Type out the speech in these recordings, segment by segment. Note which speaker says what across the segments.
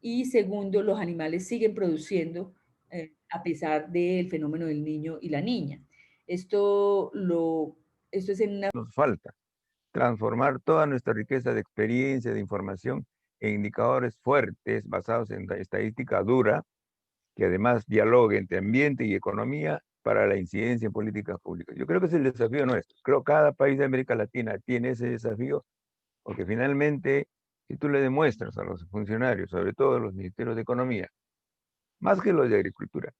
Speaker 1: y segundo, los animales siguen produciendo a pesar del fenómeno del niño y la niña. Esto, esto es en una...
Speaker 2: Nos falta transformar toda nuestra riqueza de experiencia, de información, en indicadores fuertes, basados en la estadística dura, que además dialogue entre ambiente y economía para la incidencia en políticas públicas. Yo creo que es el desafío nuestro. Creo que cada país de América Latina tiene ese desafío, porque finalmente, si tú le demuestras a los funcionarios, sobre todo a los ministerios de Economía, más que los de Agricultura,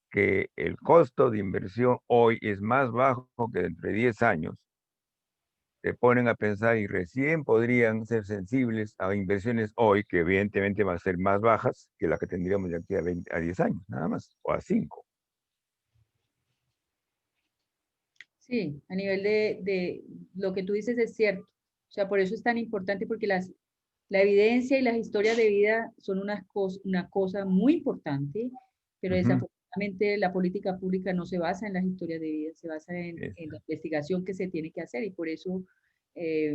Speaker 2: que el costo de inversión hoy es más bajo que dentro de 10 años, se ponen a pensar y recién podrían ser sensibles a inversiones hoy, que evidentemente van a ser más bajas que las que tendríamos de aquí a, 20, a 10 años, nada más, o a 5.
Speaker 1: Sí, a nivel de lo que tú dices es cierto. O sea, por eso es tan importante porque la evidencia y las historias de vida son una cosa muy importante, pero desafortunadamente la política pública no se basa en las historias de vida, se basa en la investigación que se tiene que hacer y por eso,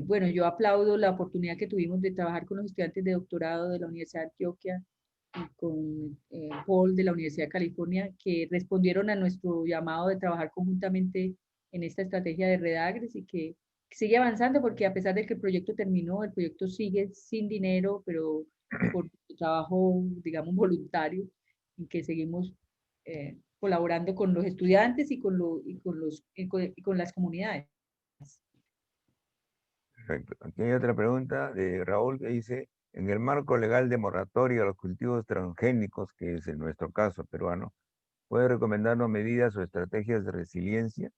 Speaker 1: bueno, yo aplaudo la oportunidad que tuvimos de trabajar con los estudiantes de doctorado de la Universidad de Antioquia y con Paul de la Universidad de California, que respondieron a nuestro llamado de trabajar conjuntamente en esta estrategia de Redagres y que sigue avanzando porque a pesar de que el proyecto terminó, el proyecto sigue sin dinero, pero por trabajo, digamos, voluntario, en que seguimos colaborando con los estudiantes y con las comunidades.
Speaker 2: Perfecto. Aquí hay otra pregunta de Raúl que dice, en el marco legal de moratoria a los cultivos transgénicos, que es en nuestro caso peruano, ¿puede recomendarnos medidas o estrategias de resiliencia?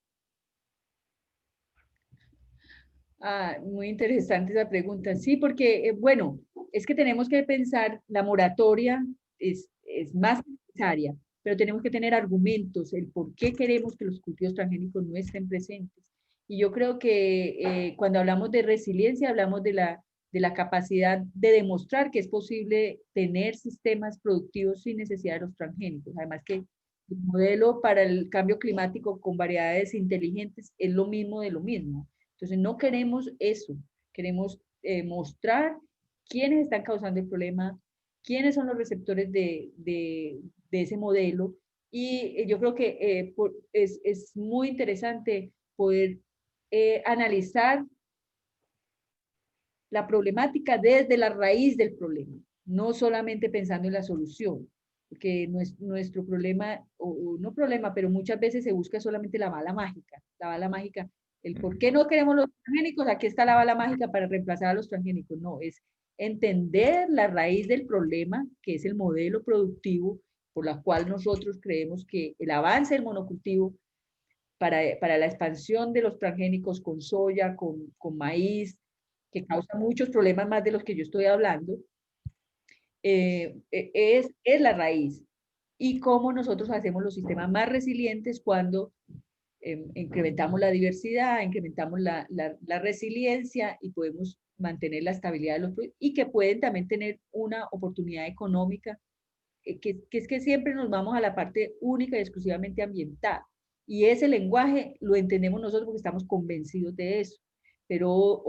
Speaker 1: Ah, muy interesante esa pregunta. Sí, porque, bueno, es que tenemos que pensar, la moratoria es más necesaria, pero tenemos que tener argumentos, el por qué queremos que los cultivos transgénicos no estén presentes. Y yo creo que cuando hablamos de resiliencia, hablamos de la capacidad de demostrar que es posible tener sistemas productivos sin necesidad de los transgénicos. Además que el modelo para el cambio climático con variedades inteligentes es lo mismo de lo mismo. Entonces, no queremos eso, queremos mostrar quiénes están causando el problema, quiénes son los receptores de ese modelo. Y yo creo que es muy interesante poder analizar la problemática desde la raíz del problema, no solamente pensando en la solución, porque nuestro problema, o no problema, pero muchas veces se busca solamente la bala mágica, el por qué no queremos los transgénicos, aquí está la bala mágica para reemplazar a los transgénicos, no, es entender la raíz del problema, que es el modelo productivo por la cual nosotros creemos que el avance del monocultivo para la expansión de los transgénicos con soya, con maíz, que causa muchos problemas más de los que yo estoy hablando, es la raíz. Y cómo nosotros hacemos los sistemas más resilientes cuando incrementamos la diversidad, incrementamos la resiliencia y podemos mantener la estabilidad de los y que pueden también tener una oportunidad económica, que es que siempre nos vamos a la parte única y exclusivamente ambiental. Y ese lenguaje lo entendemos nosotros porque estamos convencidos de eso. Pero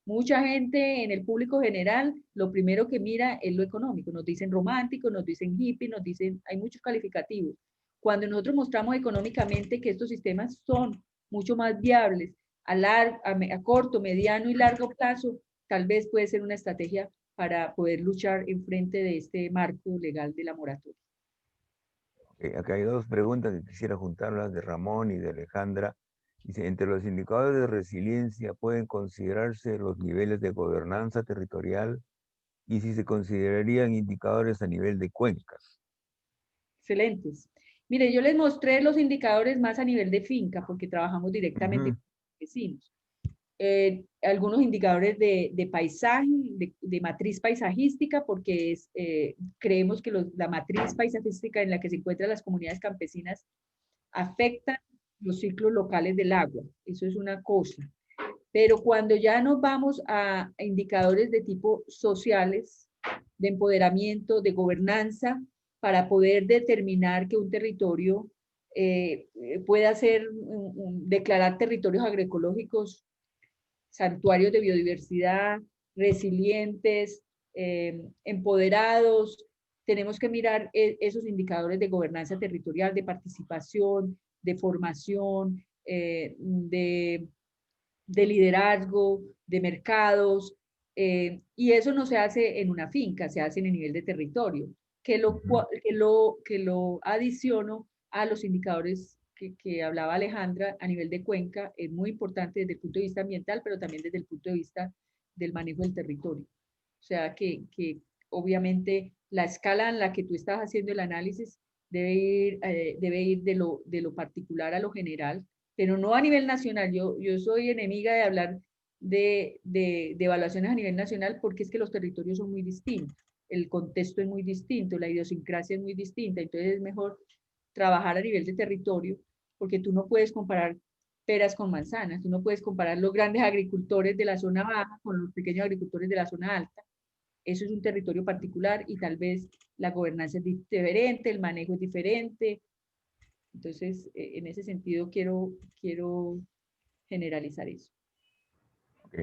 Speaker 1: mucha gente en el público general, lo primero que mira es lo económico. Nos dicen romántico, nos dicen hippie, nos dicen, hay muchos calificativos. Cuando nosotros mostramos económicamente que estos sistemas son mucho más viables a corto, mediano y largo plazo, tal vez puede ser una estrategia para poder luchar en frente de este marco legal de la moratoria.
Speaker 2: Acá hay dos preguntas que quisiera juntarlas de Ramón y de Alejandra. Dice, entre los indicadores de resiliencia pueden considerarse los niveles de gobernanza territorial y si se considerarían indicadores a nivel de cuencas.
Speaker 1: Excelentes. Mire, yo les mostré los indicadores más a nivel de finca, porque trabajamos directamente con los vecinos. Algunos indicadores de paisaje, de matriz paisajística, porque creemos que la matriz paisajística en la que se encuentran las comunidades campesinas afecta los ciclos locales del agua. Eso es una cosa. Pero cuando ya nos vamos a indicadores de tipo sociales, de empoderamiento, de gobernanza, para poder determinar que un territorio pueda declarar territorios agroecológicos, santuarios de biodiversidad, resilientes, empoderados. Tenemos que mirar esos indicadores de gobernanza territorial, de participación, de formación, de liderazgo, de mercados, y eso no se hace en una finca, se hace en el nivel de territorio, que lo adiciono a los indicadores que hablaba Alejandra a nivel de cuenca, es muy importante desde el punto de vista ambiental, pero también desde el punto de vista del manejo del territorio. O sea, que obviamente la escala en la que tú estás haciendo el análisis debe ir de lo particular a lo general, pero no a nivel nacional. Yo soy enemiga de hablar de evaluaciones a nivel nacional porque es que los territorios son muy distintos, el contexto es muy distinto, la idiosincrasia es muy distinta, entonces es mejor trabajar a nivel de territorio porque tú no puedes comparar peras con manzanas, tú no puedes comparar los grandes agricultores de la zona baja con los pequeños agricultores de la zona alta. Eso es un territorio particular y tal vez la gobernanza es diferente, el manejo es diferente. Entonces, en ese sentido, quiero generalizar eso.
Speaker 2: Ok.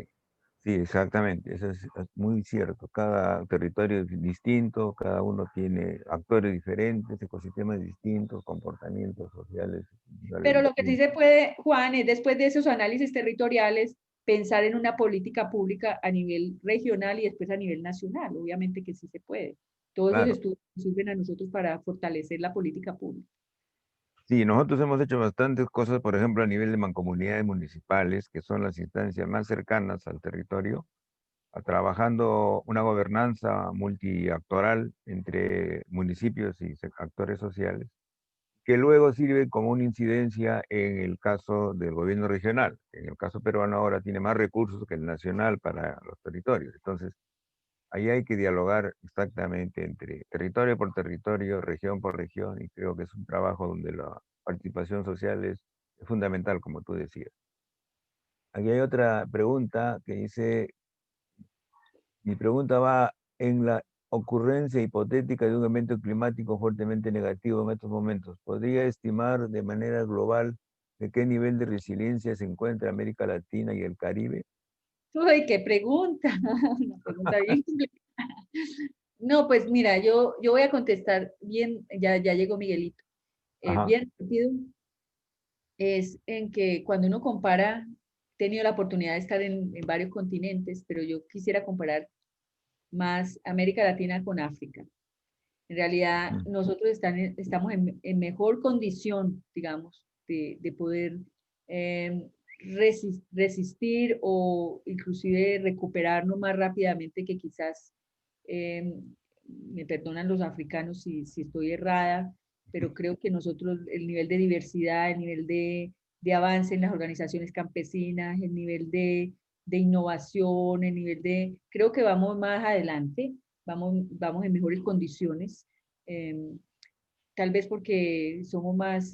Speaker 2: Sí, exactamente, eso es muy cierto. Cada territorio es distinto, cada uno tiene actores diferentes, ecosistemas distintos, comportamientos sociales, culturales
Speaker 1: Pero lo que sí
Speaker 2: distintos.
Speaker 1: se puede, Juan, es después de esos análisis territoriales, pensar en una política pública a nivel regional y después a nivel nacional. Obviamente que sí se puede. Todos esos
Speaker 2: Claro.
Speaker 1: estudios nos sirven a nosotros para fortalecer la política pública.
Speaker 2: Sí, nosotros hemos hecho bastantes cosas, por ejemplo, a nivel de mancomunidades municipales, que son las instancias más cercanas al territorio, trabajando una gobernanza multiactoral entre municipios y actores sociales, que luego sirve como una incidencia en el caso del gobierno regional. En el caso peruano ahora tiene más recursos que el nacional para los territorios. Entonces, ahí hay que dialogar exactamente entre territorio por territorio, región por región, y creo que es un trabajo donde la participación social es fundamental, como tú decías. Aquí hay otra pregunta que dice, mi pregunta va en la ocurrencia hipotética de un evento climático fuertemente negativo en estos momentos. ¿Podría estimar de manera global de qué nivel de resiliencia se encuentra América Latina y el Caribe?
Speaker 1: Uy, qué pregunta. Una pregunta bien complicada. No, pues mira, yo voy a contestar bien, ya llegó Miguelito.
Speaker 2: Ajá.
Speaker 1: Bien rápido, es en que cuando uno compara, he tenido la oportunidad de estar en varios continentes, pero yo quisiera comparar más América Latina con África. En realidad,
Speaker 2: Mm.
Speaker 1: nosotros estamos en mejor condición, digamos, de poder eh, resistir o inclusive recuperarnos más rápidamente que quizás, eh, me perdonan los africanos si estoy errada, pero creo que nosotros, el nivel de diversidad, el nivel de avance en las organizaciones campesinas, el nivel de innovación, el nivel creo que vamos más adelante, vamos en mejores condiciones, eh, tal vez porque somos más,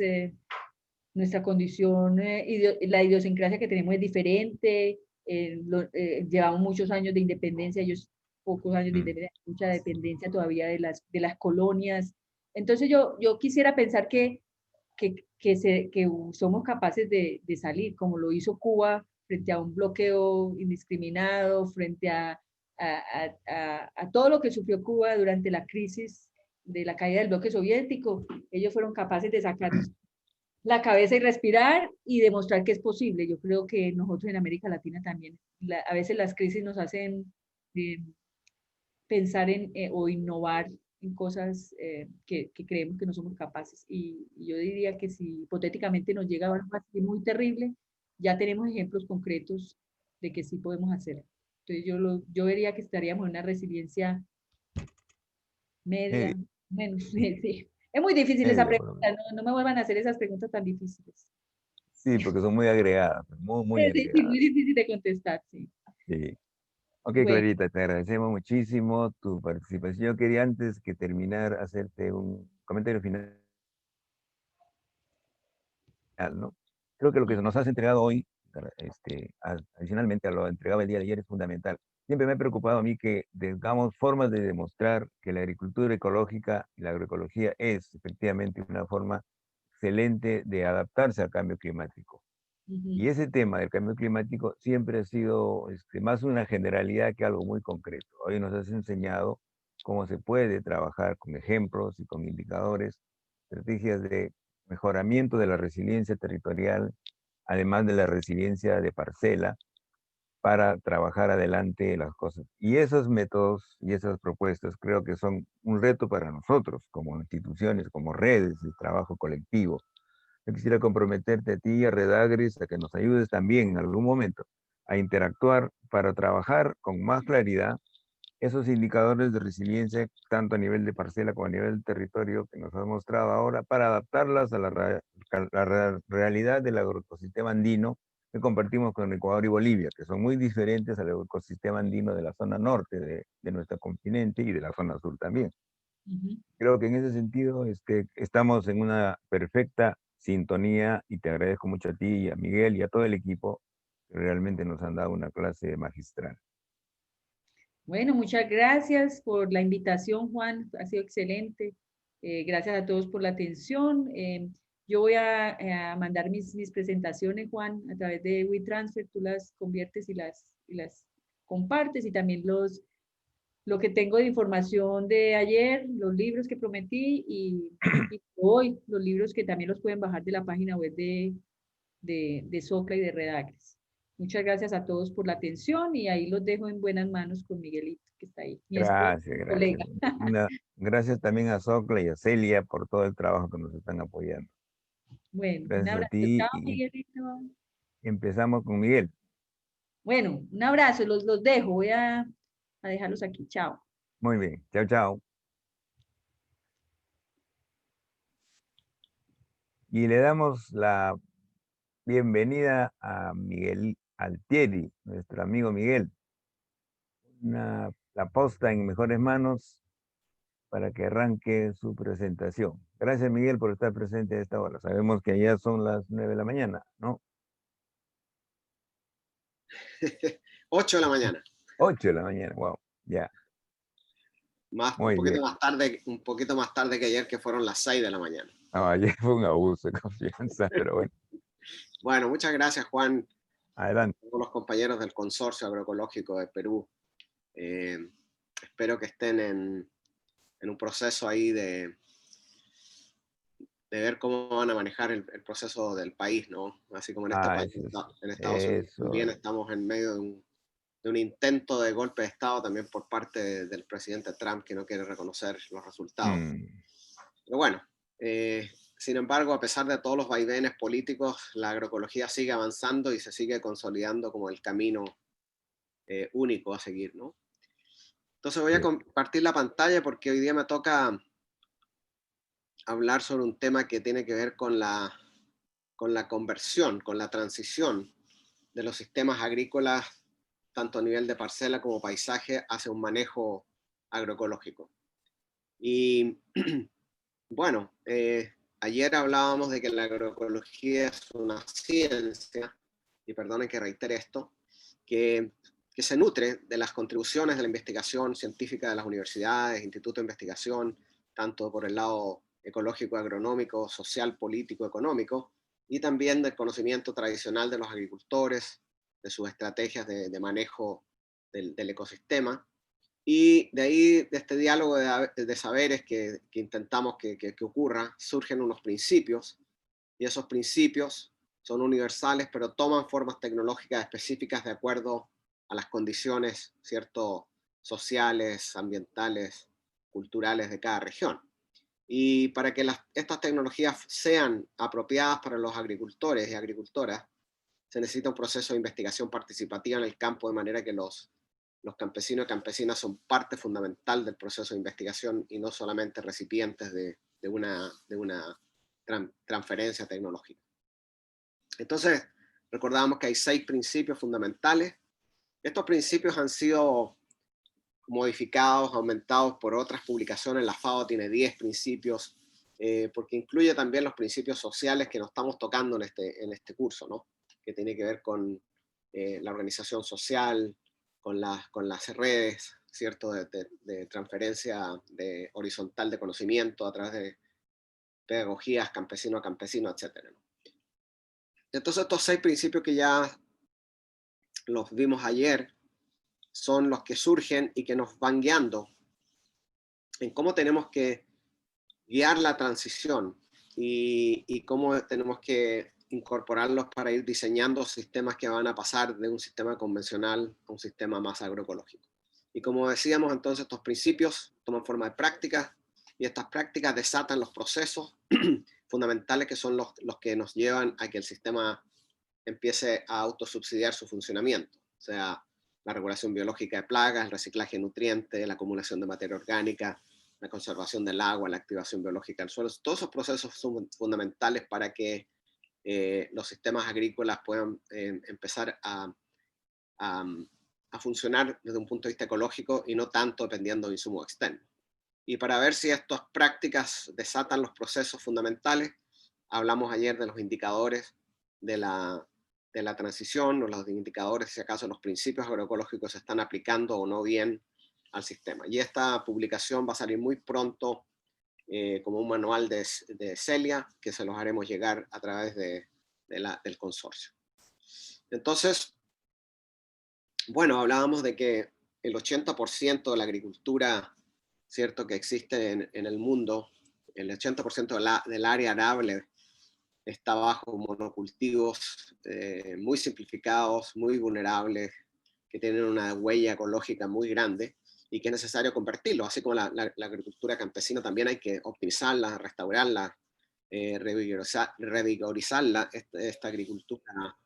Speaker 1: nuestra condición, la idiosincrasia que tenemos es diferente, llevamos muchos años de independencia, ellos pocos años de
Speaker 2: Mm.
Speaker 1: independencia, mucha dependencia todavía de las colonias. Entonces yo quisiera pensar que somos capaces de salir, como lo hizo Cuba frente a un bloqueo indiscriminado, frente a todo lo que sufrió Cuba durante la crisis de la caída del bloque soviético. Ellos fueron capaces de sacar la cabeza y respirar y demostrar que es posible. Yo creo que nosotros en América Latina también, a veces las crisis nos hacen eh, pensar o innovar en cosas que creemos que no somos capaces. Y yo diría que si hipotéticamente nos llega algo así muy terrible, ya tenemos ejemplos concretos de que sí podemos hacer. Entonces yo vería que estaríamos en una resiliencia media,
Speaker 2: Media,
Speaker 1: menos. Sí. Es muy difícil esa
Speaker 2: media, por lo
Speaker 1: pregunta,
Speaker 2: menos.
Speaker 1: no me vuelvan a hacer esas preguntas tan difíciles.
Speaker 2: Sí, porque son muy agregadas, muy, muy
Speaker 1: Sí, sí, muy
Speaker 2: agregadas.
Speaker 1: difícil de contestar, sí.
Speaker 2: Sí. Ok,
Speaker 1: Bueno,
Speaker 2: Clarita, te agradecemos muchísimo tu participación. Yo quería antes que terminar hacerte un comentario final, ¿no? Creo que lo que nos has entregado hoy, adicionalmente a lo entregado el día de ayer, es fundamental. Siempre me ha preocupado a mí que tengamos formas de demostrar que la agricultura ecológica y la agroecología es efectivamente una forma excelente de adaptarse al cambio climático. Y ese tema del cambio climático siempre ha sido más una generalidad que algo muy concreto. Hoy nos has enseñado cómo se puede trabajar con ejemplos y con indicadores, estrategias de mejoramiento de la resiliencia territorial, además de la resiliencia de parcela, para trabajar adelante las cosas. Y esos métodos y esas propuestas creo que son un reto para nosotros, como instituciones, como redes de trabajo colectivo. Yo quisiera comprometerte a ti y a Redagris a que nos ayudes también en algún momento a interactuar para trabajar con más claridad esos indicadores de resiliencia, tanto a nivel de parcela como a nivel del territorio que nos has mostrado ahora, para adaptarlas a la realidad del agroecosistema andino que compartimos con Ecuador y Bolivia, que son muy diferentes al ecosistema andino de la zona norte de nuestro continente y de la zona sur también. Creo que en ese sentido estamos en una perfecta sintonía y te agradezco mucho a ti y a Miguel y a todo el equipo que realmente nos han dado una clase magistral.
Speaker 1: Bueno, muchas gracias por la invitación, Juan. Ha sido excelente. Gracias a todos por la atención. Yo voy a mandar mis presentaciones, Juan, a través de WeTransfer. Tú las conviertes y las compartes y también lo que tengo de información de ayer, los libros que prometí y hoy, los libros que también los pueden bajar de la página web de Socla y de Redacres. Muchas gracias a todos por la atención y ahí los dejo en buenas manos con Miguelito, que está ahí, mi esposo,
Speaker 2: Gracias,
Speaker 1: mi
Speaker 2: gracias.
Speaker 1: colega.
Speaker 2: Gracias también a Socla y a Celia por todo el trabajo que nos están apoyando.
Speaker 1: Bueno, un
Speaker 2: Gracias a
Speaker 1: abrazo.
Speaker 2: ti
Speaker 1: Chao,
Speaker 2: y
Speaker 1: Miguelito.
Speaker 2: empezamos con Miguel.
Speaker 1: Bueno, un abrazo, los dejo. Voy a dejarlos aquí. Chao.
Speaker 2: Muy bien, chao, chao. Y le damos la bienvenida a Miguel Altieri, nuestro amigo Miguel. La posta en mejores manos para que arranque su presentación. Gracias, Miguel, por estar presente a esta hora. Sabemos que allá son las 9 de la mañana, ¿no?
Speaker 3: 8 de la mañana.
Speaker 2: 8 de la mañana, wow, ya.
Speaker 3: Un
Speaker 2: Muy
Speaker 3: poquito
Speaker 2: bien.
Speaker 3: más tarde, un poquito más tarde que ayer, que fueron las 6 de la mañana.
Speaker 2: No, ayer fue un abuso de confianza, pero bueno.
Speaker 3: Bueno, muchas gracias, Juan.
Speaker 2: Adelante.
Speaker 3: A todos los compañeros del Consorcio Agroecológico de Perú. Espero que estén en un proceso ahí de ver cómo van a manejar el proceso del país, ¿no? Así como en este país, en Estados Unidos también estamos en medio de un intento de golpe de Estado también por parte del presidente Trump, que no quiere reconocer los resultados. Pero bueno, sin embargo, a pesar de todos los vaivenes políticos, la agroecología sigue avanzando y se sigue consolidando como el camino único a seguir, ¿no? Entonces voy a compartir la pantalla porque hoy día me toca hablar sobre un tema que tiene que ver con la conversión, con la transición de los sistemas agrícolas, tanto a nivel de parcela como paisaje, hacia un manejo agroecológico. Y bueno, ayer hablábamos de que la agroecología es una ciencia, y perdonen que reitere esto, que se nutre de las contribuciones de la investigación científica de las universidades, institutos de investigación, tanto por el lado ecológico, agronómico, social, político, económico, y también del conocimiento tradicional de los agricultores, de sus estrategias de manejo del ecosistema. Y de ahí, de este diálogo de saberes que intentamos que ocurra, surgen unos principios, y esos principios son universales, pero toman formas tecnológicas específicas de acuerdo a las condiciones, ¿cierto?, sociales, ambientales, culturales de cada región. Y para que estas tecnologías sean apropiadas para los agricultores y agricultoras, se necesita un proceso de investigación participativa en el campo, de manera que los campesinos y campesinas son parte fundamental del proceso de investigación y no solamente recipientes de una transferencia tecnológica. Entonces, recordábamos que hay 6 principios fundamentales. Estos principios han sido modificados, aumentados por otras publicaciones. La FAO tiene 10 principios, porque incluye también los principios sociales que nos estamos tocando en este curso, ¿no? Que tiene que ver con la organización social, con las redes, ¿cierto?, de transferencia horizontal de conocimiento a través de pedagogías campesino a campesino, etc., ¿no? Entonces estos 6 principios que ya los vimos ayer son los que surgen y que nos van guiando en cómo tenemos que guiar la transición y cómo tenemos que incorporarlos para ir diseñando sistemas que van a pasar de un sistema convencional a un sistema más agroecológico. Y como decíamos, entonces estos principios toman forma de prácticas y estas prácticas desatan los procesos fundamentales que son los que nos llevan a que el sistema empiece a autosubsidiar su funcionamiento, o sea, la regulación biológica de plagas, el reciclaje de nutrientes, la acumulación de materia orgánica, la conservación del agua, la activación biológica del suelo. Todos esos procesos son fundamentales para que los sistemas agrícolas puedan empezar a funcionar desde un punto de vista ecológico y no tanto dependiendo de insumos externos. Y para ver si estas prácticas desatan los procesos fundamentales, hablamos ayer de los indicadores de la transición, o los indicadores, si acaso los principios agroecológicos se están aplicando o no bien al sistema. Y esta publicación va a salir muy pronto como un manual de Celia, que se los haremos llegar a través del consorcio. Entonces, bueno, hablábamos de que el 80% de la agricultura, ¿cierto?, que existe en el mundo, el 80% del área arable está bajo monocultivos muy simplificados, muy vulnerables, que tienen una huella ecológica muy grande y que es necesario convertirlos, así como la agricultura campesina también hay que optimizarla, restaurarla, revigorizarla, esta agricultura,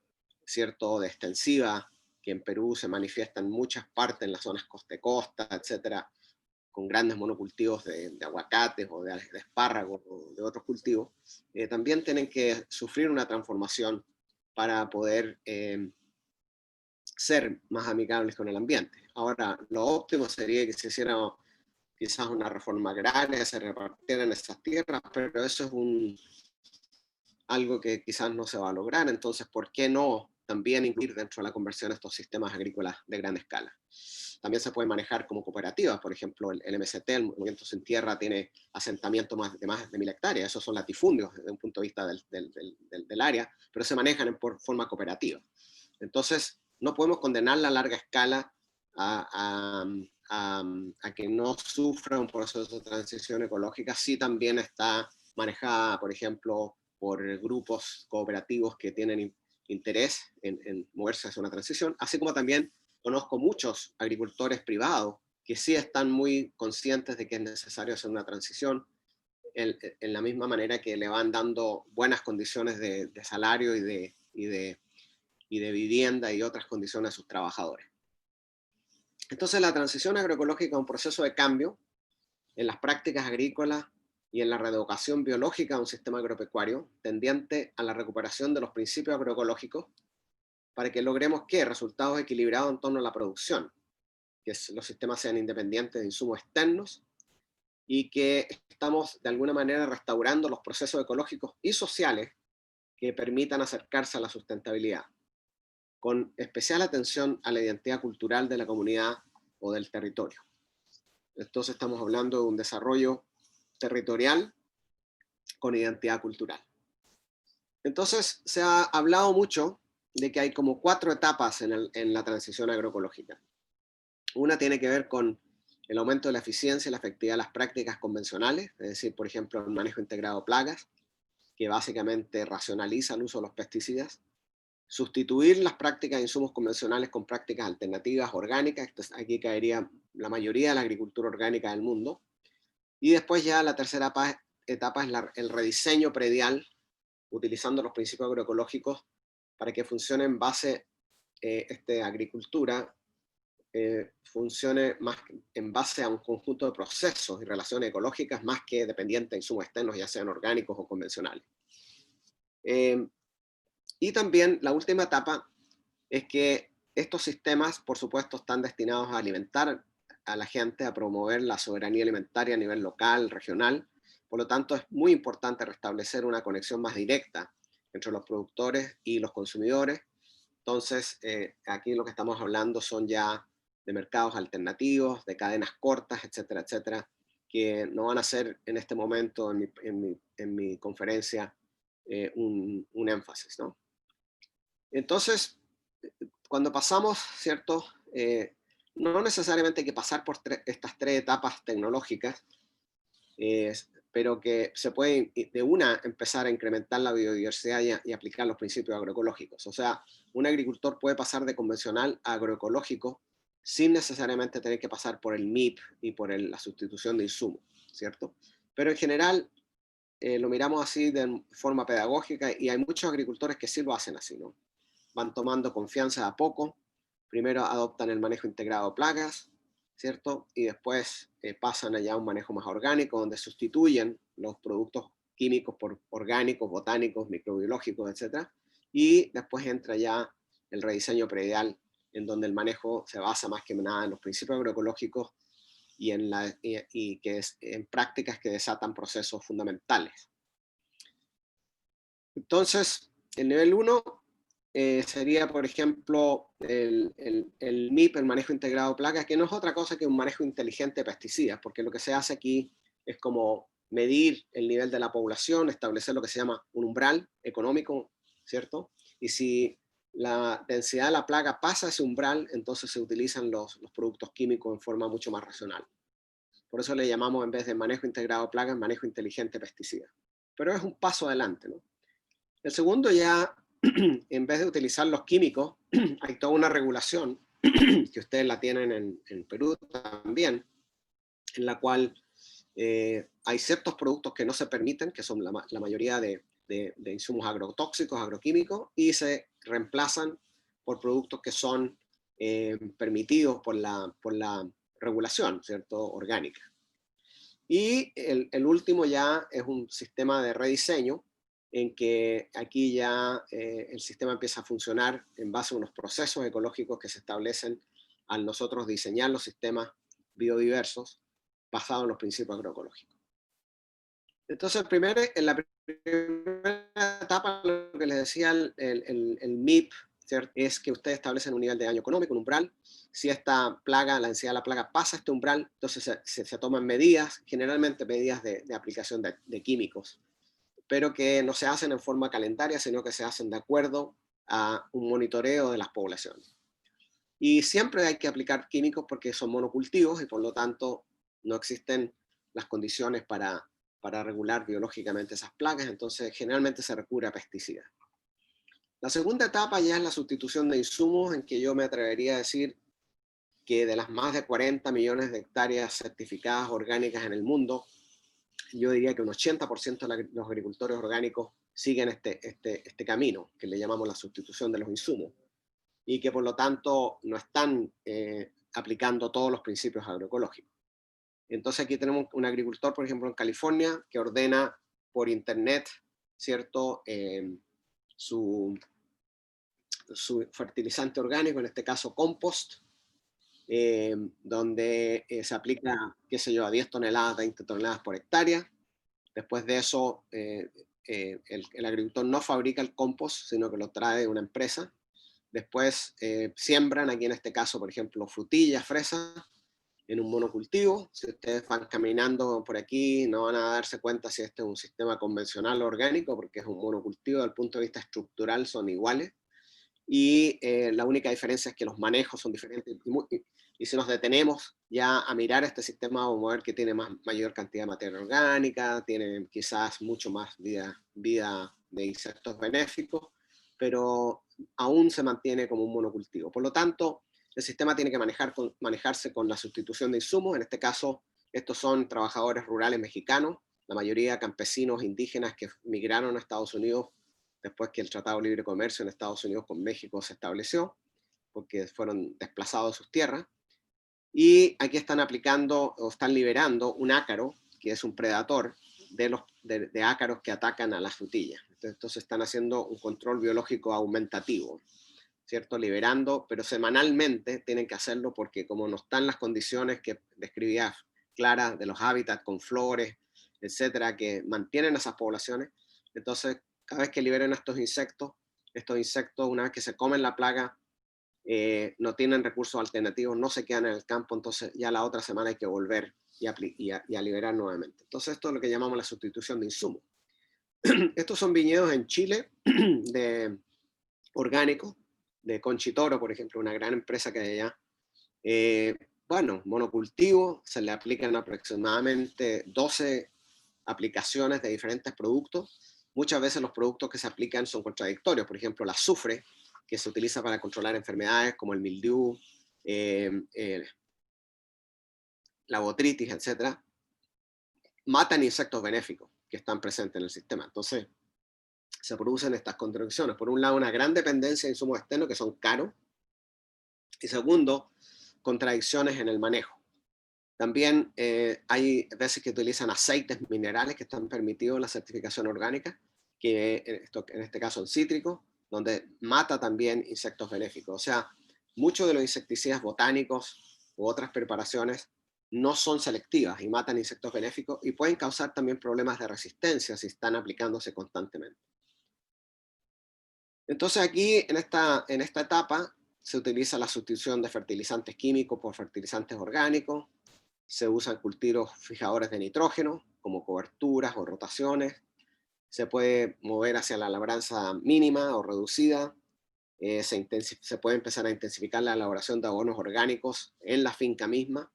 Speaker 3: ¿cierto?, de extensiva, que en Perú se manifiesta en muchas partes, en las zonas costa-costa, etcétera, con grandes monocultivos de aguacates o de espárragos o de otros cultivos, también tienen que sufrir una transformación para poder ser más amigables con el ambiente. Ahora, lo óptimo sería que se hiciera quizás una reforma agraria, se repartieran esas tierras, pero eso es algo que quizás no se va a lograr, entonces, ¿por qué no también incluir dentro de la conversión estos sistemas agrícolas de gran escala? También se puede manejar como cooperativas, por ejemplo, el MST, el Movimiento Sin Tierra, tiene asentamientos de más de 1000 hectáreas, esos son latifundios desde un punto de vista del área, pero se manejan por forma cooperativa. Entonces, no podemos condenar la larga escala a que no sufra un proceso de transición ecológica, si también está manejada, por ejemplo, por grupos cooperativos que tienen interés en moverse hacia una transición, así como también conozco muchos agricultores privados que sí están muy conscientes de que es necesario hacer una transición, en la misma manera que le van dando buenas condiciones de salario y de vivienda y otras condiciones a sus trabajadores. Entonces la transición agroecológica es un proceso de cambio en las prácticas agrícolas y en la reeducación biológica de un sistema agropecuario tendiente a la recuperación de los principios agroecológicos para que logremos ¿qué? Resultados equilibrados en torno a la producción, que los sistemas sean independientes de insumos externos y que estamos de alguna manera restaurando los procesos ecológicos y sociales que permitan acercarse a la sustentabilidad, con especial atención a la identidad cultural de la comunidad o del territorio. Entonces estamos hablando de un desarrollo territorial con identidad cultural. Entonces se ha hablado mucho de que hay como 4 etapas en la transición agroecológica. Una tiene que ver con el aumento de la eficiencia y la efectividad de las prácticas convencionales, es decir, por ejemplo, el manejo integrado de plagas, que básicamente racionaliza el uso de los pesticidas. Sustituir las prácticas de insumos convencionales con prácticas alternativas orgánicas, entonces aquí caería la mayoría de la agricultura orgánica del mundo. Y después ya la tercera etapa es el rediseño predial, utilizando los principios agroecológicos para que funcione en base esta agricultura, funcione más en base a un conjunto de procesos y relaciones ecológicas más que dependiente de insumos externos, ya sean orgánicos o convencionales. Y también la última etapa es que estos sistemas, por supuesto, están destinados a alimentar a la gente, a promover la soberanía alimentaria a nivel local, regional. Por lo tanto, es muy importante restablecer una conexión más directa entre los productores y los consumidores. Entonces, aquí lo que estamos hablando son ya de mercados alternativos, de cadenas cortas, etcétera, etcétera, que no van a ser en este momento en mi conferencia un énfasis, ¿no? Entonces, cuando pasamos, ¿cierto? No necesariamente hay que pasar por estas 3 etapas tecnológicas, pero que se puede de una empezar a incrementar la biodiversidad y aplicar los principios agroecológicos. O sea, un agricultor puede pasar de convencional a agroecológico sin necesariamente tener que pasar por el MIP y por la sustitución de insumos, ¿cierto? Pero en general lo miramos así de forma pedagógica y hay muchos agricultores que sí lo hacen así, ¿no? Van tomando confianza a poco, primero adoptan el manejo integrado de plagas, ¿cierto? Y después pasan allá a un manejo más orgánico, donde sustituyen los productos químicos por orgánicos, botánicos, microbiológicos, etc. Y después entra ya el rediseño predial, en donde el manejo se basa más que nada en los principios agroecológicos y que es en prácticas que desatan procesos fundamentales. Entonces, el nivel 1 sería, por ejemplo, el MIP, el manejo integrado de plagas, que no es otra cosa que un manejo inteligente de pesticidas, porque lo que se hace aquí es como medir el nivel de la población, establecer lo que se llama un umbral económico, ¿cierto? Y si la densidad de la plaga pasa ese umbral, entonces se utilizan los productos químicos en forma mucho más racional. Por eso le llamamos, en vez de manejo integrado de plagas, manejo inteligente de pesticidas. Pero es un paso adelante, ¿no? El segundo ya, en vez de utilizar los químicos, hay toda una regulación, que ustedes la tienen en Perú también, en la cual hay ciertos productos que no se permiten, que son la mayoría de insumos agrotóxicos, agroquímicos, y se reemplazan por productos que son permitidos por la regulación, ¿cierto? Orgánica. Y el último ya es un sistema de rediseño, en que aquí ya el sistema empieza a funcionar en base a unos procesos ecológicos que se establecen al nosotros diseñar los sistemas biodiversos basados en los principios agroecológicos. Entonces, en la primera etapa, lo que les decía el MIP, ¿cierto? Es que ustedes establecen un nivel de daño económico, un umbral. Si esta plaga, la densidad de la plaga pasa este umbral, entonces se toman medidas, generalmente medidas de aplicación de químicos, pero que no se hacen en forma calendaria, sino que se hacen de acuerdo a un monitoreo de las poblaciones. Y siempre hay que aplicar químicos porque son monocultivos y por lo tanto no existen las condiciones para regular biológicamente esas plagas, entonces generalmente se recurre a pesticidas. La segunda etapa ya es la sustitución de insumos, en que yo me atrevería a decir que de las más de 40 millones de hectáreas certificadas orgánicas en el mundo, yo diría que un 80% de los agricultores orgánicos siguen este camino, que le llamamos la sustitución de los insumos, y que por lo tanto no están aplicando todos los principios agroecológicos. Entonces aquí tenemos un agricultor, por ejemplo, en California, que ordena por internet, ¿cierto? Su fertilizante orgánico, en este caso compost, donde se aplica, qué sé yo, a 10 toneladas, 20 toneladas por hectárea. Después de eso, el agricultor no fabrica el compost, sino que lo trae de una empresa. Después siembran, aquí en este caso, por ejemplo, frutillas, fresas, en un monocultivo. Si ustedes van caminando por aquí, no van a darse cuenta si este es un sistema convencional o orgánico, porque es un monocultivo. Desde el punto de vista estructural son iguales. Y la única diferencia es que los manejos son diferentes. Y si nos detenemos ya a mirar este sistema, vamos a ver que tiene mayor cantidad de materia orgánica, tiene quizás mucho más vida de insectos benéficos, pero aún se mantiene como un monocultivo. Por lo tanto, el sistema tiene que manejarse con la sustitución de insumos. En este caso, estos son trabajadores rurales mexicanos, la mayoría campesinos indígenas que migraron a Estados Unidos después que el Tratado de Libre Comercio en Estados Unidos con México se estableció, porque fueron desplazados de sus tierras. Y aquí están aplicando o están liberando un ácaro, que es un predador de ácaros que atacan a las frutillas. Entonces están haciendo un control biológico aumentativo, ¿cierto? Liberando, pero semanalmente tienen que hacerlo porque como no están las condiciones que describía Clara de los hábitats con flores, etcétera, que mantienen esas poblaciones, entonces cada vez que liberen estos insectos, una vez que se comen la plaga, no tienen recursos alternativos, no se quedan en el campo, entonces ya la otra semana hay que volver y a liberar nuevamente. Entonces esto es lo que llamamos la sustitución de insumos. Estos son viñedos en Chile de orgánicos, de Conchitoro, por ejemplo, una gran empresa que hay allá. Bueno, monocultivo, se le aplican aproximadamente 12 aplicaciones de diferentes productos. Muchas veces los productos que se aplican son contradictorios, por ejemplo, el azufre, que se utiliza para controlar enfermedades como el mildiu, la botritis, etc., matan insectos benéficos que están presentes en el sistema. Entonces, se producen estas contradicciones. Por un lado, una gran dependencia de insumos externos que son caros, y segundo, contradicciones en el manejo. También hay veces que utilizan aceites minerales que están permitidos en la certificación orgánica, que en este caso son cítricos, donde mata también insectos benéficos. O sea, muchos de los insecticidas botánicos u otras preparaciones no son selectivas y matan insectos benéficos y pueden causar también problemas de resistencia si están aplicándose constantemente. Entonces aquí, en esta etapa, se utiliza la sustitución de fertilizantes químicos por fertilizantes orgánicos, se usan cultivos fijadores de nitrógeno, como coberturas o rotaciones, se puede mover hacia la labranza mínima o reducida, se puede empezar a intensificar la elaboración de abonos orgánicos en la finca misma,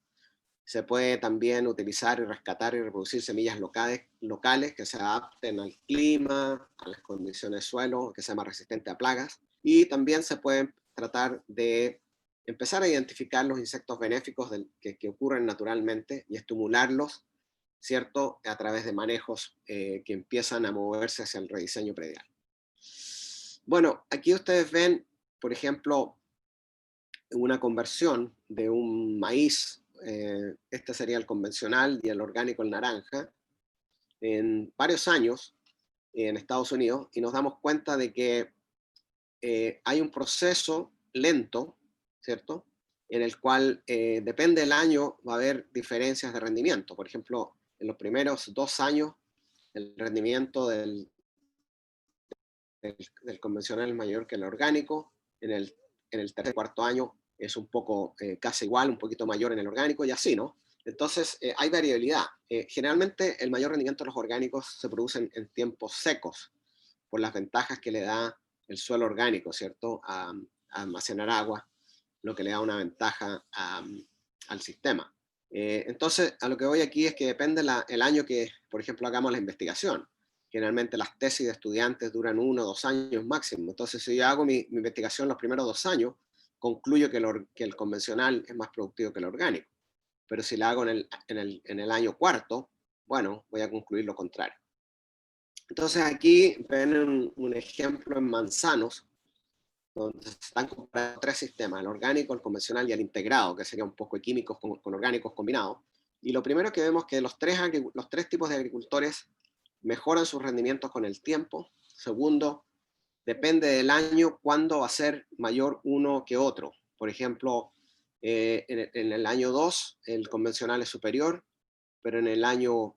Speaker 3: se puede también utilizar y rescatar y reproducir semillas locales que se adapten al clima, a las condiciones de suelo, que sean más resistentes a plagas, y también se puede tratar de empezar a identificar los insectos benéficos que ocurren naturalmente y estimularlos, ¿cierto?, a través de manejos que empiezan a moverse hacia el rediseño predial. Bueno, aquí ustedes ven, por ejemplo, una conversión de un maíz, este sería el convencional y el orgánico el naranja, en varios años en Estados Unidos, y nos damos cuenta de que hay un proceso lento, ¿cierto?, en el cual depende del año va a haber diferencias de rendimiento. Por ejemplo, en los primeros 2 años el rendimiento del convencional es mayor que el orgánico, en el tercer y cuarto año es un poco casi igual, un poquito mayor en el orgánico y así, ¿no? Entonces hay variabilidad. Generalmente el mayor rendimiento de los orgánicos se producen en tiempos secos, por las ventajas que le da el suelo orgánico, ¿cierto? A almacenar agua, lo que le da una ventaja al sistema. Entonces, a lo que voy aquí es que depende el año que, por ejemplo, hagamos la investigación. Generalmente las tesis de estudiantes duran 1 o 2 años máximo. Entonces, si yo hago mi investigación los primeros 2 años, concluyo que el convencional es más productivo que el orgánico. Pero si la hago en el año cuarto, bueno, voy a concluir lo contrario. Entonces aquí ven un ejemplo en manzanos, donde se están comparando 3 sistemas, el orgánico, el convencional y el integrado, que sería un poco de químicos con orgánicos combinados. Y lo primero que vemos es que los tres tipos de agricultores mejoran sus rendimientos con el tiempo. Segundo, depende del año cuándo va a ser mayor uno que otro. Por ejemplo, en el año 2 el convencional es superior, pero en el año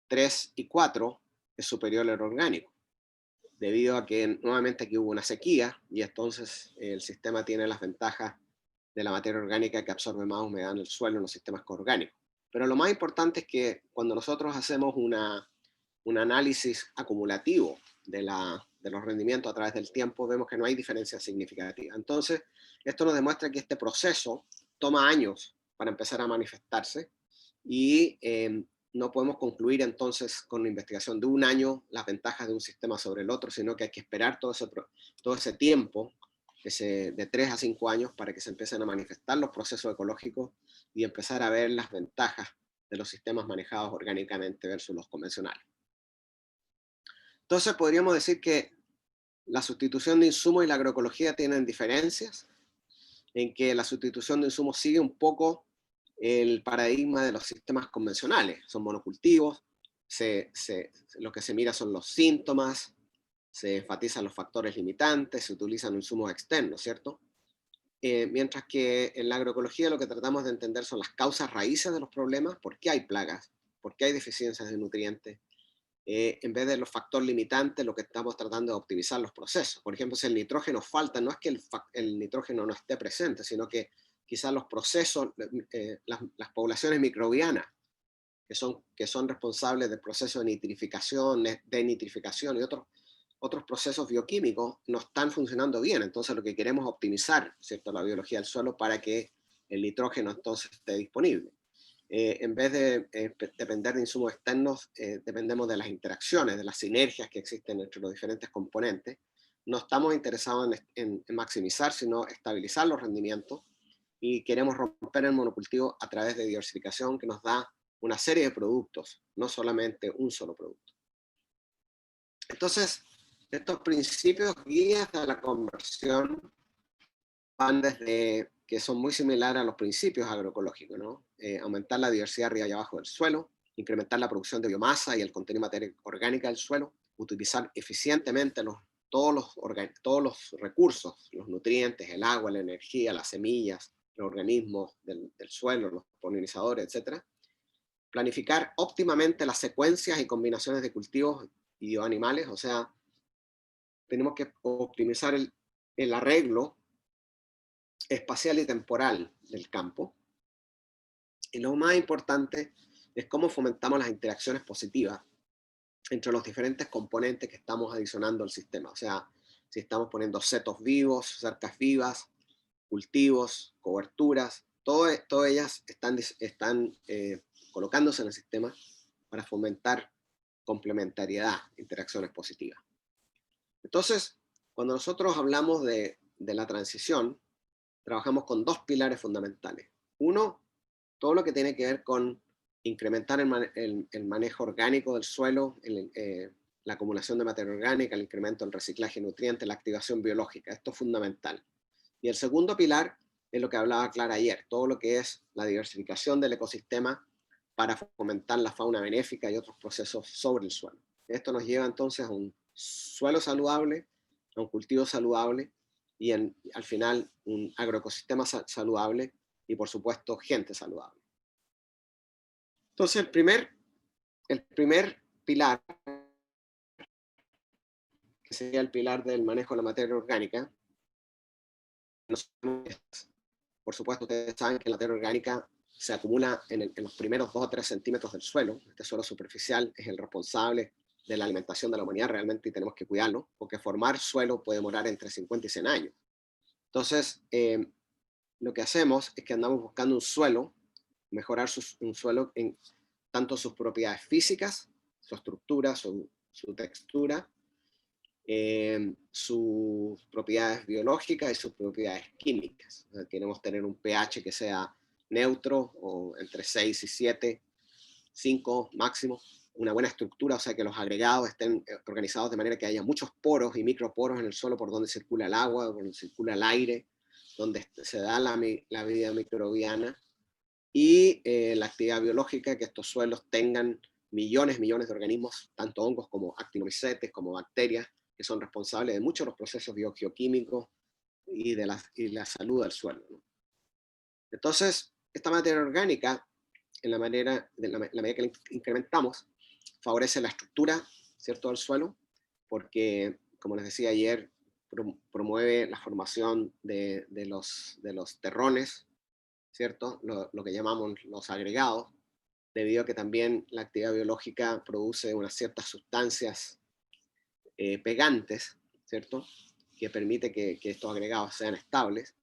Speaker 3: 3 y 4 es superior al orgánico, debido a que nuevamente aquí hubo una sequía y entonces el sistema tiene las ventajas de la materia orgánica que absorbe más humedad en el suelo en los sistemas orgánicos. Pero lo más importante es que cuando nosotros hacemos un análisis acumulativo de los rendimientos a través del tiempo, vemos que no hay diferencia significativa. Entonces, esto nos demuestra que este proceso toma años para empezar a manifestarse y no podemos concluir entonces con una investigación de 1 año las ventajas de un sistema sobre el otro, sino que hay que esperar todo ese tiempo, de 3 a 5 años, para que se empiecen a manifestar los procesos ecológicos y empezar a ver las ventajas de los sistemas manejados orgánicamente versus los convencionales. Entonces podríamos decir que la sustitución de insumos y la agroecología tienen diferencias, en que la sustitución de insumos sigue un poco el paradigma de los sistemas convencionales. Son monocultivos, lo que se mira son los síntomas, se enfatizan los factores limitantes, se utilizan insumos externos, ¿cierto? Mientras que en la agroecología lo que tratamos de entender son las causas raíces de los problemas, por qué hay plagas, por qué hay deficiencias de nutrientes. En vez de los factores limitantes, lo que estamos tratando de optimizar los procesos. Por ejemplo, si el nitrógeno falta, no es que el nitrógeno no esté presente, sino que quizás los procesos, las poblaciones microbianas que son responsables del proceso de nitrificación y otros procesos bioquímicos no están funcionando bien. Entonces lo que queremos es optimizar, ¿cierto?, la biología del suelo para que el nitrógeno entonces esté disponible. En vez de depender de insumos externos, dependemos de las interacciones, de las sinergias que existen entre los diferentes componentes. No estamos interesados en maximizar, sino estabilizar los rendimientos, y queremos romper el monocultivo a través de diversificación que nos da una serie de productos, no solamente un solo producto. Entonces, estos principios guías de la conversión van desde que son muy similares a los principios agroecológicos, ¿no? Aumentar la diversidad arriba y abajo del suelo, incrementar la producción de biomasa y el contenido de materia orgánica del suelo, utilizar eficientemente todos los recursos, los nutrientes, el agua, la energía, las semillas, los organismos del suelo, los polinizadores, etc. Planificar óptimamente las secuencias y combinaciones de cultivos y animales, o sea, tenemos que optimizar el arreglo espacial y temporal del campo. Y lo más importante es cómo fomentamos las interacciones positivas entre los diferentes componentes que estamos adicionando al sistema. O sea, si estamos poniendo setos vivos, cercas vivas, cultivos, coberturas, todas ellas están colocándose en el sistema para fomentar complementariedad, interacciones positivas. Entonces, cuando nosotros hablamos de la transición, trabajamos con dos pilares fundamentales. Uno, todo lo que tiene que ver con incrementar el manejo orgánico del suelo, la acumulación de materia orgánica, el incremento del reciclaje de nutrientes, la activación biológica. Esto es fundamental. Y el segundo pilar es lo que hablaba Clara ayer, todo lo que es la diversificación del ecosistema para fomentar la fauna benéfica y otros procesos sobre el suelo. Esto nos lleva entonces a un suelo saludable, a un cultivo saludable, y al final un agroecosistema saludable y por supuesto gente saludable. Entonces el primer pilar, que sería el pilar del manejo de la materia orgánica, por supuesto ustedes saben que la materia orgánica se acumula en los primeros 2 o 3 centímetros del suelo. Este suelo superficial es el responsable de la alimentación de la humanidad realmente, y tenemos que cuidarlo, porque formar suelo puede demorar entre 50 y 100 años. Entonces, lo que hacemos es que andamos buscando un suelo, mejorar un suelo en tanto sus propiedades físicas, su estructura, su textura, sus propiedades biológicas y sus propiedades químicas. O sea, queremos tener un pH que sea neutro, o entre 6 y 7, 5 máximo, una buena estructura, o sea que los agregados estén organizados de manera que haya muchos poros y microporos en el suelo por donde circula el agua, por donde circula el aire, donde se da la vida microbiana, y la actividad biológica, que estos suelos tengan millones de organismos, tanto hongos como actinomycetes, como bacterias, que son responsables de muchos de los procesos biogeoquímicos y de la salud del suelo, ¿no? Entonces, esta materia orgánica, en la medida que la incrementamos, favorece la estructura, ¿cierto?, del suelo, porque, como les decía ayer, promueve la formación de los terrones, ¿cierto?, lo que llamamos los agregados, debido a que también la actividad biológica produce unas ciertas sustancias pegantes, ¿cierto?, que permite que estos agregados sean estables,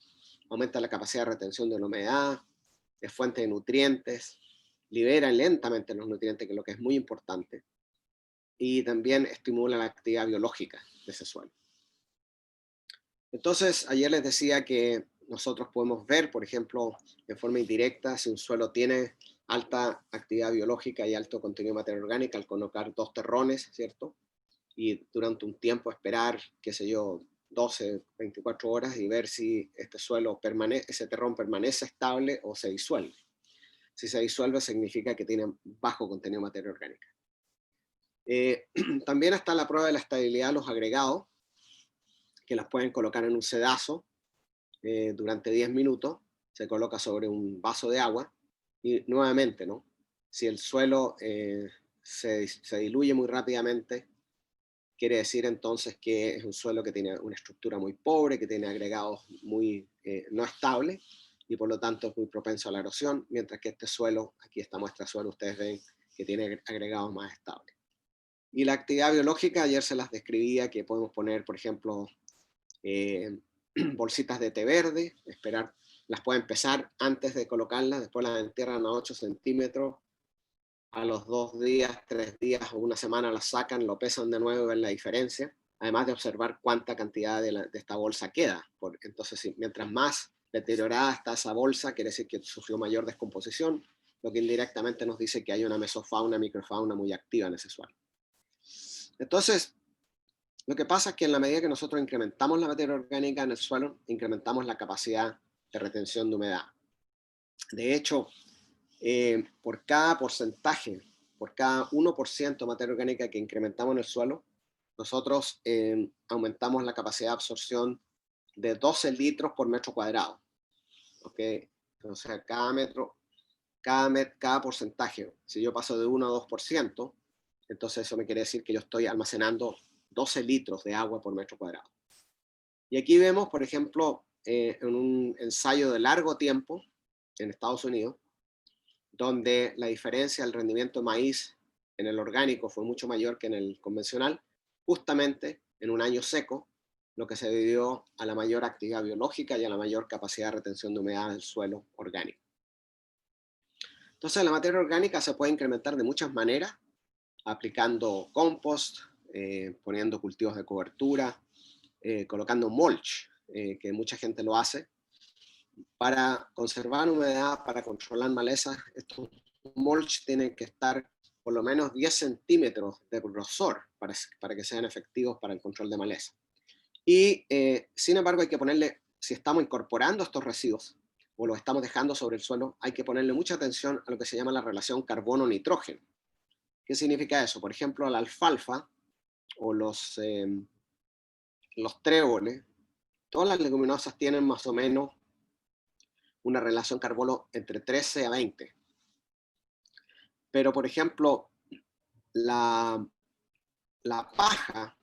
Speaker 3: aumenta la capacidad de retención de la humedad, es fuente de nutrientes, libera lentamente los nutrientes, que es lo que es muy importante, y también estimula la actividad biológica de ese suelo. Entonces, ayer les decía que nosotros podemos ver, por ejemplo, de forma indirecta, si un suelo tiene alta actividad biológica y alto contenido de materia orgánica al colocar 2 terrones, ¿cierto? Y durante un tiempo esperar, qué sé yo, 12, 24 horas, y ver si ese terrón permanece estable o se disuelve. Si se disuelve, significa que tiene bajo contenido de materia orgánica. También está la prueba de la estabilidad de los agregados, que las pueden colocar en un sedazo durante 10 minutos, se coloca sobre un vaso de agua, y nuevamente, ¿no?, si el suelo se diluye muy rápidamente, quiere decir entonces que es un suelo que tiene una estructura muy pobre, que tiene agregados muy no estables, y por lo tanto es muy propenso a la erosión, mientras que este suelo, aquí esta muestra de suelo, ustedes ven que tiene agregados más estables. Y la actividad biológica, ayer se las describía, que podemos poner, por ejemplo, bolsitas de té verde, esperar, las pueden pesar antes de colocarlas, después las entierran a 8 centímetros, a los 2 días, 3 días o una semana las sacan, lo pesan de nuevo y ven la diferencia, además de observar cuánta cantidad de esta bolsa queda. Entonces, mientras más deteriorada está esa bolsa, quiere decir que sufrió mayor descomposición, lo que indirectamente nos dice que hay una mesofauna, microfauna muy activa en ese suelo. Entonces, lo que pasa es que en la medida que nosotros incrementamos la materia orgánica en el suelo, incrementamos la capacidad de retención de humedad. De hecho, por cada porcentaje, por cada 1% de materia orgánica que incrementamos en el suelo, nosotros aumentamos la capacidad de absorción de 12 litros por metro cuadrado. ¿Okay? Entonces, cada porcentaje, si yo paso de 1 a 2%, entonces eso me quiere decir que yo estoy almacenando 12 litros de agua por metro cuadrado. Y aquí vemos, por ejemplo, en un ensayo de largo tiempo en Estados Unidos, donde la diferencia del rendimiento de maíz en el orgánico fue mucho mayor que en el convencional, justamente en un año seco, lo que se debió a la mayor actividad biológica y a la mayor capacidad de retención de humedad del suelo orgánico. Entonces, la materia orgánica se puede incrementar de muchas maneras, aplicando compost, poniendo cultivos de cobertura, colocando mulch, que mucha gente lo hace, para conservar humedad, para controlar malezas. Estos mulch tienen que estar por lo menos 10 centímetros de grosor para que sean efectivos para el control de maleza. Y sin embargo hay que ponerle, si estamos incorporando estos residuos o los estamos dejando sobre el suelo, hay que ponerle mucha atención a lo que se llama la relación carbono-nitrógeno. ¿Qué significa eso? Por ejemplo, la alfalfa o los tréboles, todas las leguminosas tienen más o menos una relación carbono entre 13 a 20. Pero, por ejemplo, la paja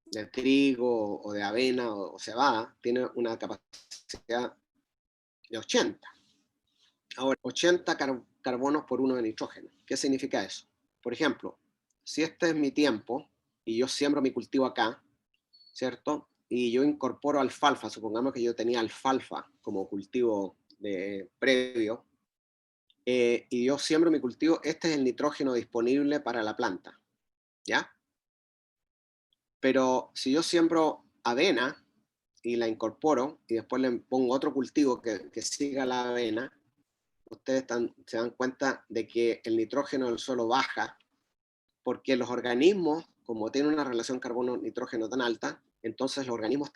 Speaker 3: de trigo o de avena o cebada tiene una capacidad de 80. Ahora, 80 carbonos por 1 de nitrógeno. ¿Qué significa eso? Por ejemplo, si este es mi tiempo y yo siembro mi cultivo acá, ¿cierto? Y yo incorporo alfalfa, supongamos que yo tenía alfalfa como cultivo previo, y yo siembro mi cultivo, este es el nitrógeno disponible para la planta, ¿ya? Pero si yo siembro avena y la incorporo y después le pongo otro cultivo que siga la avena, ustedes se dan cuenta de que el nitrógeno del suelo baja porque los organismos, como tienen una relación carbono-nitrógeno tan alta, entonces los microorganismos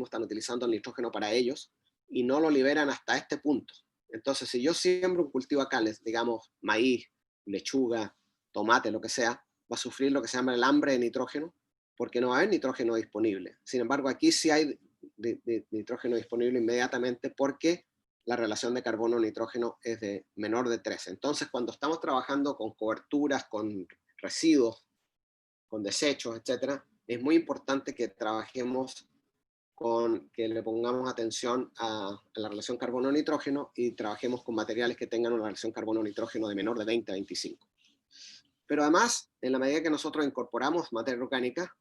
Speaker 3: están utilizando el nitrógeno para ellos y no lo liberan hasta este punto. Entonces, si yo siembro un cultivo acá, digamos maíz, lechuga, tomate, lo que sea, va a sufrir lo que se llama el hambre de nitrógeno, porque no va a haber nitrógeno disponible. Sin embargo, aquí sí hay nitrógeno disponible inmediatamente porque la relación de carbono-nitrógeno es de menor de 3. Entonces, cuando estamos trabajando con coberturas, con residuos, con desechos, etc., es muy importante que trabajemos que le pongamos atención a la relación carbono-nitrógeno y trabajemos con materiales que tengan una relación carbono-nitrógeno de menor de 20 a 25. Pero además, en la medida que nosotros incorporamos materia orgánica,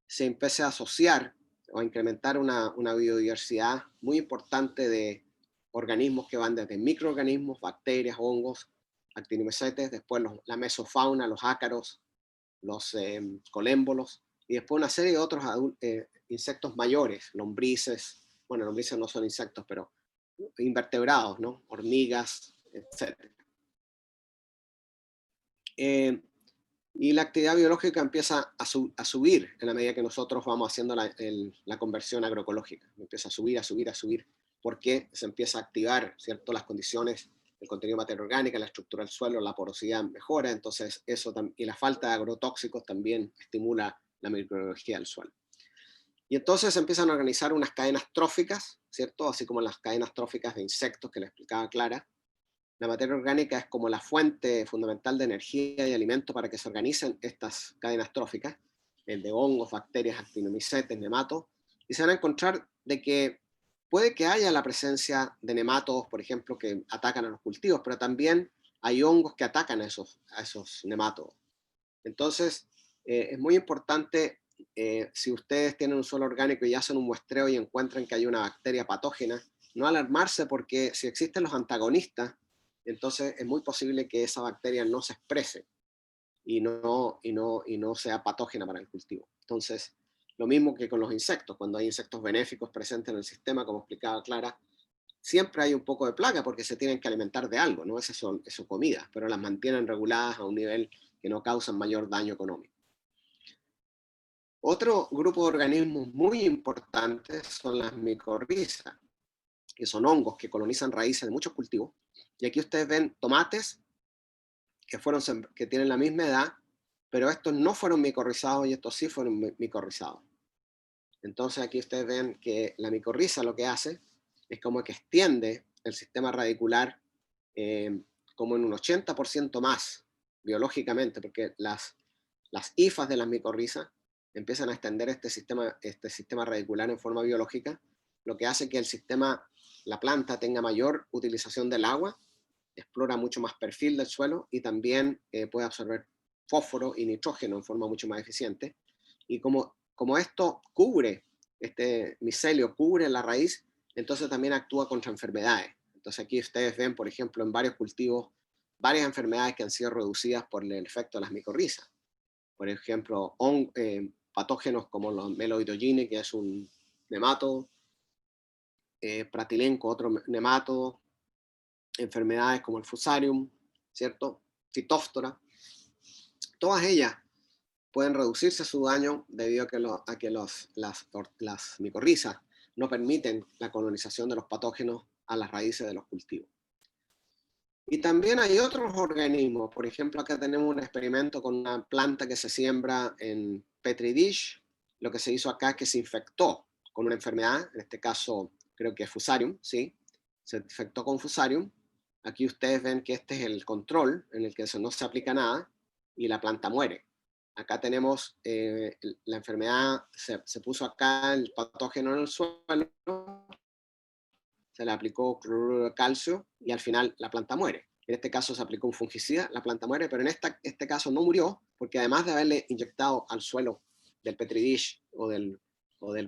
Speaker 3: se empieza a asociar o a incrementar una biodiversidad muy importante de organismos que van desde microorganismos, bacterias, hongos, actinomycetes, después la mesofauna, los ácaros, los colémbolos, y después una serie de otros insectos mayores, lombrices, bueno, lombrices no son insectos, pero invertebrados, ¿no? Hormigas, etc. Y la actividad biológica empieza a subir en la medida que nosotros vamos haciendo la conversión agroecológica. Empieza a subir, porque se empieza a activar, ¿cierto?, las condiciones, el contenido de materia orgánica, la estructura del suelo, la porosidad mejora, entonces eso y la falta de agrotóxicos también estimula la microbiología del suelo. Y entonces se empiezan a organizar unas cadenas tróficas, ¿cierto?, así como las cadenas tróficas de insectos que le explicaba Clara. La materia orgánica es como la fuente fundamental de energía y alimento para que se organicen estas cadenas tróficas, el de hongos, bacterias, actinomycetes, nematos, y se van a encontrar de que puede que haya la presencia de nematodos, por ejemplo, que atacan a los cultivos, pero también hay hongos que atacan a esos nematodos. Entonces, es muy importante, si ustedes tienen un suelo orgánico y hacen un muestreo y encuentran que hay una bacteria patógena, no alarmarse, porque si existen los antagonistas, entonces es muy posible que esa bacteria no se exprese y no sea patógena para el cultivo. Entonces, lo mismo que con los insectos, cuando hay insectos benéficos presentes en el sistema, como explicaba Clara, siempre hay un poco de plaga porque se tienen que alimentar de algo, ¿no? Es su comida, pero las mantienen reguladas a un nivel que no causan mayor daño económico. Otro grupo de organismos muy importantes son las micorrizas, que son hongos que colonizan raíces de muchos cultivos. Y aquí ustedes ven tomates que tienen la misma edad, pero estos no fueron micorrizados y estos sí fueron micorrizados. Entonces aquí ustedes ven que la micorriza lo que hace es como que extiende el sistema radicular como en un 80% más biológicamente, porque las hifas de las micorrizas empiezan a extender este sistema radicular en forma biológica, lo que hace que la planta tenga mayor utilización del agua, explora mucho más perfil del suelo y también puede absorber fósforo y nitrógeno en forma mucho más eficiente. Y como esto cubre, este micelio cubre la raíz, entonces también actúa contra enfermedades. Entonces aquí ustedes ven, por ejemplo, en varios cultivos, varias enfermedades que han sido reducidas por el efecto de las micorrizas. Por ejemplo, patógenos como los meloidogyne, que es un nemátodo, pratilenco, otro nemátodo, enfermedades como el fusarium, ¿cierto? Phytophthora. Todas ellas pueden reducirse su daño debido a que las micorrizas no permiten la colonización de los patógenos a las raíces de los cultivos. Y también hay otros organismos. Por ejemplo, acá tenemos un experimento con una planta que se siembra en Petri dish. Lo que se hizo acá es que se infectó con una enfermedad, en este caso creo que es Fusarium, ¿sí? Se infectó con Fusarium. Aquí ustedes ven que este es el control en el que no se aplica nada y la planta muere. Acá tenemos la enfermedad, se puso acá el patógeno en el suelo, se le aplicó cloruro de calcio y al final la planta muere. En este caso se aplicó un fungicida, la planta muere, pero en este caso no murió, porque además de haberle inyectado al suelo del Petri dish o del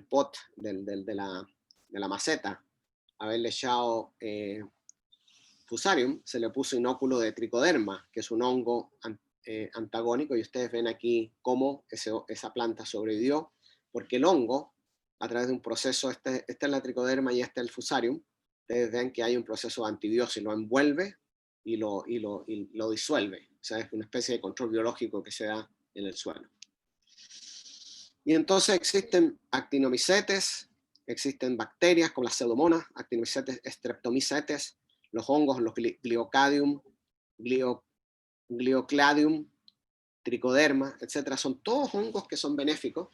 Speaker 3: pot, de la maceta, haberle echado Fusarium, se le puso inóculo de tricoderma, que es un hongo antagónico, y ustedes ven aquí cómo esa planta sobrevivió, porque el hongo, a través de un proceso, este es la tricoderma y este es el Fusarium, ustedes ven que hay un proceso de antibiosis, lo envuelve y lo disuelve. O sea, es una especie de control biológico que se da en el suelo. Y entonces existen actinomicetes, existen bacterias como las pseudomonas, actinomicetes streptomycetes, los hongos, los gliocadium, gliocladium, tricoderma, etc. Son todos hongos que son benéficos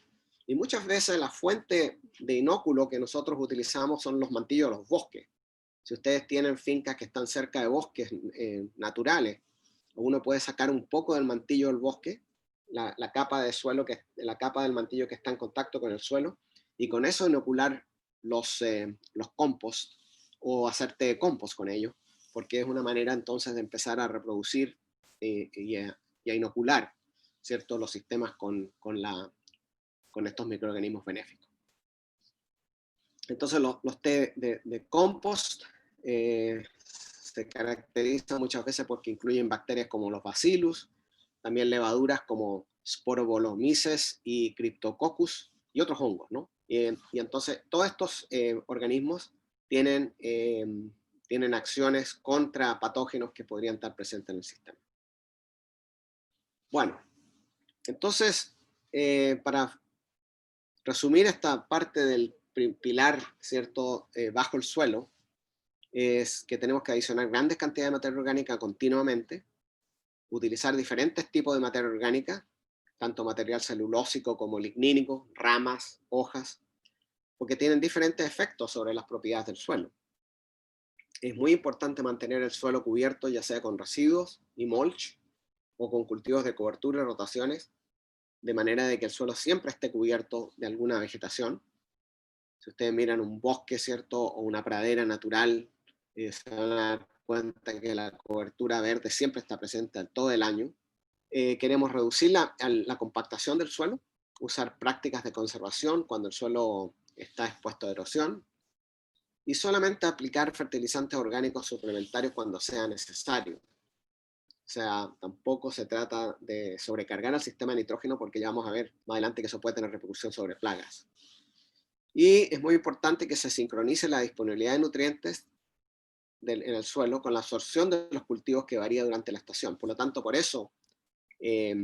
Speaker 3: y muchas veces la fuente de inóculo que nosotros utilizamos son los mantillos de los bosques. Si ustedes tienen fincas que están cerca de bosques naturales, uno puede sacar un poco del mantillo del bosque, la capa de suelo, la capa del mantillo que está en contacto con el suelo, y con eso inocular los compost o hacer té de compost con ellos, porque es una manera entonces de empezar a reproducir y a inocular, ¿cierto?, los sistemas con estos microorganismos benéficos. Entonces los té de compost se caracterizan muchas veces porque incluyen bacterias como los bacillus, también levaduras como Sporobolomyces y Cryptococcus y otros hongos, ¿no? Y entonces todos estos organismos tienen acciones contra patógenos que podrían estar presentes en el sistema. Bueno, entonces para resumir esta parte del pilar, ¿cierto?, bajo el suelo, es que tenemos que adicionar grandes cantidades de materia orgánica continuamente, utilizar diferentes tipos de materia orgánica, tanto material celulósico como lignínico, ramas, hojas, porque tienen diferentes efectos sobre las propiedades del suelo. Es muy importante mantener el suelo cubierto, ya sea con residuos y mulch, o con cultivos de cobertura y rotaciones, de manera de que el suelo siempre esté cubierto de alguna vegetación. Si ustedes miran un bosque, ¿cierto?, o una pradera natural, se van a dar cuenta que la cobertura verde siempre está presente todo el año. Queremos reducir la compactación del suelo, usar prácticas de conservación cuando el suelo está expuesto a erosión, y solamente aplicar fertilizantes orgánicos suplementarios cuando sea necesario. O sea, tampoco se trata de sobrecargar el sistema de nitrógeno, porque ya vamos a ver más adelante que eso puede tener repercusión sobre plagas. Y es muy importante que se sincronice la disponibilidad de nutrientes en el suelo con la absorción de los cultivos, que varía durante la estación. Por lo tanto, por eso es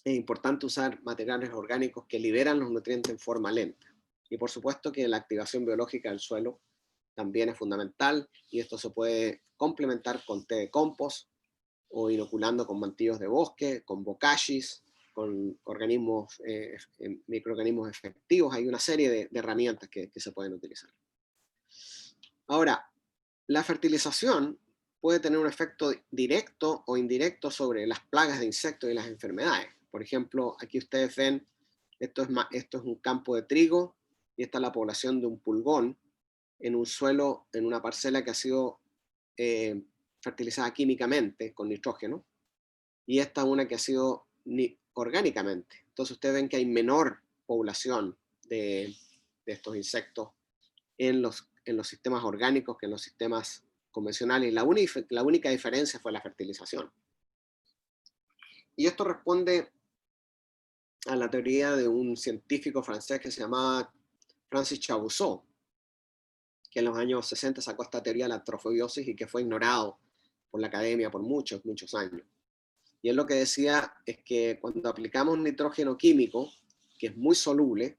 Speaker 3: importante usar materiales orgánicos que liberan los nutrientes en forma lenta. Y por supuesto que la activación biológica del suelo también es fundamental, y esto se puede complementar con té de compost, o inoculando con mantillos de bosque, con bokashis, con organismos, microorganismos efectivos. Hay una serie de herramientas que se pueden utilizar. Ahora, la fertilización puede tener un efecto directo o indirecto sobre las plagas de insectos y las enfermedades. Por ejemplo, aquí ustedes ven, esto es un campo de trigo, y esta es la población de un pulgón en un suelo, en una parcela que ha sido fertilizada químicamente con nitrógeno, y esta es una que ha sido orgánicamente. Entonces ustedes ven que hay menor población de estos insectos en los sistemas orgánicos que en los sistemas convencionales. La única diferencia fue la fertilización. Y esto responde a la teoría de un científico francés que se llamaba Francis Chabouzot, que en los años 60 sacó esta teoría de la trofobiosis y que fue ignorado por la academia por muchos, muchos años. Y él lo que decía es que cuando aplicamos nitrógeno químico, que es muy soluble,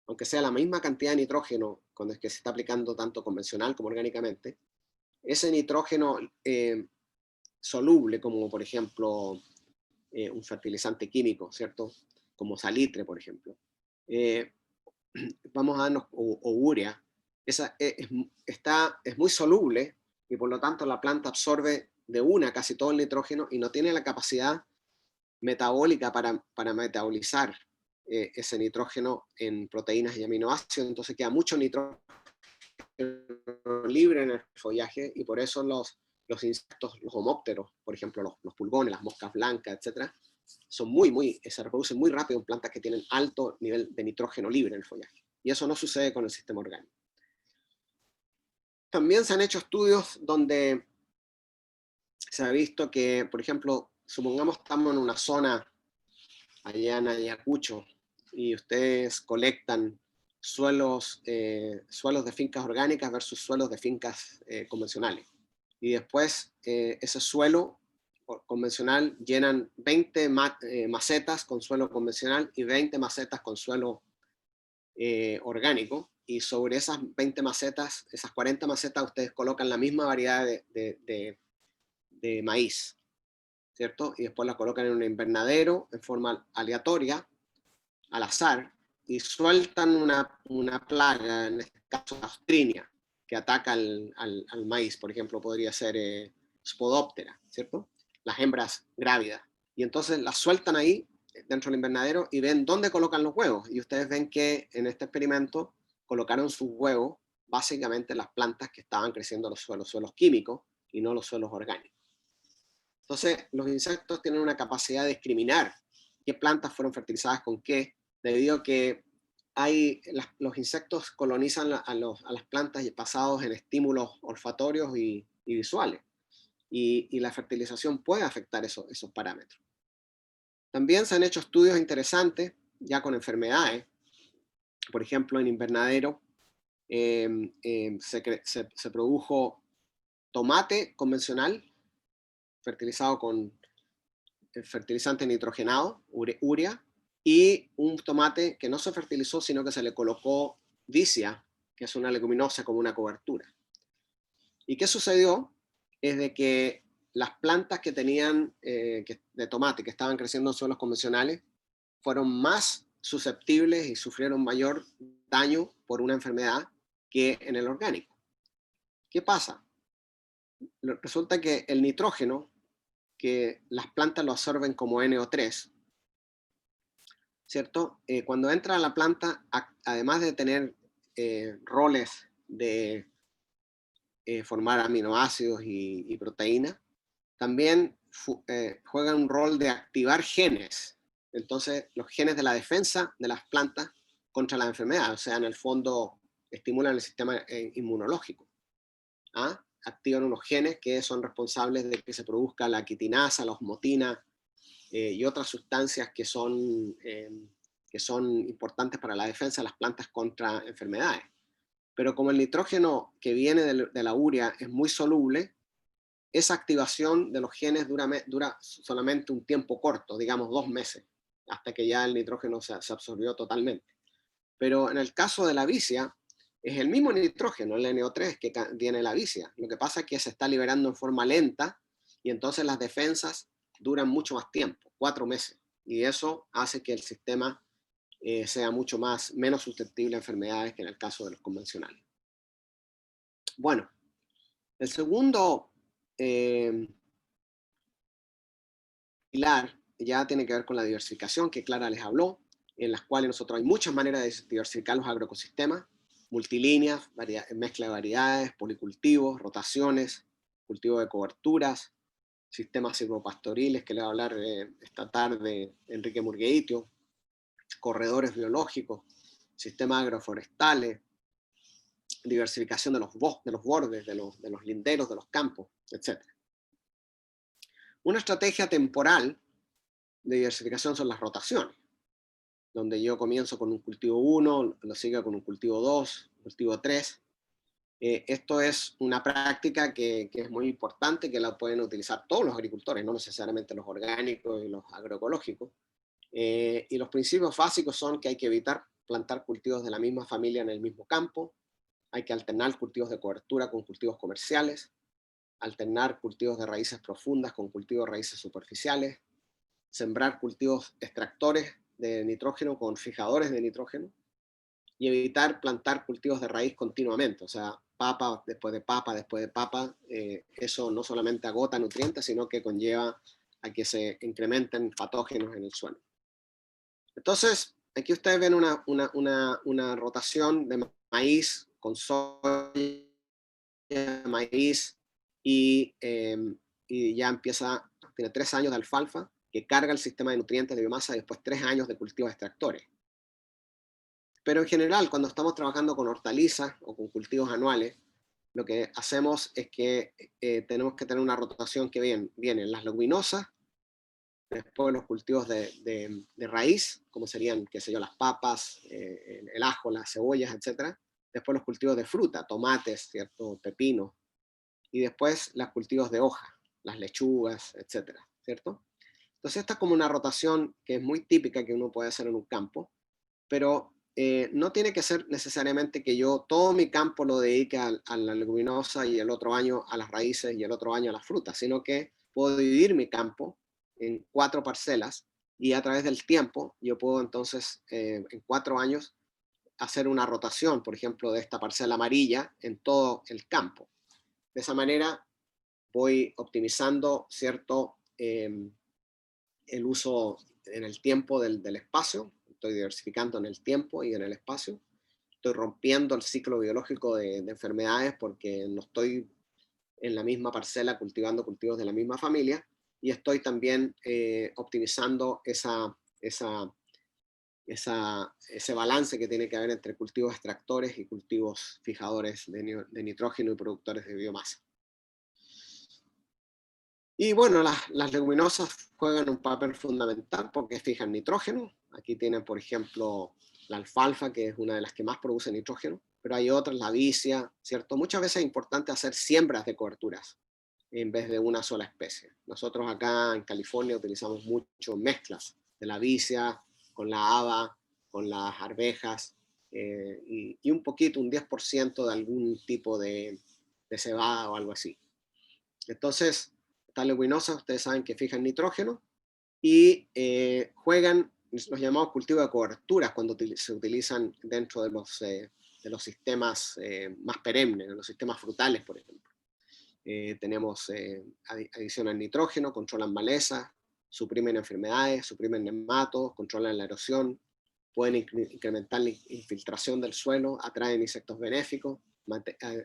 Speaker 3: aunque sea la misma cantidad de nitrógeno cuando es que se está aplicando tanto convencional como orgánicamente, ese nitrógeno soluble, como por ejemplo un fertilizante químico, ¿cierto? Como salitre, por ejemplo, vamos a darnos, o urea, es muy soluble, y por lo tanto la planta absorbe de una casi todo el nitrógeno y no tiene la capacidad metabólica para metabolizar ese nitrógeno en proteínas y aminoácidos. Entonces queda mucho nitrógeno libre en el follaje, y por eso los insectos, los homópteros, por ejemplo los pulgones, las moscas blancas, etcétera, se reproducen muy rápido en plantas que tienen alto nivel de nitrógeno libre en el follaje. Y eso no sucede con el sistema orgánico. También se han hecho estudios donde se ha visto que, por ejemplo, supongamos estamos en una zona allá en Ayacucho, y ustedes colectan suelos de fincas orgánicas versus suelos de fincas convencionales. Y después ese suelo convencional llenan 20 macetas con suelo convencional y 20 macetas con suelo orgánico, y sobre esas 20 macetas, esas 40 macetas, ustedes colocan la misma variedad de maíz, ¿cierto? Y después la colocan en un invernadero en forma aleatoria, al azar, y sueltan una plaga, en este caso la Astrinia, que ataca al maíz. Por ejemplo, podría ser Spodoptera, ¿cierto? Las hembras grávidas. Y entonces las sueltan ahí dentro del invernadero y ven dónde colocan los huevos. Y ustedes ven que en este experimento colocaron sus huevos básicamente en las plantas que estaban creciendo los suelos químicos y no los suelos orgánicos. Entonces, los insectos tienen una capacidad de discriminar qué plantas fueron fertilizadas con qué, debido a que los insectos colonizan a las plantas basados en estímulos olfatorios y visuales. Y la fertilización puede afectar esos parámetros. También se han hecho estudios interesantes ya con enfermedades. Por ejemplo, en invernadero se produjo tomate convencional fertilizado con fertilizante nitrogenado, urea, y un tomate que no se fertilizó, sino que se le colocó vicia, que es una leguminosa, como una cobertura. ¿Y qué sucedió? Es de que las plantas que tenían de tomate, que estaban creciendo en suelos convencionales, fueron más susceptibles y sufrieron mayor daño por una enfermedad que en el orgánico. ¿Qué pasa? Resulta que el nitrógeno, que las plantas lo absorben como NO3, ¿cierto? Cuando entra a la planta, además de tener roles de formar aminoácidos y proteínas, también juegan un rol de activar genes. Entonces, los genes de la defensa de las plantas contra la enfermedad, o sea, en el fondo estimulan el sistema inmunológico. ¿Ah? Activan unos genes que son responsables de que se produzca la quitinasa, la osmotina y otras sustancias que son importantes para la defensa de las plantas contra enfermedades. Pero como el nitrógeno que viene de la urea es muy soluble, esa activación de los genes dura solamente un tiempo corto, digamos 2 meses, hasta que ya el nitrógeno se absorbió totalmente. Pero en el caso de la vicia, es el mismo nitrógeno, el NO3, que tiene la vicia. Lo que pasa es que se está liberando en forma lenta y entonces las defensas duran mucho más tiempo, 4 meses. Y eso hace que el sistema sea menos susceptible a enfermedades que en el caso de los convencionales. Bueno, el segundo pilar ya tiene que ver con la diversificación, que Clara les habló, en las cuales nosotros hay muchas maneras de diversificar los agroecosistemas, multilíneas, mezcla de variedades, policultivos, rotaciones, cultivo de coberturas, sistemas silvopastoriles, que le va a hablar esta tarde Enrique Murgueitio, corredores biológicos, sistemas agroforestales, diversificación de los bordes, de los linderos, de los campos, etc. Una estrategia temporal de diversificación son las rotaciones, donde yo comienzo con un cultivo 1, lo sigo con un cultivo 2, cultivo 3. Esto es una práctica que es muy importante, que la pueden utilizar todos los agricultores, no necesariamente los orgánicos y los agroecológicos. Y los principios básicos son que hay que evitar plantar cultivos de la misma familia en el mismo campo, hay que alternar cultivos de cobertura con cultivos comerciales, alternar cultivos de raíces profundas con cultivos de raíces superficiales, sembrar cultivos extractores de nitrógeno con fijadores de nitrógeno y evitar plantar cultivos de raíz continuamente, o sea, papa después de papa después de papa. Eso no solamente agota nutrientes, sino que conlleva a que se incrementen patógenos en el suelo. Entonces, aquí ustedes ven una rotación de maíz con soya, maíz, y ya empieza, tiene 3 años de alfalfa, que carga el sistema de nutrientes de biomasa, y después 3 años de cultivos extractores. Pero en general, cuando estamos trabajando con hortalizas o con cultivos anuales, lo que hacemos es que tenemos que tener una rotación que vienen las leguminosas, después los cultivos de raíz, como serían, qué sé yo, las papas, el ajo, las cebollas, etc. Después los cultivos de fruta, tomates, ¿cierto? Pepinos. Y después los cultivos de hoja, las lechugas, etc. ¿Cierto? Entonces esta es como una rotación que es muy típica que uno puede hacer en un campo, pero no tiene que ser necesariamente que yo todo mi campo lo dedique a la leguminosa y el otro año a las raíces y el otro año a las frutas, sino que puedo dividir mi campo en 4 parcelas y a través del tiempo yo puedo entonces en 4 años hacer una rotación, por ejemplo, de esta parcela amarilla en todo el campo. De esa manera voy optimizando, ¿cierto?, el uso en el tiempo del espacio. Estoy diversificando en el tiempo y en el espacio. Estoy rompiendo el ciclo biológico de enfermedades porque no estoy en la misma parcela cultivando cultivos de la misma familia, y estoy también optimizando ese balance que tiene que haber entre cultivos extractores y cultivos fijadores de nitrógeno y productores de biomasa. Y bueno, las leguminosas juegan un papel fundamental porque fijan nitrógeno. Aquí tienen, por ejemplo, la alfalfa, que es una de las que más produce nitrógeno, pero hay otras, la vicia, ¿cierto? Muchas veces es importante hacer siembras de coberturas en vez de una sola especie. Nosotros acá en California utilizamos mucho mezclas de la vicia con la haba, con las arvejas, y un poquito, un 10% de algún tipo de cebada o algo así. Entonces, estas leguminosas, ustedes saben que fijan nitrógeno y juegan los llamados cultivos de coberturas cuando se utilizan dentro de los sistemas más perennes, de los sistemas frutales, por ejemplo. Tenemos adicionan nitrógeno, controlan malezas, suprimen enfermedades, suprimen nematos, controlan la erosión, pueden incrementar la infiltración del suelo, atraen insectos benéficos,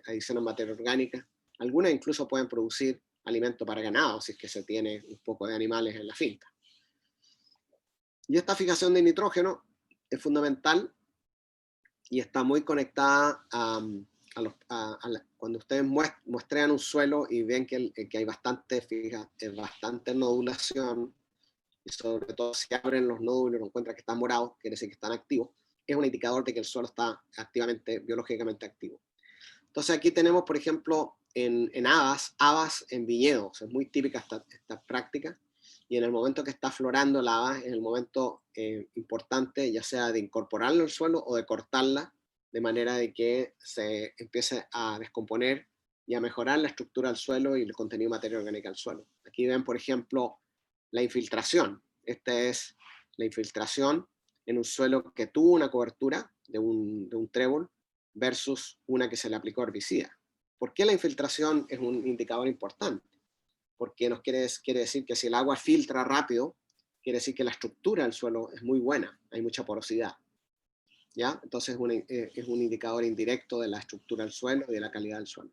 Speaker 3: adicionan materia orgánica. Algunas incluso pueden producir alimento para ganado, si es que se tiene un poco de animales en la finca. Y esta fijación de nitrógeno es fundamental y está muy conectada cuando ustedes muestrean un suelo y ven que hay bastante nodulación, y sobre todo si abren los nódulos y lo encuentran que están morados, quiere decir que están activos, es un indicador de que el suelo está activamente, biológicamente activo. Entonces aquí tenemos, por ejemplo, en habas en viñedos, es muy típica esta práctica, y en el momento que está florando la haba es el momento importante, ya sea de incorporarla al suelo o de cortarla, de manera de que se empiece a descomponer y a mejorar la estructura del suelo y el contenido de materia orgánica del suelo. Aquí ven, por ejemplo, la infiltración. Esta es la infiltración en un suelo que tuvo una cobertura de un trébol versus una que se le aplicó herbicida. ¿Por qué la infiltración es un indicador importante? Porque nos quiere decir que si el agua filtra rápido, quiere decir que la estructura del suelo es muy buena, hay mucha porosidad. ¿Ya? Entonces es un indicador indirecto de la estructura del suelo y de la calidad del suelo.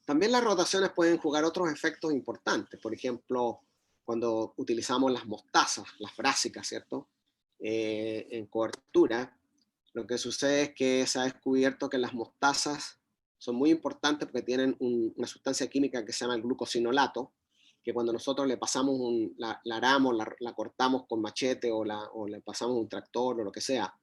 Speaker 3: También las rotaciones pueden jugar otros efectos importantes. Por ejemplo, cuando utilizamos las mostazas, las brásicas, ¿cierto? En cobertura, lo que sucede es que se ha descubierto que las mostazas son muy importantes porque tienen una sustancia química que se llama el glucosinolato, que cuando nosotros le pasamos, la aramos, la cortamos con machete o le pasamos un tractor o lo que sea,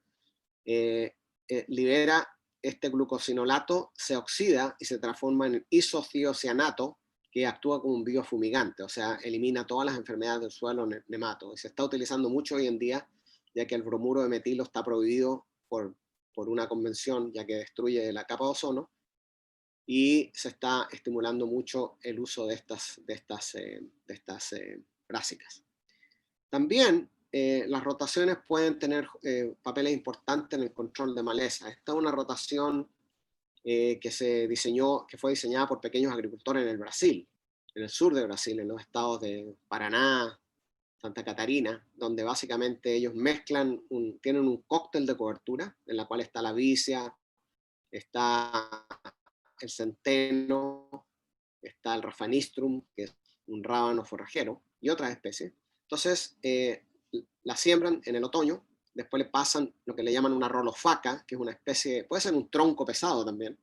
Speaker 3: libera este glucosinolato, se oxida y se transforma en isociocianato, que actúa como un biofumigante, o sea, elimina todas las enfermedades del suelo nemato. Y se está utilizando mucho hoy en día, ya que el bromuro de metilo está prohibido por una convención, ya que destruye la capa de ozono, y se está estimulando mucho el uso de estas brásicas. También las rotaciones pueden tener papeles importantes en el control de maleza. Esta es una rotación que fue diseñada por pequeños agricultores en el Brasil, en el sur de Brasil, en los estados de Paraná, Santa Catarina, donde básicamente ellos tienen un cóctel de cobertura, en la cual está la vicia, está el centeno, está el rafanistrum, que es un rábano forrajero, y otras especies. Entonces, la siembran en el otoño, después le pasan lo que le llaman una rolofaca, que es una especie, puede ser un tronco pesado también,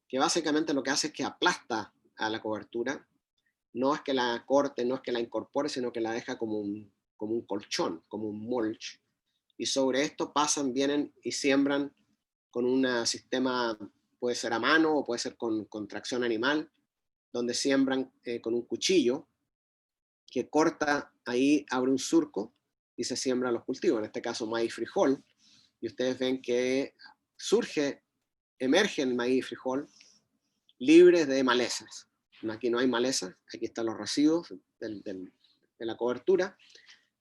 Speaker 3: que básicamente lo que hace es que aplasta a la cobertura, no es que la corte, no es que la incorpore, sino que la deja como un colchón, como un mulch, y sobre esto vienen y siembran con un sistema, puede ser a mano o puede ser con tracción animal, donde siembran con un cuchillo que corta, ahí abre un surco y se siembran los cultivos, en este caso maíz, frijol, y ustedes ven que emergen maíz y frijol libres de malezas. Aquí no hay malezas, aquí están los residuos de la cobertura.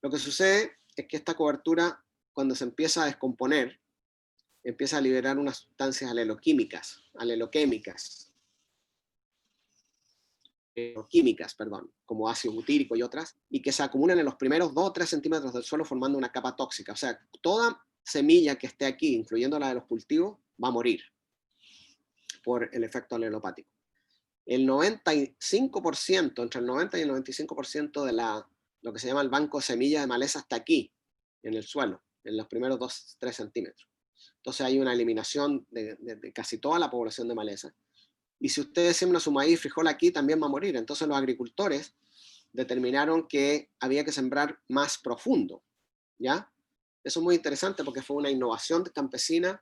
Speaker 3: Lo que sucede es que esta cobertura, cuando se empieza a descomponer, empieza a liberar unas sustancias aleloquímicas, como ácido butírico y otras, y que se acumulan en los primeros 2 o 3 centímetros del suelo formando una capa tóxica. O sea, toda semilla que esté aquí, incluyendo la de los cultivos, va a morir por el efecto alelopático. El 95%, entre el 90 y el 95% de lo que se llama el banco de semillas de maleza está aquí, en el suelo, en los primeros 2 o 3 centímetros. Entonces hay una eliminación de casi toda la población de maleza. Y si ustedes siembran su maíz y frijol aquí, también va a morir. Entonces los agricultores determinaron que había que sembrar más profundo, ¿ya? Eso es muy interesante porque fue una innovación campesina.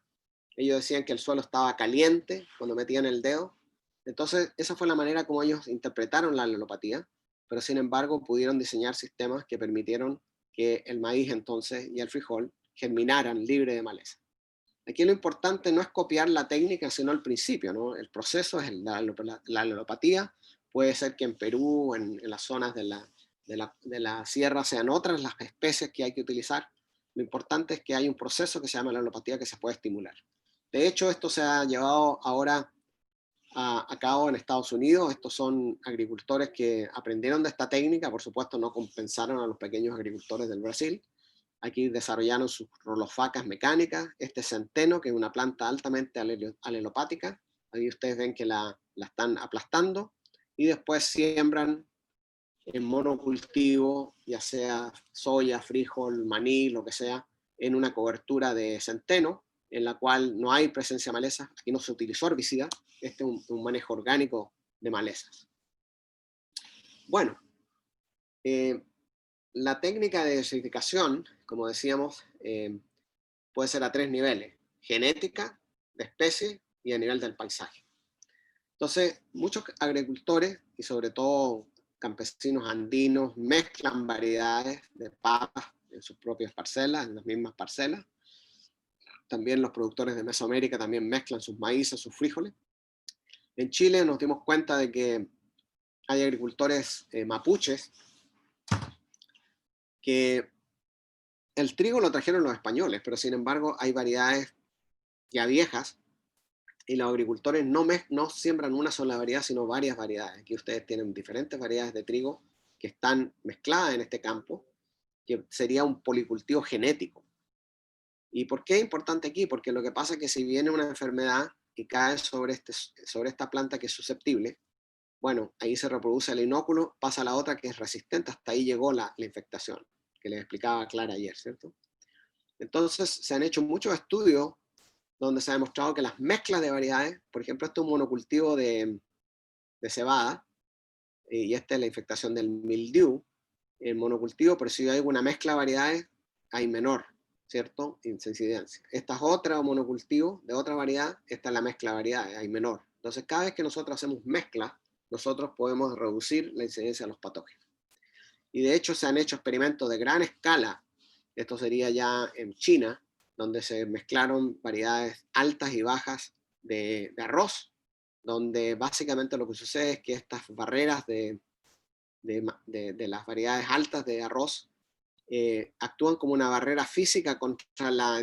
Speaker 3: Ellos decían que el suelo estaba caliente cuando metían el dedo. Entonces esa fue la manera como ellos interpretaron la alelopatía, pero sin embargo pudieron diseñar sistemas que permitieron que el maíz entonces y el frijol germinaran libre de maleza. Aquí lo importante no es copiar la técnica, sino el principio, ¿no? El proceso es la alelopatía. Puede ser que en Perú, en las zonas de la sierra, sean otras las especies que hay que utilizar. Lo importante es que hay un proceso que se llama la alelopatía que se puede estimular. De hecho, esto se ha llevado ahora a cabo en Estados Unidos. Estos son agricultores que aprendieron de esta técnica, por supuesto no compensaron a los pequeños agricultores del Brasil. Aquí desarrollaron sus rolofacas mecánicas, este centeno, que es una planta altamente alelopática. Ahí ustedes ven que la están aplastando y después siembran en monocultivo, ya sea soya, frijol, maní, lo que sea, en una cobertura de centeno, en la cual no hay presencia de malezas. Aquí no se utilizó herbicida, este es un manejo orgánico de malezas. Bueno, la técnica de diversificación, como decíamos, puede ser a 3 niveles: genética, de especie y a nivel del paisaje. Entonces, muchos agricultores, y sobre todo campesinos andinos, mezclan variedades de papas en sus propias parcelas, en las mismas parcelas. También los productores de Mesoamérica también mezclan sus maíces, sus frijoles. En Chile nos dimos cuenta de que hay agricultores mapuches que el trigo lo trajeron los españoles, pero sin embargo hay variedades ya viejas y los agricultores no siembran una sola variedad, sino varias variedades. Aquí ustedes tienen diferentes variedades de trigo que están mezcladas en este campo, que sería un policultivo genético. ¿Y por qué es importante aquí? Porque lo que pasa es que si viene una enfermedad y cae sobre esta planta que es susceptible, bueno, ahí se reproduce el inóculo, pasa a la otra que es resistente, hasta ahí llegó la infectación, que les explicaba Clara ayer, ¿cierto? Entonces se han hecho muchos estudios donde se ha demostrado que las mezclas de variedades, por ejemplo, este es un monocultivo de cebada, y esta es la infectación del mildiu, el monocultivo, pero si hay una mezcla de variedades, hay menor, ¿cierto? Incidencia. Esta es otra monocultivo de otra variedad, esta es la mezcla de variedades, hay menor. Entonces, cada vez que nosotros hacemos mezcla, nosotros podemos reducir la incidencia de los patógenos. Y de hecho se han hecho experimentos de gran escala, esto sería ya en China, donde se mezclaron variedades altas y bajas de arroz, donde básicamente lo que sucede es que estas barreras de las variedades altas de arroz actúan como una barrera física contra la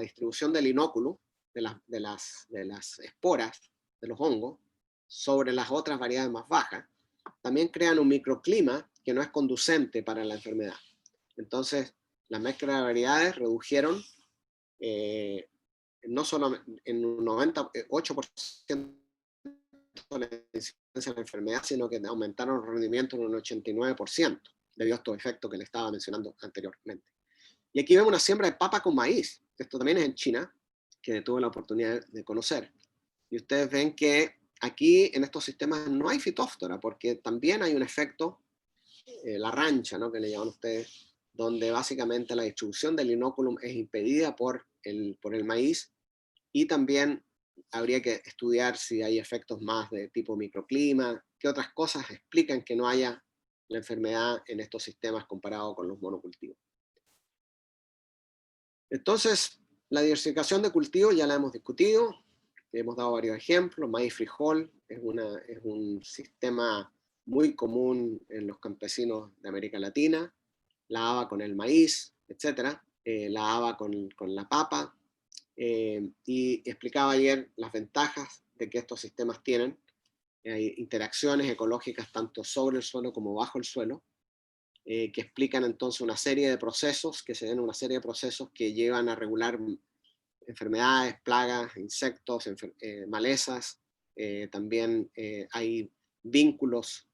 Speaker 3: distribución del inóculo, de las esporas, de los hongos, sobre las otras variedades más bajas. También crean un microclima que no es conducente para la enfermedad. Entonces, las mezclas de variedades redujeron no solo en un 98% la incidencia de la enfermedad, sino que aumentaron el rendimiento en un 89%, debido a estos efectos que le estaba mencionando anteriormente. Y aquí vemos una siembra de papa con maíz. Esto también es en China, que tuve la oportunidad de conocer. Y ustedes ven que aquí en estos sistemas no hay fitóftora, porque también hay un efecto, la rancha, ¿no?, que le llaman ustedes, donde básicamente la distribución del inóculum es impedida por el maíz, y también habría que estudiar si hay efectos más de tipo microclima, qué otras cosas explican que no haya la enfermedad en estos sistemas comparado con los monocultivos. Entonces, la diversificación de cultivos ya la hemos discutido, hemos dado varios ejemplos. Maíz frijol es un sistema muy común en los campesinos de América Latina, la haba con el maíz, etc., la haba con la papa, y explicaba ayer las ventajas de que estos sistemas tienen. Hay interacciones ecológicas tanto sobre el suelo como bajo el suelo, que explican entonces una serie de procesos, que se den una serie de procesos que llevan a regular enfermedades, plagas, insectos, malezas. También hay vínculos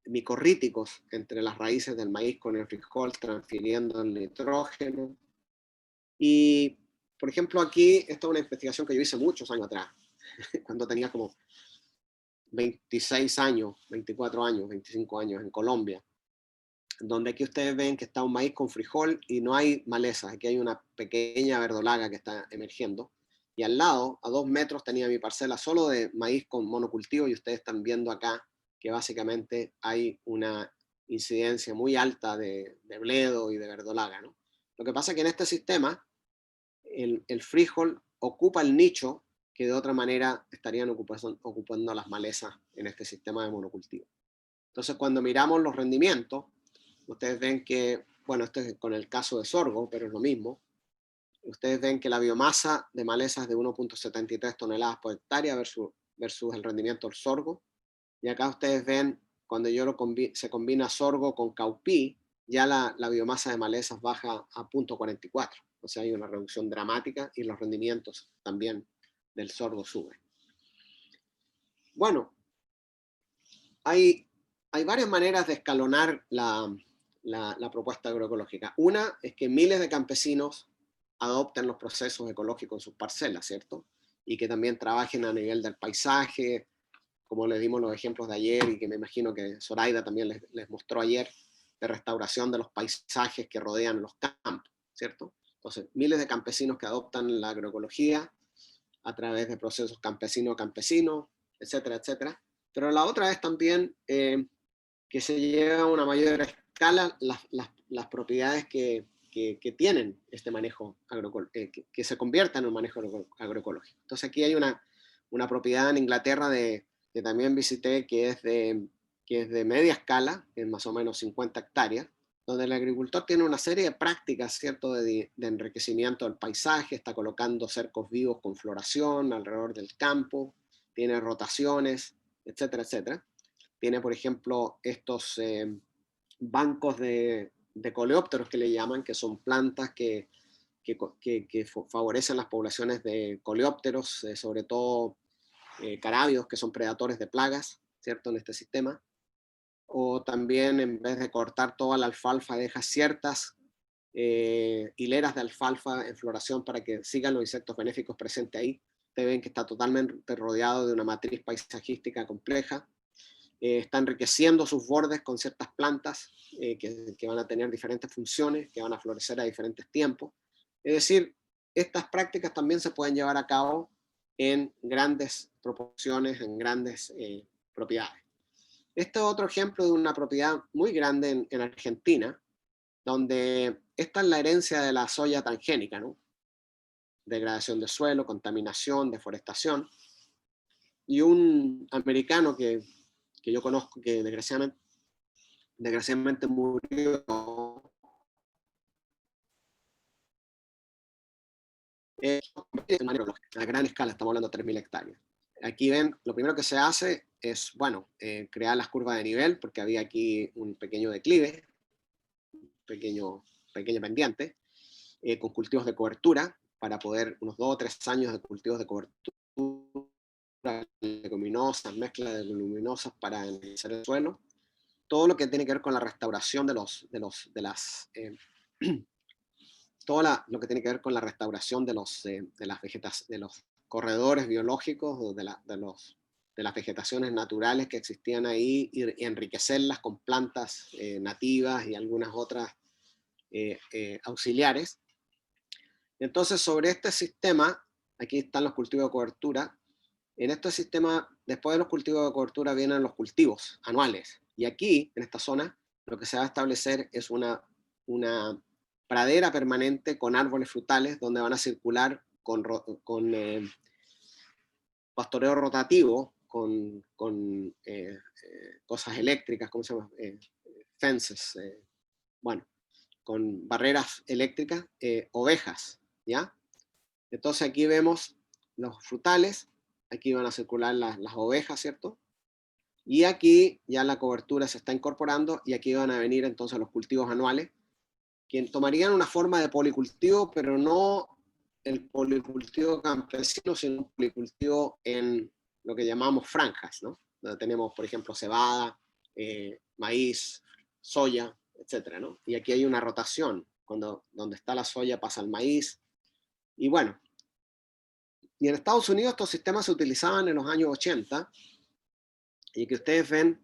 Speaker 3: micorríticos entre las raíces del maíz con el frijol, transfiriendo el nitrógeno. Y, por ejemplo, aquí, esta es una investigación que yo hice muchos años atrás, cuando tenía como 26 años, 24 años, 25 años en Colombia, donde aquí ustedes ven que está un maíz con frijol y no hay malezas. Aquí hay una pequeña verdolaga que está emergiendo. Y al lado, a 2 metros, tenía mi parcela solo de maíz con monocultivo, y ustedes están viendo acá que básicamente hay una incidencia muy alta de bledo y de verdolaga, ¿no? Lo que pasa es que en este sistema, el frijol ocupa el nicho que de otra manera estarían ocupando las malezas en este sistema de monocultivo. Entonces, cuando miramos los rendimientos, ustedes ven que, bueno, esto es con el caso de sorgo, pero es lo mismo. Ustedes ven que la biomasa de malezas es de 1.73 toneladas por hectárea versus el rendimiento del sorgo. Y acá ustedes ven, cuando se combina sorgo con caupí, ya la biomasa de malezas baja a 0.44. O sea, hay una reducción dramática y los rendimientos también del sorgo suben. Bueno, hay varias maneras de escalonar la propuesta agroecológica. Una es que miles de campesinos adopten los procesos ecológicos en sus parcelas, ¿cierto? Y que también trabajen a nivel del paisaje, como les dimos los ejemplos de ayer y que me imagino que Zoraida también les mostró ayer, de restauración de los paisajes que rodean los campos, ¿cierto? Entonces, miles de campesinos que adoptan la agroecología a través de procesos campesino a campesino, etcétera, etcétera. Pero la otra es también que se lleva a una mayor escala las propiedades que tienen este manejo agroecológico, que se convierta en un manejo agroecológico. Entonces aquí hay una propiedad en Inglaterra que también visité que es de media escala, que es más o menos 50 hectáreas, donde el agricultor tiene una serie de prácticas, ¿cierto?, de enriquecimiento del paisaje, está colocando cercos vivos con floración alrededor del campo, tiene rotaciones, etcétera, etcétera. Tiene, por ejemplo, estos bancos de coleópteros que le llaman, que son plantas que favorecen las poblaciones de coleópteros, sobre todo carábidos, que son predadores de plagas, ¿cierto?, en este sistema. O también, en vez de cortar toda la alfalfa, deja ciertas hileras de alfalfa en floración para que sigan los insectos benéficos presentes ahí. Ustedes ven que está totalmente rodeado de una matriz paisajística compleja. Está enriqueciendo sus bordes con ciertas plantas que van a tener diferentes funciones, que van a florecer a diferentes tiempos. Es decir, estas prácticas también se pueden llevar a cabo en grandes proporciones, en grandes propiedades. Este es otro ejemplo de una propiedad muy grande en Argentina, donde esta es la herencia de la soya transgénica, ¿no? Degradación de suelo, contaminación, deforestación. Y un americano que yo conozco que desgraciadamente murió a gran escala, estamos hablando de 3.000 hectáreas. Aquí ven, lo primero que se hace es, bueno, crear las curvas de nivel, porque había aquí un pequeño declive, pequeño pendiente, con cultivos de cobertura, para poder, unos 2 o 3 años de cultivos de cobertura, leguminosas, mezcla de leguminosas para enriquecer el suelo. Todo lo que tiene que ver con la restauración lo que tiene que ver con la restauración de los corredores biológicos o de las vegetaciones naturales que existían ahí y enriquecerlas con plantas nativas y algunas otras auxiliares. Entonces, sobre este sistema, aquí están los cultivos de cobertura. En este sistema, después de los cultivos de cobertura, vienen los cultivos anuales. Y aquí, en esta zona, lo que se va a establecer es una pradera permanente con árboles frutales, donde van a circular con pastoreo rotativo, con cosas eléctricas, ¿cómo se llama? Fences, bueno, con barreras eléctricas, ovejas, ¿ya? Entonces aquí vemos los frutales, aquí van a circular las ovejas, ¿cierto? Y aquí ya la cobertura se está incorporando y aquí van a venir entonces los cultivos anuales, que tomarían una forma de policultivo, pero no el policultivo campesino, sino un policultivo en lo que llamamos franjas, ¿no? Donde tenemos, por ejemplo, cebada, maíz, soya, etcétera, ¿no? Y aquí hay una rotación, donde está la soya pasa al maíz, y bueno, y en Estados Unidos estos sistemas se utilizaban en los años 80, y que ustedes ven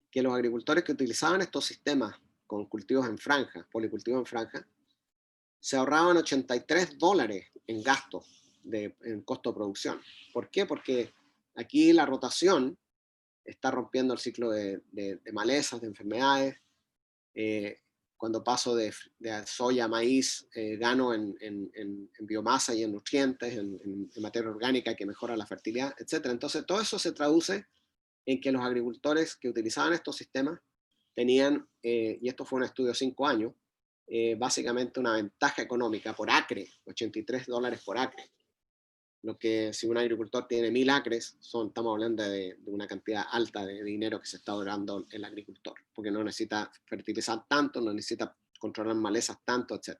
Speaker 3: que los agricultores que utilizaban estos sistemas con cultivos en franja, policultivos en franja, se ahorraban $83 en gasto, en costo de producción. ¿Por qué? Porque aquí la rotación está rompiendo el ciclo de malezas, de enfermedades. Cuando paso de soya a maíz, gano en biomasa y en nutrientes, en materia orgánica que mejora la fertilidad, etc. Entonces todo eso se traduce en que los agricultores que utilizaban estos sistemas tenían, y esto fue un estudio de 5 años, básicamente una ventaja económica por acre, $83 por acre. Lo que si un agricultor tiene 1.000 acres, estamos hablando de una cantidad alta de dinero que se está ahorrando el agricultor, porque no necesita fertilizar tanto, no necesita controlar malezas tanto, etc.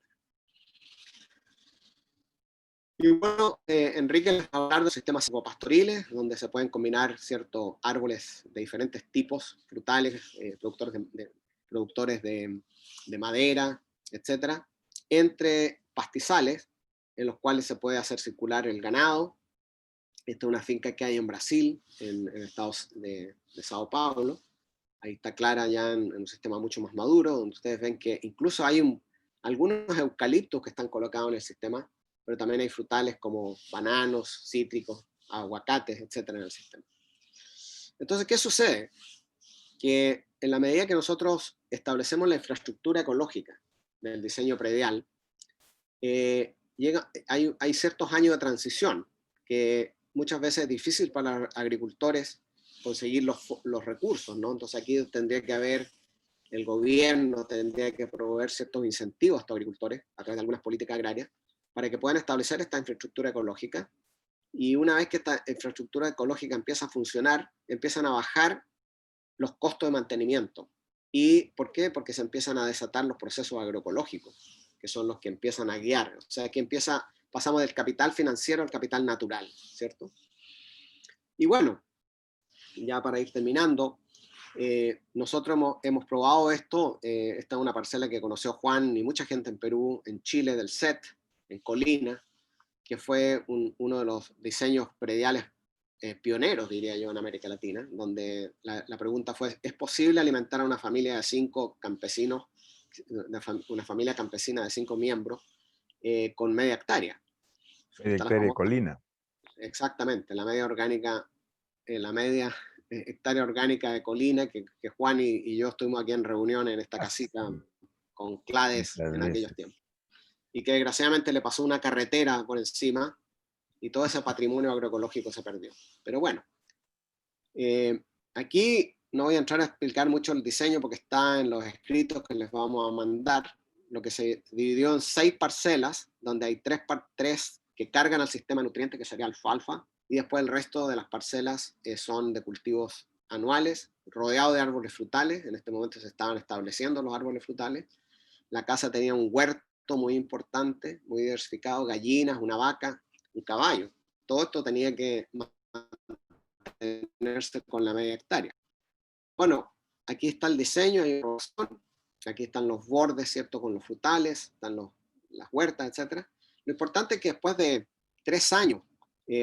Speaker 3: Y bueno, Enrique les va a hablar de sistemas silvopastoriles, donde se pueden combinar ciertos árboles de diferentes tipos, frutales, productores de madera, etcétera, entre pastizales, en los cuales se puede hacer circular el ganado. Esta es una finca que hay en Brasil, en el estado de Sao Paulo. Ahí está clara ya en un sistema mucho más maduro, donde ustedes ven que incluso hay algunos eucaliptos que están colocados en el sistema, pero también hay frutales como bananos, cítricos, aguacates, etcétera, en el sistema. Entonces, ¿qué sucede? Que en la medida que nosotros establecemos la infraestructura ecológica del diseño predial, hay ciertos años de transición que muchas veces es difícil para los agricultores conseguir los recursos, ¿no? Entonces aquí tendría que haber, el gobierno tendría que proveer ciertos incentivos a estos agricultores a través de algunas políticas agrarias para que puedan establecer esta infraestructura ecológica. Y una vez que esta infraestructura ecológica empieza a funcionar, empiezan a bajar los costos de mantenimiento. ¿Y por qué? Porque se empiezan a desatar los procesos agroecológicos, que son los que empiezan a guiar. O sea, que pasamos del capital financiero al capital natural, ¿cierto? Y bueno, ya para ir terminando, nosotros hemos probado esto. Esta es una parcela que conoció Juan y mucha gente en Perú, en Chile, del SET, en Colina, que fue uno de los diseños prediales pioneros, diría yo, en América Latina, donde la pregunta fue, ¿es posible alimentar a una familia de 5 campesinos, una familia campesina de 5 miembros, con media hectárea?
Speaker 2: Media hectárea de Colina.
Speaker 3: Exactamente, la media orgánica, la media hectárea orgánica de Colina, que Juan y yo estuvimos aquí en reunión en esta casita con Clades en aquellos tiempos. Y que desgraciadamente le pasó una carretera por encima y todo ese patrimonio agroecológico se perdió. Pero bueno, aquí no voy a entrar a explicar mucho el diseño porque está en los escritos que les vamos a mandar. Lo que se dividió en 6 parcelas, donde hay 3 que cargan al sistema nutriente, que sería alfalfa, y después el resto de las parcelas son de cultivos anuales, rodeado de árboles frutales. En este momento se estaban estableciendo los árboles frutales. La casa tenía un huerto muy importante, muy diversificado, gallinas, una vaca, un caballo. Todo esto tenía que mantenerse con la media hectárea. Bueno, aquí está el diseño, aquí están los bordes, ¿cierto? Con los frutales, están las huertas, etc. Lo importante es que después de 3 años,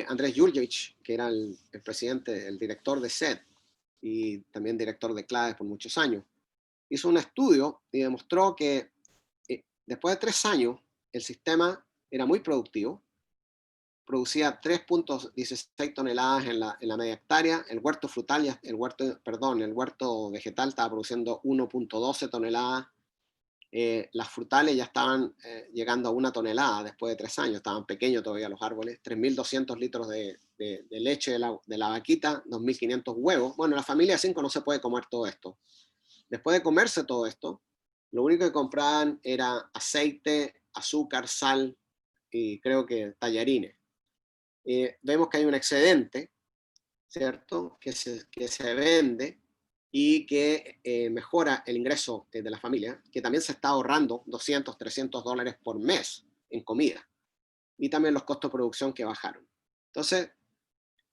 Speaker 3: Andrés Jurjevic, que era el presidente, el director de SED y también director de Clades por muchos años, hizo un estudio y demostró que después de 3 años el sistema era muy productivo, producía 3.16 toneladas en la media hectárea, el huerto frutal, el huerto vegetal estaba produciendo 1.12 toneladas, las frutales ya estaban llegando a 1 tonelada después de 3 años, estaban pequeños todavía los árboles, 3.200 litros de leche de la vaquita, 2.500 huevos. Bueno, la familia de 5 no se puede comer todo esto. Después de comerse todo esto, lo único que compraban era aceite, azúcar, sal y creo que tallarines. Vemos que hay un excedente, ¿cierto? Que se vende y que mejora el ingreso de la familia, que también se está ahorrando 200, 300 dólares por mes en comida. Y también los costos de producción que bajaron. Entonces,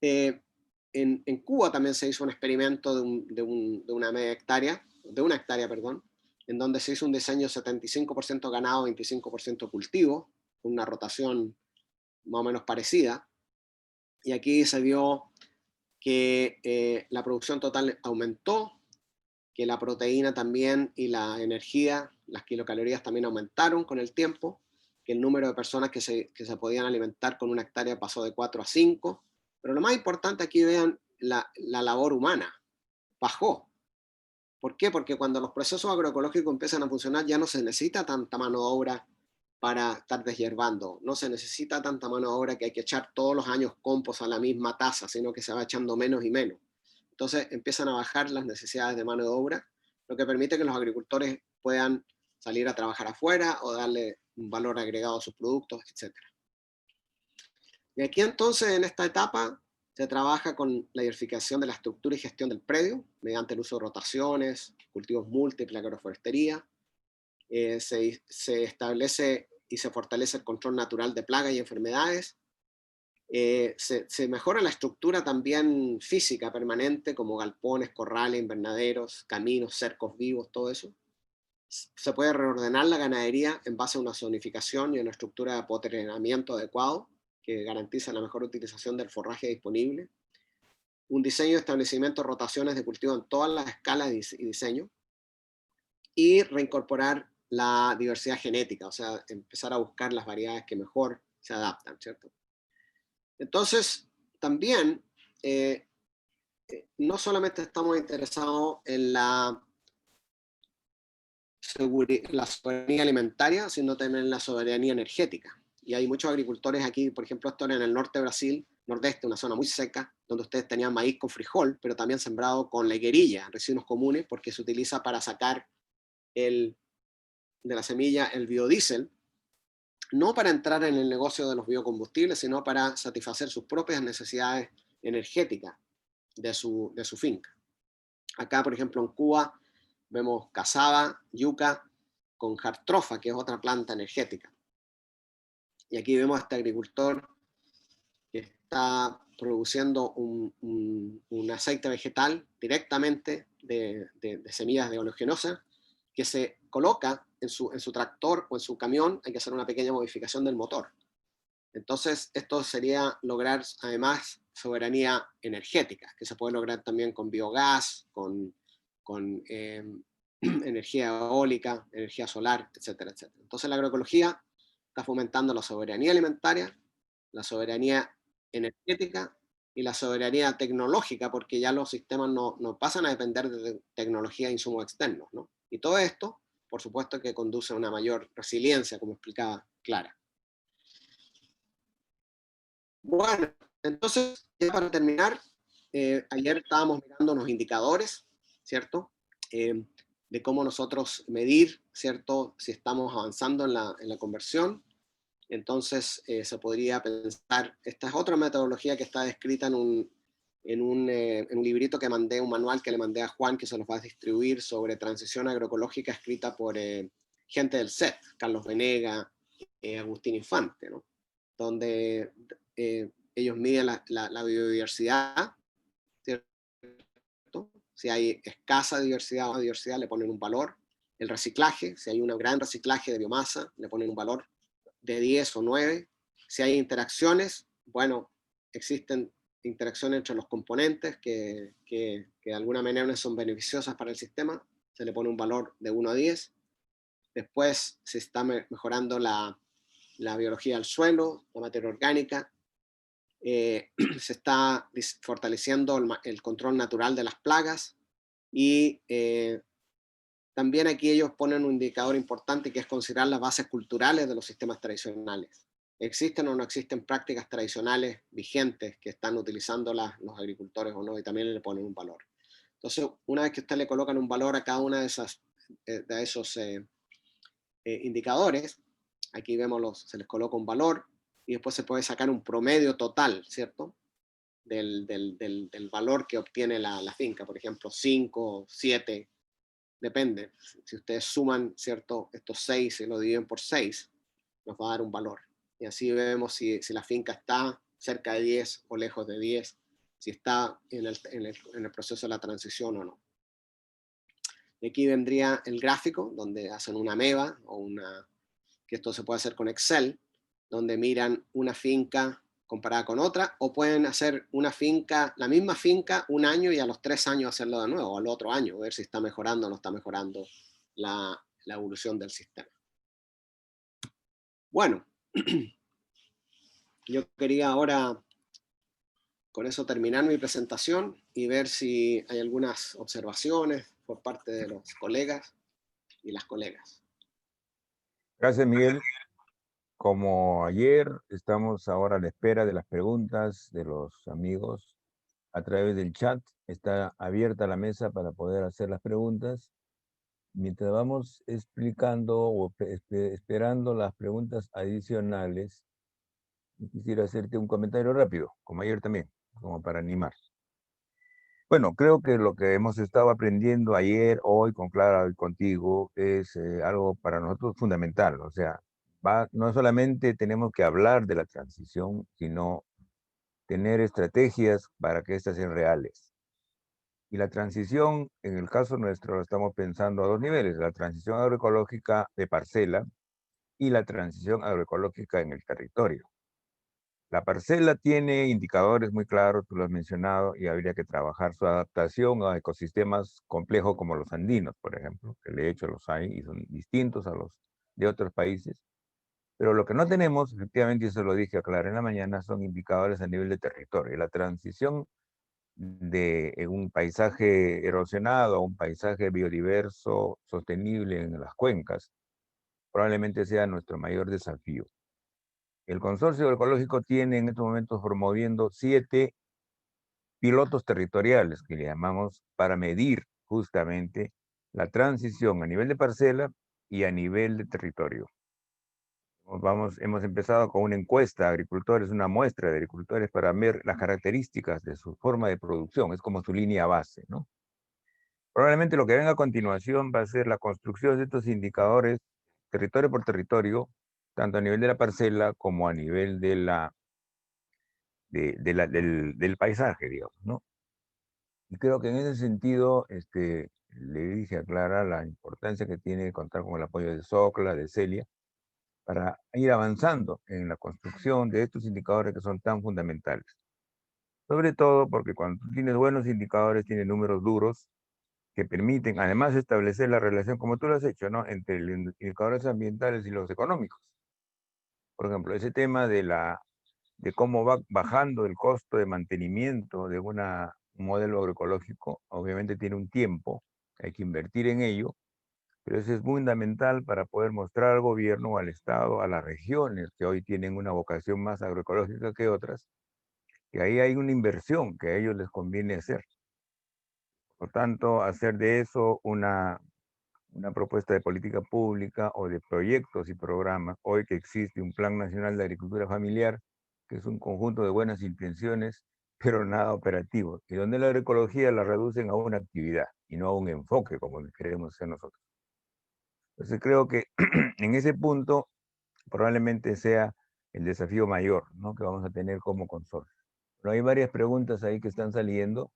Speaker 3: en Cuba también se hizo un experimento de una hectárea, en donde se hizo un diseño 75% ganado, 25% cultivo, una rotación más o menos parecida. Y aquí se vio que la producción total aumentó, que la proteína también y la energía, las kilocalorías también aumentaron con el tiempo, que el número de personas que se podían alimentar con una hectárea pasó de 4 a 5, pero lo más importante aquí vean la labor humana, bajó. ¿Por qué? Porque cuando los procesos agroecológicos empiezan a funcionar ya no se necesita tanta mano de obra para estar deshierbando, no se necesita tanta mano de obra que hay que echar todos los años compost a la misma tasa, sino que se va echando menos y menos. Entonces empiezan a bajar las necesidades de mano de obra, lo que permite que los agricultores puedan salir a trabajar afuera o darle un valor agregado a sus productos, etc. Y aquí entonces en esta etapa se trabaja con la diversificación de la estructura y gestión del predio mediante el uso de rotaciones, cultivos múltiples, agroforestería. Se establece y se fortalece el control natural de plagas y enfermedades. Se mejora la estructura también física permanente, como galpones, corrales, invernaderos, caminos, cercos vivos, todo eso. Se puede reordenar la ganadería en base a una zonificación y una estructura de apoterenamiento adecuado, que garantiza la mejor utilización del forraje disponible. Un diseño de establecimiento, rotaciones de cultivo en todas las escalas y diseño. Y reincorporar la diversidad genética, o sea, empezar a buscar las variedades que mejor se adaptan, ¿cierto? Entonces, también, no solamente estamos interesados en la soberanía alimentaria, sino también en la soberanía energética. Y hay muchos agricultores aquí, por ejemplo, esto en el norte de Brasil, nordeste, una zona muy seca, donde ustedes tenían maíz con frijol, pero también sembrado con la higuerilla, residuos comunes, porque se utiliza para sacar de la semilla el biodiesel, no para entrar en el negocio de los biocombustibles, sino para satisfacer sus propias necesidades energéticas de su finca. Acá, por ejemplo, en Cuba, vemos cazaba, yuca, con jartrofa, que es otra planta energética. Y aquí vemos a este agricultor que está produciendo un aceite vegetal directamente de semillas de oleaginosa, que se coloca en su tractor o en su camión. Hay que hacer una pequeña modificación del motor. Entonces, esto sería lograr, además, soberanía energética, que se puede lograr también con biogás, con energía eólica, energía solar, etcétera, etcétera. Entonces, la agroecología está fomentando la soberanía alimentaria, la soberanía energética y la soberanía tecnológica, porque ya los sistemas no pasan a depender de tecnología e insumos externos, ¿no? Y todo esto, por supuesto, que conduce a una mayor resiliencia, como explicaba Clara. Bueno, entonces, ya para terminar, ayer estábamos mirando unos indicadores, ¿cierto? De cómo nosotros medir, ¿cierto? Si estamos avanzando en la conversión. Entonces, se podría pensar, esta es otra metodología que está descrita en un librito que mandé, un manual que le mandé a Juan, que se los va a distribuir, sobre transición agroecológica, escrita por gente del CET, Carlos Venega, Agustín Infante, ¿no? Donde ellos miden la biodiversidad, ¿cierto? Si hay escasa diversidad o diversidad, le ponen un valor. El reciclaje, si hay un gran reciclaje de biomasa, le ponen un valor de 10 o 9. Si hay interacciones, bueno, existen interacciones entre los componentes que de alguna manera son beneficiosas para el sistema, se le pone un valor de 1 a 10. Después se está mejorando la biología del suelo, la materia orgánica, se está fortaleciendo el control natural de las plagas, y también aquí ellos ponen un indicador importante, que es considerar las bases culturales de los sistemas tradicionales. ¿Existen o no existen prácticas tradicionales vigentes que están utilizando los agricultores o no? Y también le ponen un valor. Entonces, una vez que usted le colocan un valor a cada una de esos indicadores, aquí vemos se les coloca un valor, y después se puede sacar un promedio total, ¿cierto? Del valor que obtiene la finca, por ejemplo, 5, 7, depende. Si ustedes suman, ¿cierto?, estos 6 y lo dividen por 6, nos va a dar un valor. Y así vemos si la finca está cerca de 10 o lejos de 10, si está en el proceso de la transición o no. Y aquí vendría el gráfico, donde hacen una MEVA, que esto se puede hacer con Excel, donde miran una finca comparada con otra, o pueden hacer la misma finca un año, y a los 3 años hacerlo de nuevo, o al otro año, ver si está mejorando o no está mejorando la evolución del sistema. Bueno, yo quería ahora con eso terminar mi presentación y ver si hay algunas observaciones por parte de los colegas y las colegas.
Speaker 2: Gracias, Miguel. Como ayer, estamos ahora a la espera de las preguntas de los amigos a través del chat. Está abierta la mesa para poder hacer las preguntas. Mientras vamos explicando o esperando las preguntas adicionales, quisiera hacerte un comentario rápido, como ayer también, como para animar. Bueno, creo que lo que hemos estado aprendiendo ayer, hoy, con Clara y contigo, es algo para nosotros fundamental. O sea, no solamente tenemos que hablar de la transición, sino tener estrategias para que éstas sean reales. Y la transición, en el caso nuestro, lo estamos pensando a dos niveles: la transición agroecológica de parcela y la transición agroecológica en el territorio. La parcela tiene indicadores muy claros, tú lo has mencionado, y habría que trabajar su adaptación a ecosistemas complejos como los andinos, por ejemplo, que de hecho los hay y son distintos a los de otros países. Pero lo que no tenemos, efectivamente, y eso lo dije a Clara en la mañana, son indicadores a nivel de territorio. La transición de un paisaje erosionado a un paisaje biodiverso sostenible en las cuencas probablemente sea nuestro mayor desafío. El Consorcio Ecológico tiene en estos momentos promoviendo 7 pilotos territoriales, que le llamamos, para medir justamente la transición a nivel de parcela y a nivel de territorio. Hemos empezado con una encuesta a agricultores, una muestra de agricultores para ver las características de su forma de producción, es como su línea base, ¿no? Probablemente lo que venga a continuación va a ser la construcción de estos indicadores territorio por territorio, tanto a nivel de la parcela como a nivel del paisaje, digamos, ¿no? Y creo que en ese sentido, le dije a Clara la importancia que tiene contar con el apoyo de SOCLA, de CELIA, para ir avanzando en la construcción de estos indicadores que son tan fundamentales. Sobre todo porque cuando tú tienes buenos indicadores, tienes números duros que permiten además establecer la relación, como tú lo has hecho, ¿no?, entre los indicadores ambientales y los económicos. Por ejemplo, ese tema de cómo va bajando el costo de mantenimiento de un modelo agroecológico, obviamente tiene un tiempo, hay que invertir en ello, pero eso es fundamental para poder mostrar al gobierno, al Estado, a las regiones que hoy tienen una vocación más agroecológica que otras, que ahí hay una inversión que a ellos les conviene hacer. Por tanto, hacer de eso una propuesta de política pública o de proyectos y programas, hoy que existe un Plan Nacional de Agricultura Familiar, que es un conjunto de buenas intenciones, pero nada operativo, y donde la agroecología la reducen a una actividad y no a un enfoque como queremos hacer nosotros. Entonces creo que en ese punto probablemente sea el desafío mayor, ¿no?, que vamos a tener como consorcio. Pero hay varias preguntas ahí que están saliendo.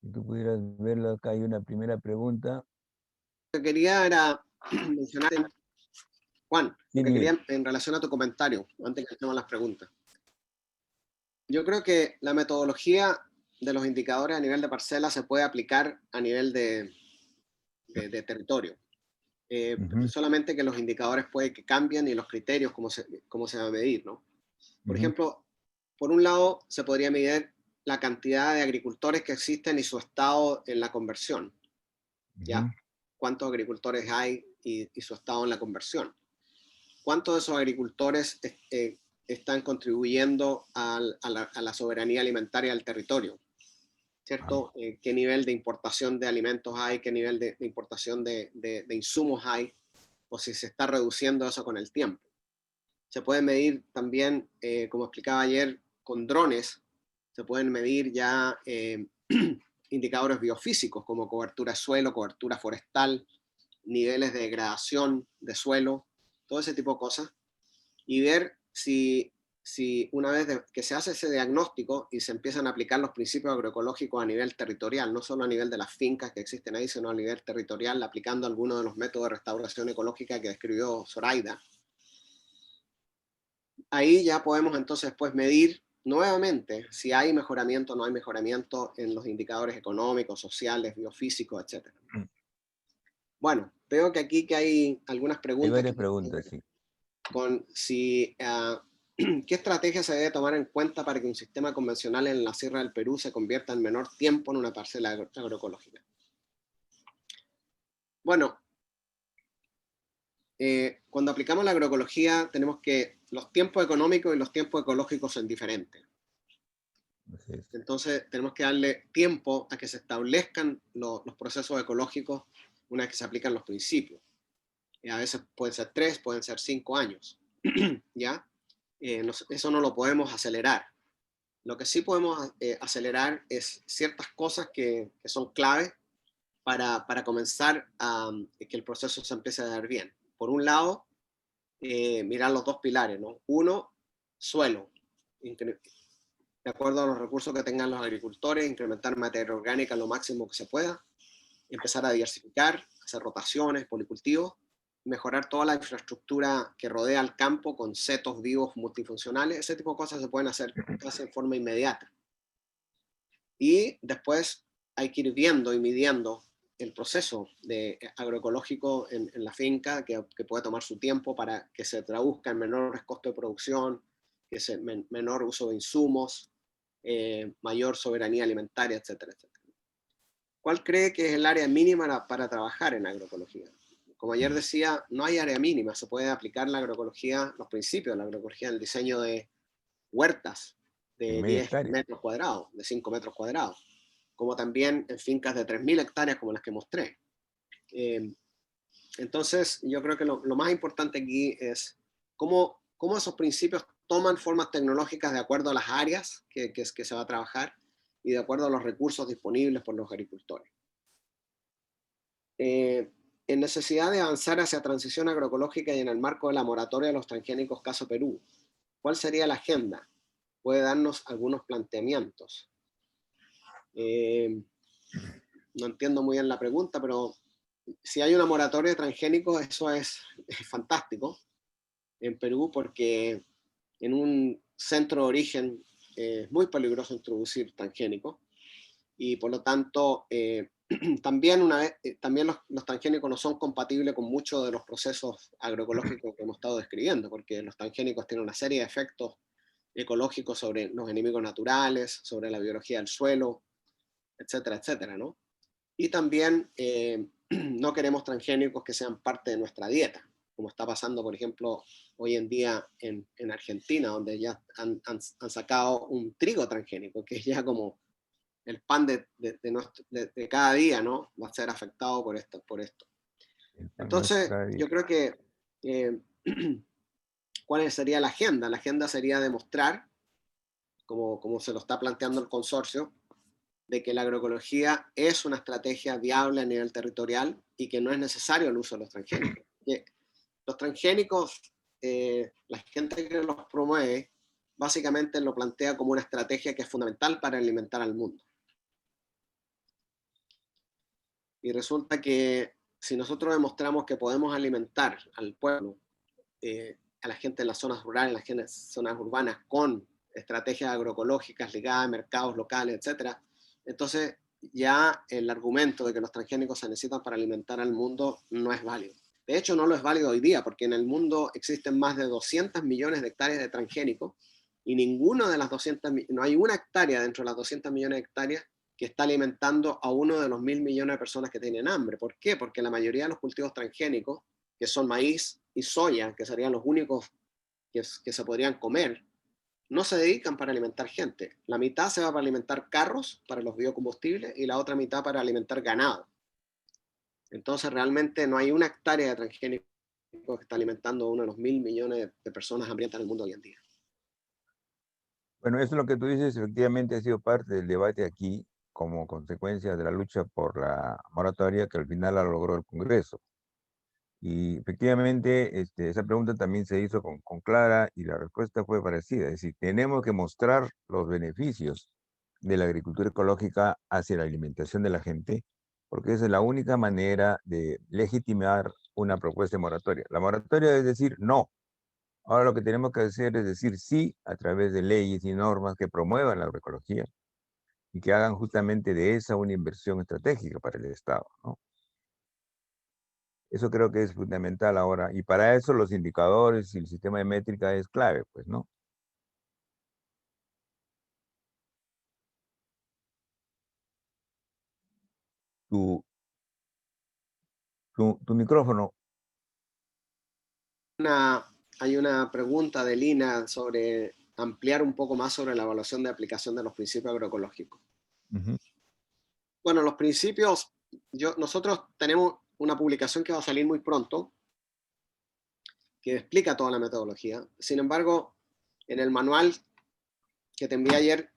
Speaker 2: Si tú pudieras verla, acá hay una primera pregunta.
Speaker 3: Lo que quería era mencionar, Juan,
Speaker 2: Sí,
Speaker 3: lo que
Speaker 2: Miguel.
Speaker 3: quería en relación a tu comentario, antes que estemos las preguntas. Yo creo que la metodología de los indicadores a nivel de parcela se puede aplicar a nivel de territorio. Solamente que los indicadores puede que cambien y los criterios, cómo se va a medir, ¿no? Por ejemplo, por un lado, se podría medir la cantidad de agricultores que existen y su estado en la conversión, ¿ya? ¿Cuántos agricultores hay y su estado en la conversión? ¿Cuántos de esos agricultores están contribuyendo a la soberanía alimentaria del territorio? ¿Cierto? ¿Qué nivel de importación de alimentos hay? ¿Qué nivel de importación de insumos hay? O si se está reduciendo eso con el tiempo. Se puede medir también, como explicaba ayer, con drones, se pueden medir ya indicadores biofísicos como cobertura de suelo, cobertura forestal, niveles de degradación de suelo, todo ese tipo de cosas, y ver si una vez que se hace ese diagnóstico y se empiezan a aplicar los principios agroecológicos a nivel territorial, no solo a nivel de las fincas que existen ahí, sino a nivel territorial, aplicando algunos de los métodos de restauración ecológica que describió Zoraida, ahí ya podemos entonces pues medir nuevamente si hay mejoramiento o no hay mejoramiento en los indicadores económicos, sociales, biofísicos, etc. Bueno, veo que aquí que hay algunas preguntas.
Speaker 2: Hay varias preguntas, sí.
Speaker 3: Con si, ¿qué estrategia se debe tomar en cuenta para que un sistema convencional en la Sierra del Perú se convierta en menor tiempo en una parcela agroecológica? Bueno, cuando aplicamos la agroecología tenemos que los tiempos económicos y los tiempos ecológicos son diferentes. Entonces tenemos que darle tiempo a que se establezcan los procesos ecológicos una vez que se aplican los principios. A veces pueden ser 3, pueden ser 5 años. ¿Ya? Eso no lo podemos acelerar. Lo que sí podemos acelerar es ciertas cosas que son claves para comenzar a que el proceso se empiece a dar bien. Por un lado, mirar los dos pilares, ¿no? Uno, suelo. De acuerdo a los recursos que tengan los agricultores, incrementar materia orgánica lo máximo que se pueda, empezar a diversificar, hacer rotaciones, policultivos, mejorar toda la infraestructura que rodea al campo con setos vivos multifuncionales. Ese tipo de cosas se pueden hacer casi en forma inmediata. Y después hay que ir viendo y midiendo el proceso agroecológico en la finca, que puede tomar su tiempo para que se traduzca en menores costos de producción, menor uso de insumos, mayor soberanía alimentaria, etcétera, etcétera. ¿Cuál cree que es el área mínima para trabajar en agroecología? Como ayer decía, no hay área mínima, se puede aplicar la agroecología, los principios de la agroecología en el diseño de huertas de 10 metros cuadrados, de 5 metros cuadrados, como también en fincas de 3.000 hectáreas como las que mostré. Entonces, yo creo que lo más importante aquí es cómo esos principios toman formas tecnológicas de acuerdo a las áreas que se va a trabajar y de acuerdo a los recursos disponibles por los agricultores. En necesidad de avanzar hacia transición agroecológica y en el marco de la moratoria de los transgénicos caso Perú, ¿cuál sería la agenda? Puede darnos algunos planteamientos. No entiendo muy bien la pregunta, pero si hay una moratoria de transgénicos, eso es fantástico en Perú, porque en un centro de origen es muy peligroso introducir transgénicos, y por lo tanto también los transgénicos no son compatibles con muchos de los procesos agroecológicos que hemos estado describiendo, porque los transgénicos tienen una serie de efectos ecológicos sobre los enemigos naturales, sobre la biología del suelo, etcétera, etcétera, ¿no? Y también no queremos transgénicos que sean parte de nuestra dieta, como está pasando, por ejemplo, hoy en día en Argentina, donde ya han sacado un trigo transgénico, que es ya como el pan de cada día, ¿no? Va a ser afectado por esto. Entonces, yo creo que ¿cuál sería la agenda? La agenda sería demostrar, como se lo está planteando el consorcio, de que la agroecología es una estrategia viable a nivel territorial y que no es necesario el uso de los transgénicos. Los transgénicos, la gente que los promueve, básicamente lo plantea como una estrategia que es fundamental para alimentar al mundo. Y resulta que si nosotros demostramos que podemos alimentar al pueblo, a la gente en las zonas rurales, en las gente en las zonas urbanas, con estrategias agroecológicas ligadas a mercados locales, etc., entonces ya el argumento de que los transgénicos se necesitan para alimentar al mundo no es válido. De hecho, no lo es válido hoy día, porque en el mundo existen más de 200 millones de hectáreas de transgénicos, y ninguno de las 200, no hay una hectárea dentro de las 200 millones de hectáreas que está alimentando a uno de los 1.000 millones de personas que tienen hambre. ¿Por qué? Porque la mayoría de los cultivos transgénicos, que son maíz y soya, que serían los únicos que se podrían comer, no se dedican para alimentar gente. La mitad se va para alimentar carros, para los biocombustibles, y la otra mitad para alimentar ganado. Entonces realmente no hay una hectárea de transgénicos que está alimentando a uno de los 1.000 millones de personas hambrientas en el mundo hoy en día.
Speaker 2: Bueno, eso es lo que tú dices, efectivamente ha sido parte del debate aquí como consecuencia de la lucha por la moratoria que al final la logró el Congreso. Y efectivamente, esa pregunta también se hizo con Clara y la respuesta fue parecida. Es decir, tenemos que mostrar los beneficios de la agricultura ecológica hacia la alimentación de la gente, porque esa es la única manera de legitimar una propuesta de moratoria. La moratoria es decir no. Ahora lo que tenemos que hacer es decir sí a través de leyes y normas que promuevan la agroecología y que hagan justamente de esa una inversión estratégica para el Estado, ¿no? Eso creo que es fundamental ahora. Y para eso los indicadores y el sistema de métrica es clave, pues, ¿no? Tu micrófono.
Speaker 3: Hay una pregunta de Lina sobre ampliar un poco más sobre la evaluación de aplicación de los principios agroecológicos. Bueno, los principios, nosotros tenemos una publicación que va a salir muy pronto, que explica toda la metodología. Sin embargo, en el manual que te envié ayer,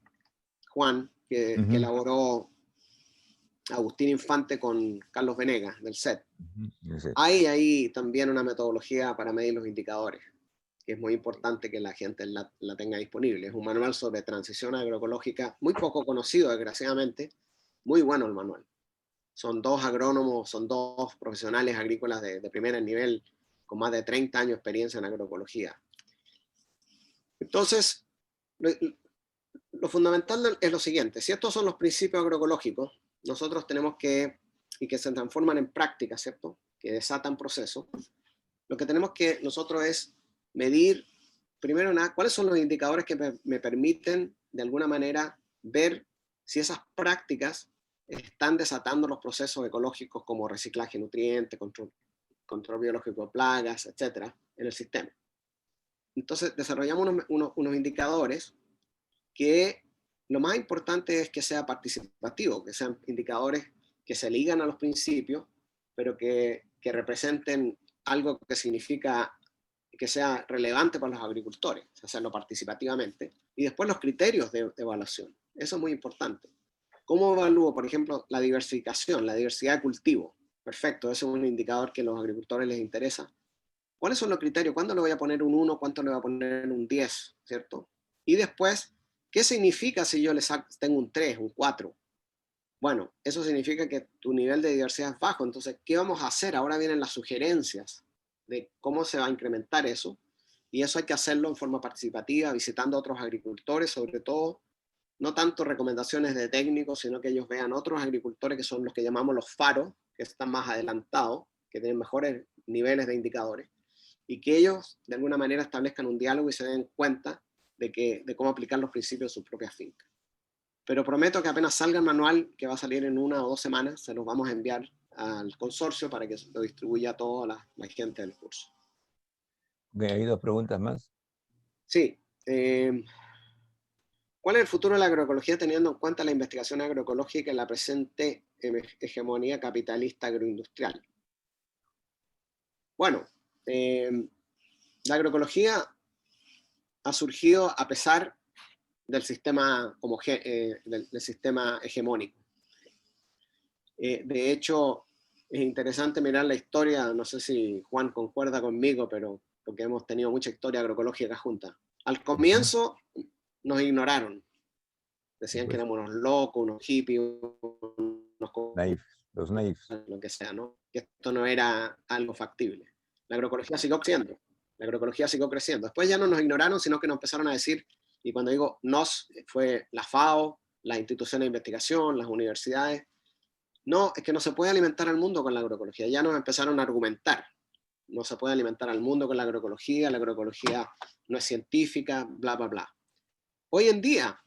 Speaker 3: Juan, que elaboró Agustín Infante con Carlos Venegas, del SET.
Speaker 2: Ese.
Speaker 3: Hay ahí también una metodología para medir los indicadores, que es muy importante que la gente la tenga disponible. Es un manual sobre transición agroecológica, muy poco conocido, desgraciadamente. Muy bueno el manual. Son dos agrónomos, son dos profesionales agrícolas de primer nivel, con más de 30 años de experiencia en agroecología. Entonces, lo fundamental es lo siguiente: si estos son los principios agroecológicos, nosotros tenemos que, y que se transforman en práctica, ¿cierto?, que desatan procesos, lo que tenemos que nosotros es medir, primero nada, cuáles son los indicadores que me permiten de alguna manera ver si esas prácticas están desatando los procesos ecológicos como reciclaje de nutrientes, control biológico de plagas, etcétera, en el sistema. Entonces desarrollamos unos indicadores que lo más importante es que sea participativo, que sean indicadores que se ligan a los principios, pero que representen algo que significa que sea relevante para los agricultores, hacerlo participativamente. Y después los criterios de evaluación. Eso es muy importante. ¿Cómo evalúo, por ejemplo, la diversificación, la diversidad de cultivo? Perfecto, ese es un indicador que a los agricultores les interesa. ¿Cuáles son los criterios? ¿Cuándo le voy a poner un 1? ¿Cuánto le voy a poner un 10? ¿Cierto? Y después, ¿qué significa si yo tengo un 3, un 4? Bueno, eso significa que tu nivel de diversidad es bajo. Entonces, ¿qué vamos a hacer? Ahora vienen las sugerencias de cómo se va a incrementar eso. Y eso hay que hacerlo en forma participativa, visitando a otros agricultores, sobre todo, no tanto recomendaciones de técnicos, sino que ellos vean otros agricultores que son los que llamamos los faros, que están más adelantados, que tienen mejores niveles de indicadores, y que ellos de alguna manera establezcan un diálogo y se den cuenta de cómo aplicar los principios de sus propias fincas. Pero prometo que apenas salga el manual, que va a salir en 1 o 2 semanas, se los vamos a enviar al consorcio para que lo distribuya a toda la gente del curso.
Speaker 2: Okay, hay 2 preguntas más.
Speaker 3: Sí. ¿Cuál es el futuro de la agroecología teniendo en cuenta la investigación agroecológica en la presente hegemonía capitalista agroindustrial? Bueno, la agroecología ha surgido a pesar del sistema, del sistema hegemónico. De hecho, es interesante mirar la historia, no sé si Juan concuerda conmigo, pero porque hemos tenido mucha historia agroecológica juntas. Al comienzo nos ignoraron. Decían que éramos unos locos, unos hippies,
Speaker 2: Los naifs.
Speaker 3: lo que sea, ¿no? Que esto no era algo factible. La agroecología siguió creciendo. La agroecología siguió creciendo. Después ya no nos ignoraron, sino que nos empezaron a decir, y cuando digo nos, fue la FAO, las instituciones de investigación, las universidades. No, es que no se puede alimentar al mundo con la agroecología. Ya nos empezaron a argumentar. No se puede alimentar al mundo con la agroecología no es científica, bla, bla, bla. Hoy en día,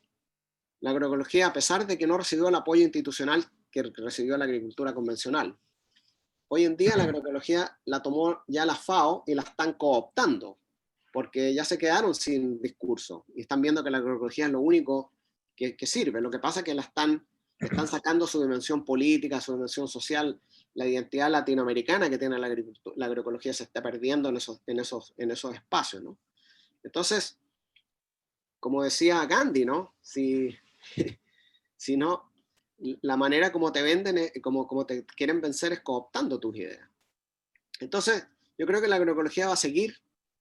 Speaker 3: la agroecología, a pesar de que no recibió el apoyo institucional que recibió la agricultura convencional, hoy en día la agroecología la tomó ya la FAO y la están cooptando, porque ya se quedaron sin discurso y están viendo que la agroecología es lo único que sirve. Lo que pasa es que están sacando su dimensión política, su dimensión social, la identidad latinoamericana que tiene la agroecología se está perdiendo en esos espacios, ¿no? Entonces, como decía Gandhi, ¿no? Si no, la manera como te venden, como te quieren vencer es cooptando tus ideas. Entonces, yo creo que la agroecología va a seguir.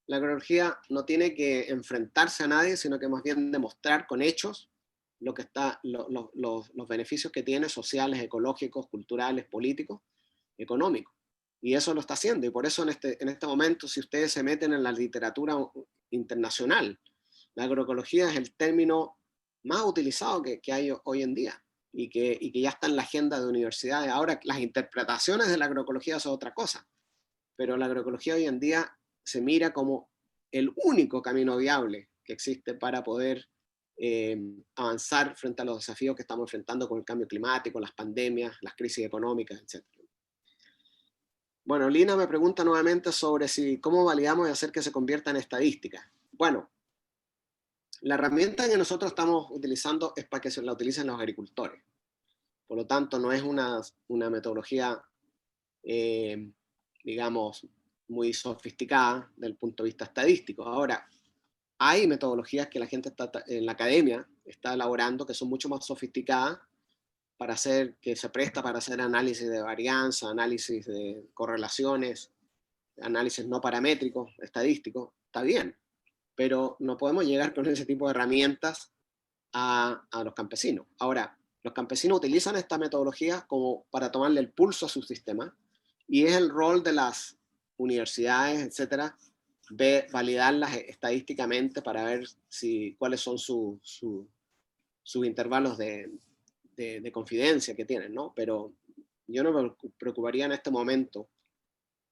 Speaker 3: La agroecología no tiene que enfrentarse a nadie, sino que más bien demostrar con hechos los beneficios que tiene sociales, ecológicos, culturales, políticos, económicos. Y eso lo está haciendo. Y por eso en este momento, si ustedes se meten en la literatura internacional, la agroecología es el término más utilizado que hay hoy en día y que ya está en la agenda de universidades. Ahora, las interpretaciones de la agroecología son otra cosa, pero la agroecología hoy en día se mira como el único camino viable que existe para poder avanzar frente a los desafíos que estamos enfrentando con el cambio climático, las pandemias, las crisis económicas, etc. Bueno, Lina me pregunta nuevamente sobre cómo validamos y hacer que se convierta en estadística. Bueno, la herramienta que nosotros estamos utilizando es para que se la utilicen los agricultores. Por lo tanto, no es una metodología, digamos, muy sofisticada desde el punto de vista estadístico. Ahora, hay metodologías que la gente en la academia está elaborando que son mucho más sofisticadas que se presta para hacer análisis de varianza, análisis de correlaciones, análisis no paramétricos, estadísticos, está bien, pero no podemos llegar con ese tipo de herramientas a los campesinos. Ahora, los campesinos utilizan esta metodología como para tomarle el pulso a su sistema, y es el rol de las universidades, etcétera, validarlas estadísticamente para ver cuáles son sus intervalos de confidencia que tienen, ¿no? Pero yo no me preocuparía en este momento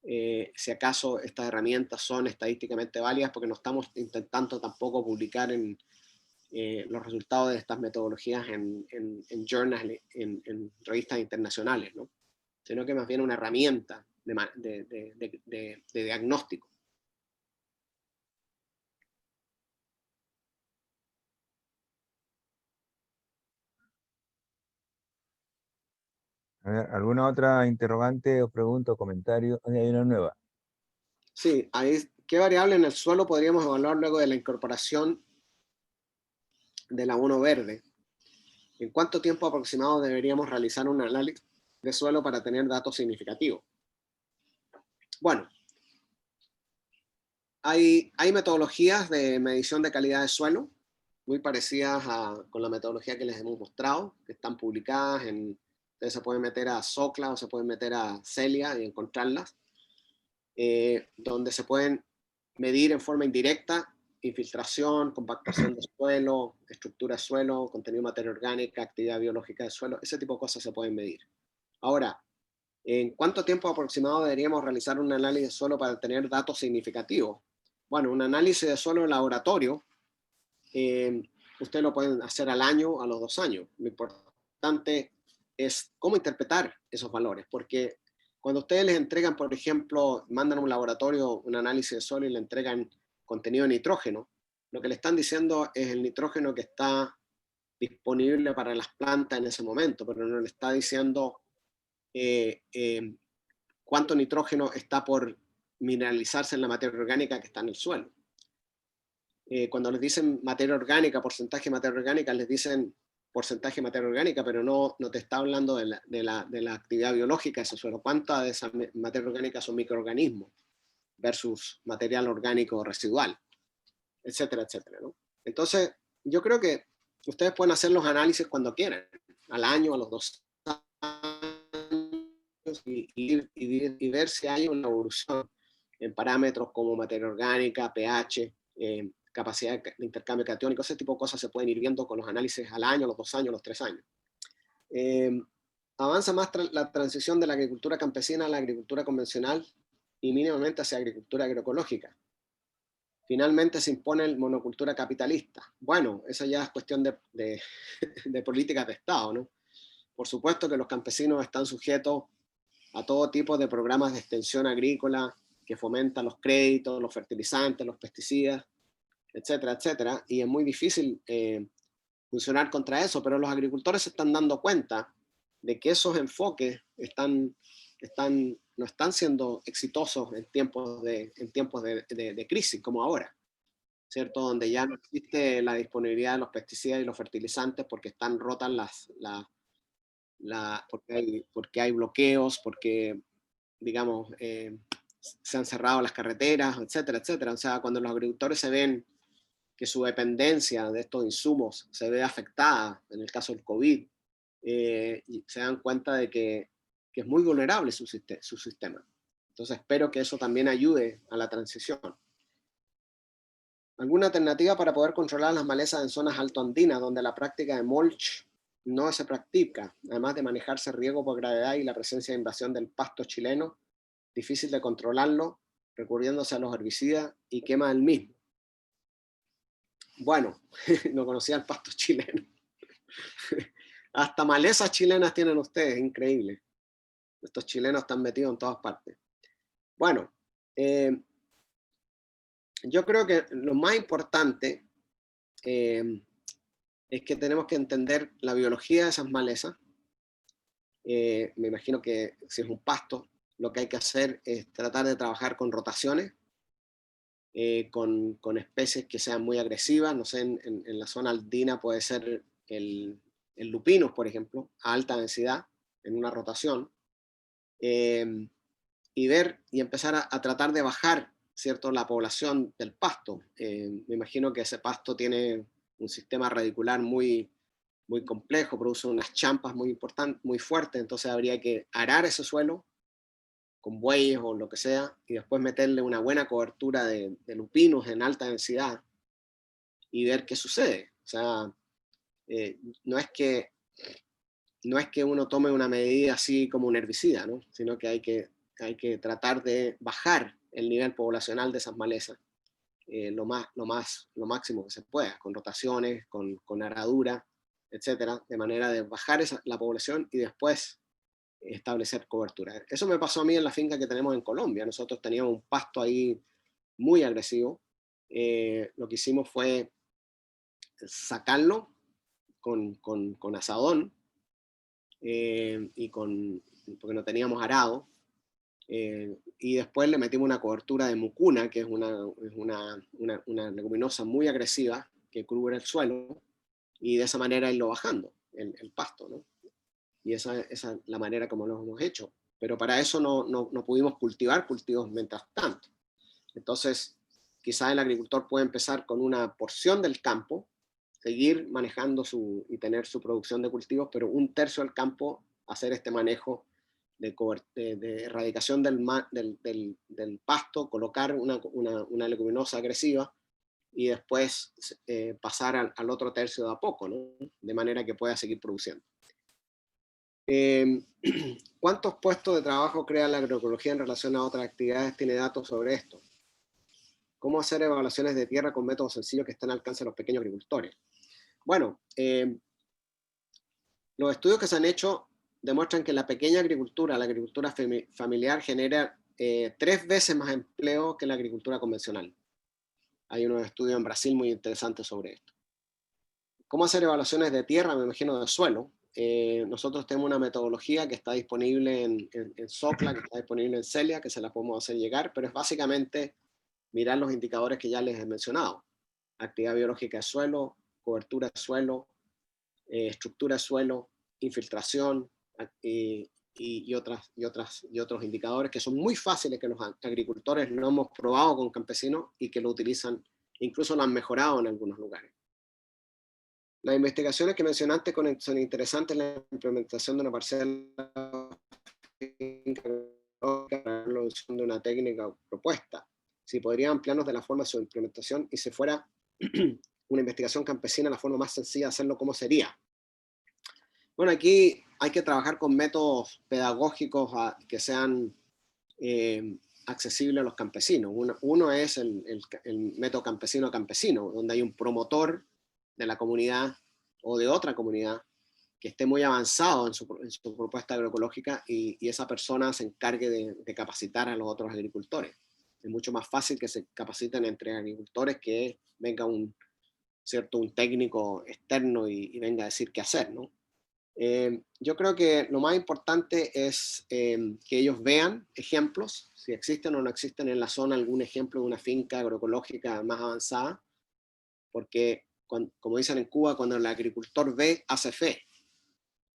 Speaker 3: si acaso estas herramientas son estadísticamente válidas, porque no estamos intentando tampoco publicar los resultados de estas metodologías en journals, en revistas internacionales, ¿no? Sino que más bien una herramienta de diagnóstico.
Speaker 2: A ver, ¿alguna otra interrogante o pregunta o comentario? Hay una nueva.
Speaker 3: Sí, ¿qué variable en el suelo podríamos evaluar luego de la incorporación del abono verde? ¿En cuánto tiempo aproximado deberíamos realizar un análisis de suelo para tener datos significativos? Bueno, hay metodologías de medición de calidad de suelo muy parecidas con la metodología que les hemos mostrado, que están publicadas ustedes se pueden meter a SOCLA o se pueden meter a Celia y encontrarlas, donde se pueden medir en forma indirecta infiltración, compactación de suelo, estructura de suelo, contenido de materia orgánica, actividad biológica de suelo, ese tipo de cosas se pueden medir. Ahora, ¿en cuánto tiempo aproximado deberíamos realizar un análisis de suelo para tener datos significativos? Bueno, un análisis de suelo en laboratorio, ustedes lo pueden hacer al año, a los 2 años. Lo importante es cómo interpretar esos valores, porque cuando ustedes les entregan, por ejemplo, mandan a un laboratorio un análisis de suelo y le entregan contenido de nitrógeno, lo que le están diciendo es el nitrógeno que está disponible para las plantas en ese momento, pero no le está diciendo cuánto nitrógeno está por mineralizarse en la materia orgánica que está en el suelo. Cuando les dicen materia orgánica, porcentaje de materia orgánica, les dicen porcentaje de materia orgánica, pero no te está hablando de la actividad biológica de ese suelo. ¿Cuánta de esa materia orgánica son microorganismos versus material orgánico residual? Etcétera, etcétera, ¿no? Entonces, yo creo que ustedes pueden hacer los análisis cuando quieran, al año, a los 2 años, y ver si hay una evolución en parámetros como materia orgánica, pH, capacidad de intercambio catiónico, ese tipo de cosas se pueden ir viendo con los análisis al año, a los 2 años, a los 3 años. Avanza más la transición de la agricultura campesina a la agricultura convencional y mínimamente hacia agricultura agroecológica. Finalmente se impone el monocultura capitalista. Bueno, esa ya es cuestión de políticas de Estado, ¿no? Por supuesto que los campesinos están sujetos a todo tipo de programas de extensión agrícola que fomentan los créditos, los fertilizantes, los pesticidas, etcétera, etcétera, y es muy difícil funcionar contra eso, pero los agricultores se están dando cuenta de que esos enfoques no están siendo exitosos en tiempos de crisis como ahora, ¿cierto? Donde ya no existe la disponibilidad de los pesticidas y los fertilizantes porque están rotas porque hay bloqueos, porque, digamos, se han cerrado las carreteras, etcétera, etcétera. O sea, cuando los agricultores se ven que su dependencia de estos insumos se ve afectada, en el caso del COVID, y se dan cuenta de que es muy vulnerable su sistema. Entonces espero que eso también ayude a la transición. ¿Alguna alternativa para poder controlar las malezas en zonas altoandinas donde la práctica de mulch no se practica, además de manejarse riego por gravedad y la presencia de invasión del pasto chileno, difícil de controlarlo, recurriéndose a los herbicidas y quema del mismo? Bueno, no conocía el pasto chileno. Hasta malezas chilenas tienen ustedes, increíble. Estos chilenos están metidos en todas partes. Bueno, yo creo que lo más importante es que tenemos que entender la biología de esas malezas. Me imagino que si es un pasto, lo que hay que hacer es tratar de trabajar con rotaciones, con especies que sean muy agresivas. No sé, en la zona andina puede ser el el lupinus, por ejemplo, a alta densidad, en una rotación, y ver y empezar a tratar de bajar, ¿cierto?, la población del pasto. Me imagino que ese pasto tiene un sistema radicular muy complejo, produce unas champas muy importantes, muy fuertes, entonces habría que arar ese suelo con bueyes o lo que sea, y después meterle una buena cobertura de lupinus en alta densidad y ver qué sucede. O sea, no es que uno tome una medida así como un herbicida, ¿no? Sino que hay que tratar de bajar el nivel poblacional de esas malezas lo máximo que se pueda, con rotaciones, con aradura, etcétera, de manera de bajar la población y después establecer cobertura. Eso me pasó a mí en la finca que tenemos en Colombia. Nosotros teníamos un pasto ahí muy agresivo. Lo que hicimos fue sacarlo con asadón porque no teníamos arado. Y después le metimos una cobertura de mucuna, que es una leguminosa muy agresiva que cubre el suelo, y de esa manera irlo bajando el pasto, ¿no? Y esa es la manera como lo hemos hecho. Pero para eso no pudimos cultivar cultivos mientras tanto. Entonces, quizás el agricultor puede empezar con una porción del campo, seguir manejando y tener su producción de cultivos, pero un tercio del campo hacer este manejo de erradicación del pasto, colocar una leguminosa agresiva y después pasar al otro tercio de a poco, ¿no? De manera que pueda seguir produciendo. ¿Cuántos puestos de trabajo crea la agroecología en relación a otras actividades? ¿Tiene datos sobre esto? ¿Cómo hacer evaluaciones de tierra con métodos sencillos que están al alcance de los pequeños agricultores? Bueno, los estudios que se han hecho demuestran que la pequeña agricultura, la agricultura familiar, genera 3 veces más empleo que la agricultura convencional. Hay unos estudios en Brasil muy interesantes sobre esto. ¿Cómo hacer evaluaciones de tierra? Me imagino de suelo. Nosotros tenemos una metodología que está disponible en SOCLA, que está disponible en Celia, que se la podemos hacer llegar, pero es básicamente mirar los indicadores que ya les he mencionado. Actividad biológica de suelo, cobertura de suelo, estructura de suelo, infiltración y otros indicadores que son muy fáciles, que los agricultores lo hemos probado con campesinos y que lo utilizan, incluso lo han mejorado en algunos lugares. Las investigaciones que mencioné antes son interesantes en la implementación de una parcela para la evolución de una técnica propuesta. Si podría ampliarnos de la forma de su implementación y si fuera una investigación campesina, la forma más sencilla de hacerlo, ¿cómo sería? Bueno, aquí hay que trabajar con métodos pedagógicos que sean accesibles a los campesinos. Uno es el método campesino-campesino, donde hay un promotor de la comunidad o de otra comunidad que esté muy avanzado en su propuesta agroecológica y esa persona se encargue de capacitar a los otros agricultores. Es mucho más fácil que se capaciten entre agricultores que venga un técnico externo y venga a decir qué hacer, ¿no? Yo creo que lo más importante es que ellos vean ejemplos, si existen o no existen en la zona algún ejemplo de una finca agroecológica más avanzada, porque como dicen en Cuba, cuando el agricultor ve, hace fe.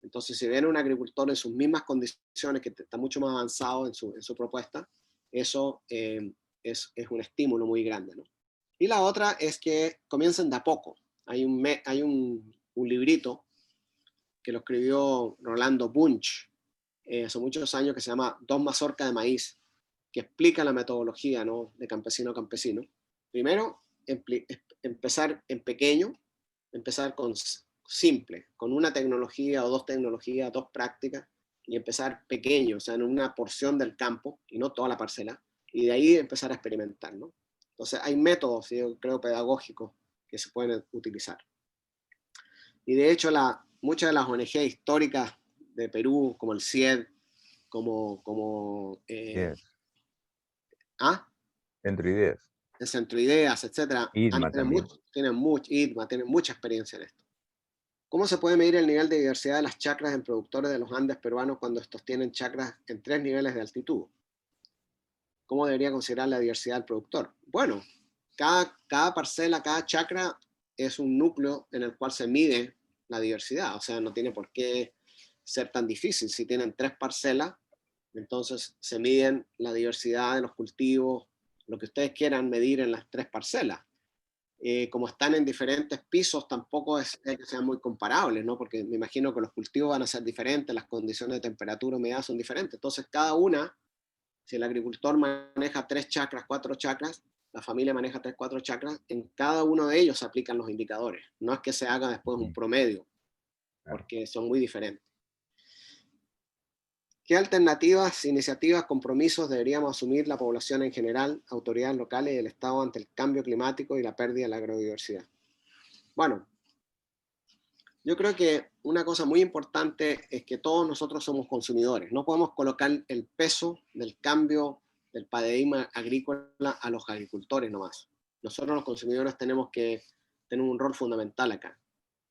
Speaker 3: Entonces, si ven a un agricultor en sus mismas condiciones, que está mucho más avanzado en su propuesta, eso es un estímulo muy grande, ¿no? Y la otra es que comiencen de a poco. Hay un librito que lo escribió Rolando Bunch hace muchos años, que se llama Dos mazorcas de maíz, que explica la metodología, ¿no?, de campesino a campesino. Primero, empezar en pequeño, empezar con simple, con una tecnología o 2 tecnologías, 2 prácticas, y empezar pequeño, o sea, en una porción del campo, y no toda la parcela, y de ahí empezar a experimentar, ¿no? Entonces, hay métodos, yo creo, pedagógicos que se pueden utilizar. Y de hecho, muchas de las ONG históricas de Perú, como el CIED,
Speaker 2: Centro Ideas.
Speaker 3: El Centro Ideas, etcétera,
Speaker 2: IDMA también.
Speaker 3: tienen mucha experiencia en esto. ¿Cómo se puede medir el nivel de diversidad de las chacras en productores de los Andes peruanos cuando estos tienen chacras en 3 niveles de altitud? ¿Cómo debería considerar la diversidad del productor? Bueno, cada parcela, cada chacra es un núcleo en el cual se mide la diversidad. O sea, no tiene por qué ser tan difícil. Si tienen 3 parcelas, entonces se miden la diversidad de los cultivos, lo que ustedes quieran medir en las 3 parcelas. Como están en diferentes pisos, tampoco es que sean muy comparables, ¿no? Porque me imagino que los cultivos van a ser diferentes, las condiciones de temperatura, humedad son diferentes. Entonces, cada una, si el agricultor maneja 3 chacras, 4 chacras, la familia maneja 3, 4 chacras, en cada uno de ellos se aplican los indicadores. No es que se haga después un promedio, porque son muy diferentes. ¿Qué alternativas, iniciativas, compromisos deberíamos asumir la población en general, autoridades locales y el Estado ante el cambio climático y la pérdida de la agrodiversidad? Bueno, yo creo que una cosa muy importante es que todos nosotros somos consumidores. No podemos colocar el peso del cambio del paradigma agrícola a los agricultores nomás. Nosotros los consumidores tenemos que tener un rol fundamental acá.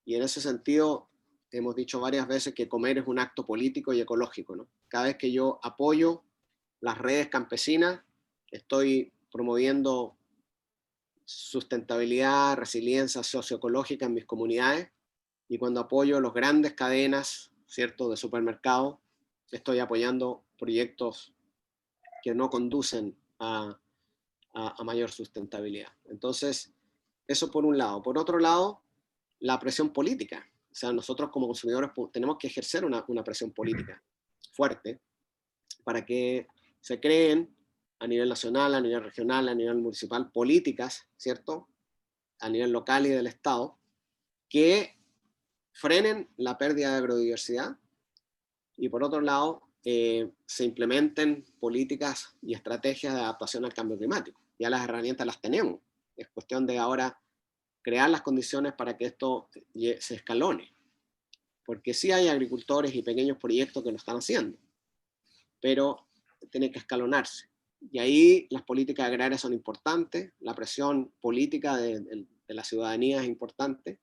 Speaker 3: Y en ese sentido, hemos dicho varias veces que comer es un acto político y ecológico, ¿no? Cada vez que yo apoyo las redes campesinas, estoy promoviendo sustentabilidad, resiliencia socioecológica en mis comunidades, y cuando apoyo las grandes cadenas, ¿cierto?, de supermercados, estoy apoyando proyectos que no conducen a mayor sustentabilidad. Entonces, eso por un lado. Por otro lado, la presión política. O sea, nosotros como consumidores tenemos que ejercer una presión política fuerte para que se creen a nivel nacional, a nivel regional, a nivel municipal, políticas, ¿cierto?, a nivel local y del Estado, que frenen la pérdida de agrodiversidad y por otro lado se implementen políticas y estrategias de adaptación al cambio climático. Ya las herramientas las tenemos, es cuestión de ahora crear las condiciones para que esto se escalone, porque sí hay agricultores y pequeños proyectos que lo están haciendo, pero tiene que escalonarse. Y ahí las políticas agrarias son importantes, la presión política de la ciudadanía es importante,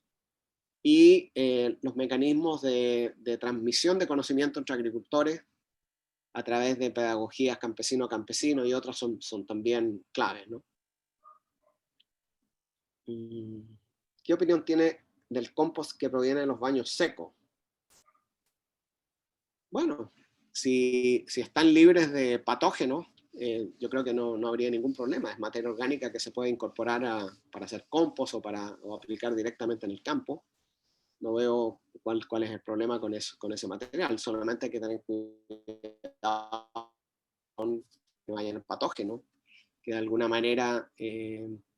Speaker 3: y los mecanismos de transmisión de conocimiento entre agricultores a través de pedagogías campesino a campesino y otras son también claves, ¿no? ¿Qué opinión tiene del compost que proviene de los baños secos? Bueno, si están libres de patógenos, yo creo que no habría ningún problema. Es materia orgánica que se puede incorporar para hacer compost o aplicar directamente en el campo. No veo cuál es el problema con ese material. Solamente hay que tener cuidado con que vayan patógenos, que de alguna manera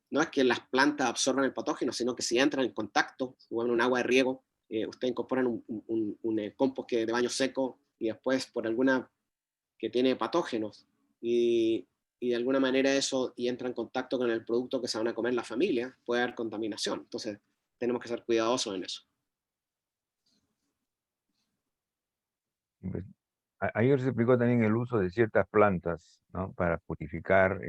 Speaker 3: no es que las plantas absorban el patógeno, sino que si entran en contacto, o en un agua de riego, ustedes incorporan un compost que de baño seco y después por alguna que tiene patógenos y de alguna manera eso y entra en contacto con el producto que se van a comer la familia, puede haber contaminación. Entonces tenemos que ser cuidadosos en eso.
Speaker 2: Pues, ayer se explicó también el uso de ciertas plantas, ¿no?, para purificar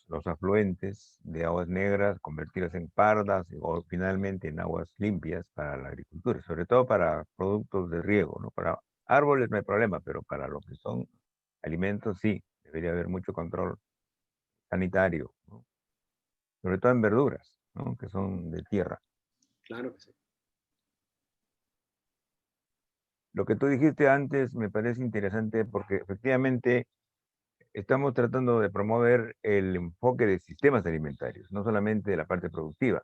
Speaker 2: los afluentes de aguas negras, convertirlas en pardas o finalmente en aguas limpias para la agricultura, sobre todo para productos de riego, ¿no? Para árboles no hay problema, pero para lo que son alimentos sí, debería haber mucho control sanitario, ¿no? Sobre todo en verduras, ¿no?, que son de tierra.
Speaker 3: Claro que sí.
Speaker 2: Lo que tú dijiste antes me parece interesante porque efectivamente estamos tratando de promover el enfoque de sistemas alimentarios, no solamente de la parte productiva,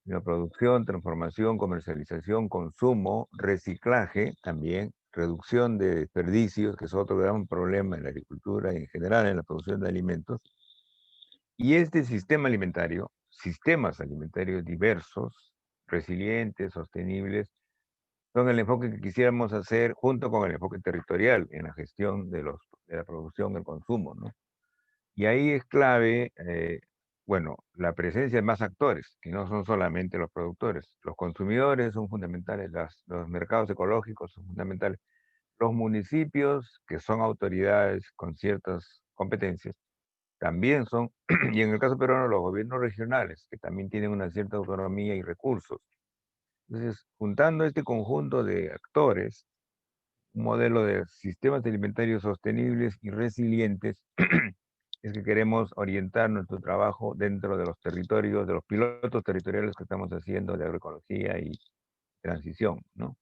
Speaker 2: sino producción, transformación, comercialización, consumo, reciclaje también, reducción de desperdicios, que es otro gran problema en la agricultura y en general en la producción de alimentos. Y este sistema alimentario, sistemas alimentarios diversos, resilientes, sostenibles, son el enfoque que quisiéramos hacer junto con el enfoque territorial en la gestión de la producción, el consumo, ¿no? Y ahí es clave, bueno, la presencia de más actores, que no son solamente los productores. Los consumidores son fundamentales, los mercados ecológicos son fundamentales. Los municipios, que son autoridades con ciertas competencias, también son, y en el caso peruano, los gobiernos regionales, que también tienen una cierta autonomía y recursos. Entonces, juntando este conjunto de actores, un modelo de sistemas alimentarios sostenibles y resilientes, es que queremos orientar nuestro trabajo dentro de los territorios, de los pilotos territoriales que estamos haciendo de agroecología y transición, ¿no?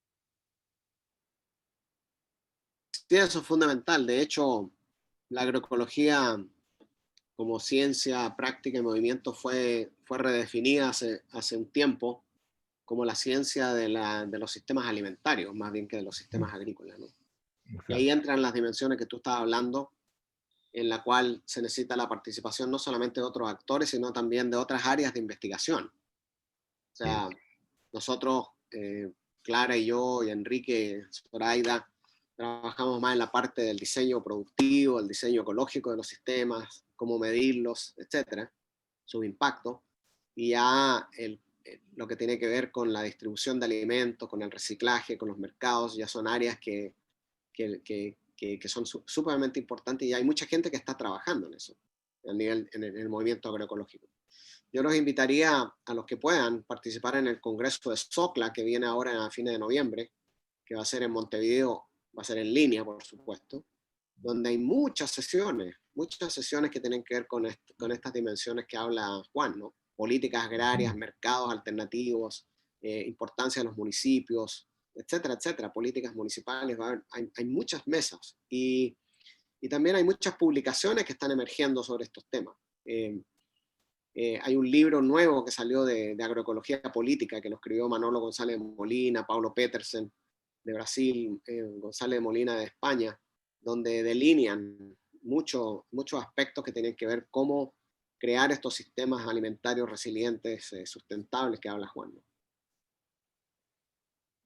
Speaker 3: Sí, eso es fundamental. De hecho, la agroecología como ciencia, práctica y movimiento fue redefinida hace un tiempo como la ciencia de los sistemas alimentarios, más bien que de los sistemas agrícolas, ¿no? Y ahí entran las dimensiones que tú estabas hablando, en la cual se necesita la participación no solamente de otros actores, sino también de otras áreas de investigación. O sea, nosotros, Clara y yo, y Enrique, Zoraida, trabajamos más en la parte del diseño productivo, el diseño ecológico de los sistemas, cómo medirlos, etcétera, su impacto. Y ya lo que tiene que ver con la distribución de alimentos, con el reciclaje, con los mercados, ya son áreas que son sumamente importantes y hay mucha gente que está trabajando en eso, en el movimiento agroecológico. Yo los invitaría a los que puedan participar en el Congreso de SOCLA, que viene ahora a fines de noviembre, que va a ser en Montevideo, va a ser en línea, por supuesto, donde hay muchas sesiones que tienen que ver con estas dimensiones que habla Juan, ¿no? Políticas agrarias, mercados alternativos, importancia de los municipios, etcétera, etcétera, políticas municipales, hay muchas mesas y también hay muchas publicaciones que están emergiendo sobre estos temas. Hay un libro nuevo que salió de agroecología política que lo escribió Manolo González de Molina, Paulo Petersen de Brasil, González de Molina de España, donde delinean muchos aspectos que tienen que ver cómo crear estos sistemas alimentarios resilientes, sustentables que habla Juan, ¿no?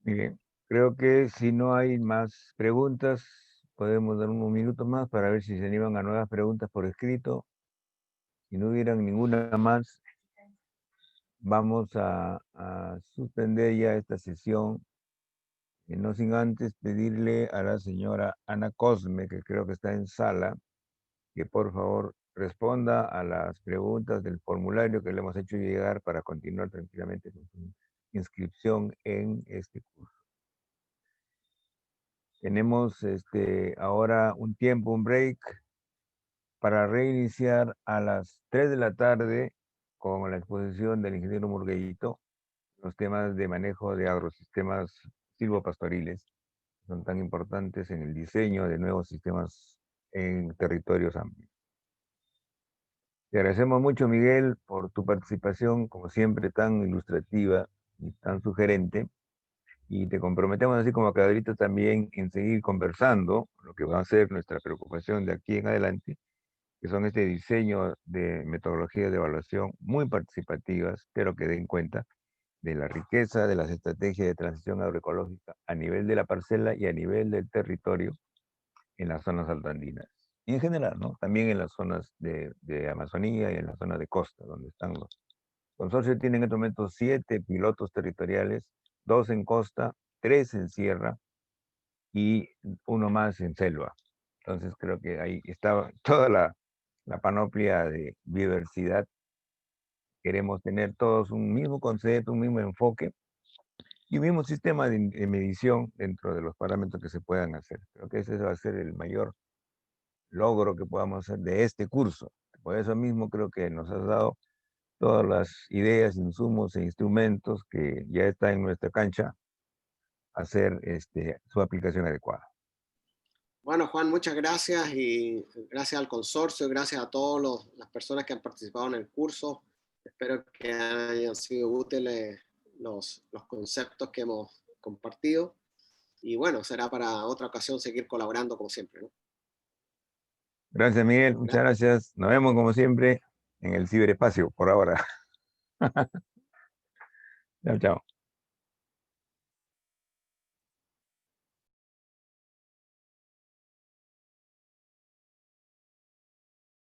Speaker 2: Bien, creo que si no hay más preguntas, podemos dar unos minutos más para ver si se animan a nuevas preguntas por escrito. Si no hubieran ninguna más, vamos a suspender ya esta sesión, no sin antes pedirle a la señora Ana Cosme, que creo que está en sala, que por favor responda a las preguntas del formulario que le hemos hecho llegar para continuar tranquilamente con su inscripción en este curso. Tenemos ahora un tiempo, un break, para reiniciar a las 3 de la tarde con la exposición del ingeniero Murguellito, los temas de manejo de agrosistemas silvopastoriles, son tan importantes en el diseño de nuevos sistemas en territorios amplios. Te agradecemos mucho, Miguel, por tu participación, como siempre, tan ilustrativa y tan sugerente. Y te comprometemos, así como Cadrito, también en seguir conversando, lo que va a ser nuestra preocupación de aquí en adelante, que son este diseño de metodologías de evaluación muy participativas, pero que den cuenta de la riqueza de las estrategias de transición agroecológica a nivel de la parcela y a nivel del territorio en las zonas altoandinas. Y en general, ¿no? También en las zonas de Amazonía y en las zonas de costa, donde están los consorcios. Tienen en este momento 7 pilotos territoriales, 2 en costa, 3 en sierra y 1 más en selva. Entonces creo que ahí está toda la panoplia de diversidad. Queremos tener todos un mismo concepto, un mismo enfoque y un mismo sistema de medición dentro de los parámetros que se puedan hacer. Creo que ese va a ser el mayor logro que podamos hacer de este curso. Por eso mismo creo que nos has dado todas las ideas, insumos e instrumentos que ya están en nuestra cancha, hacer su aplicación adecuada.
Speaker 3: Bueno, Juan, muchas gracias y gracias al consorcio, gracias a todas las personas que han participado en el curso. Espero que hayan sido útiles los conceptos que hemos compartido. Y bueno, será para otra ocasión seguir colaborando como siempre, ¿no?
Speaker 2: Gracias, Miguel. Muchas gracias. Nos vemos como siempre en el ciberespacio por ahora. Chao, chao.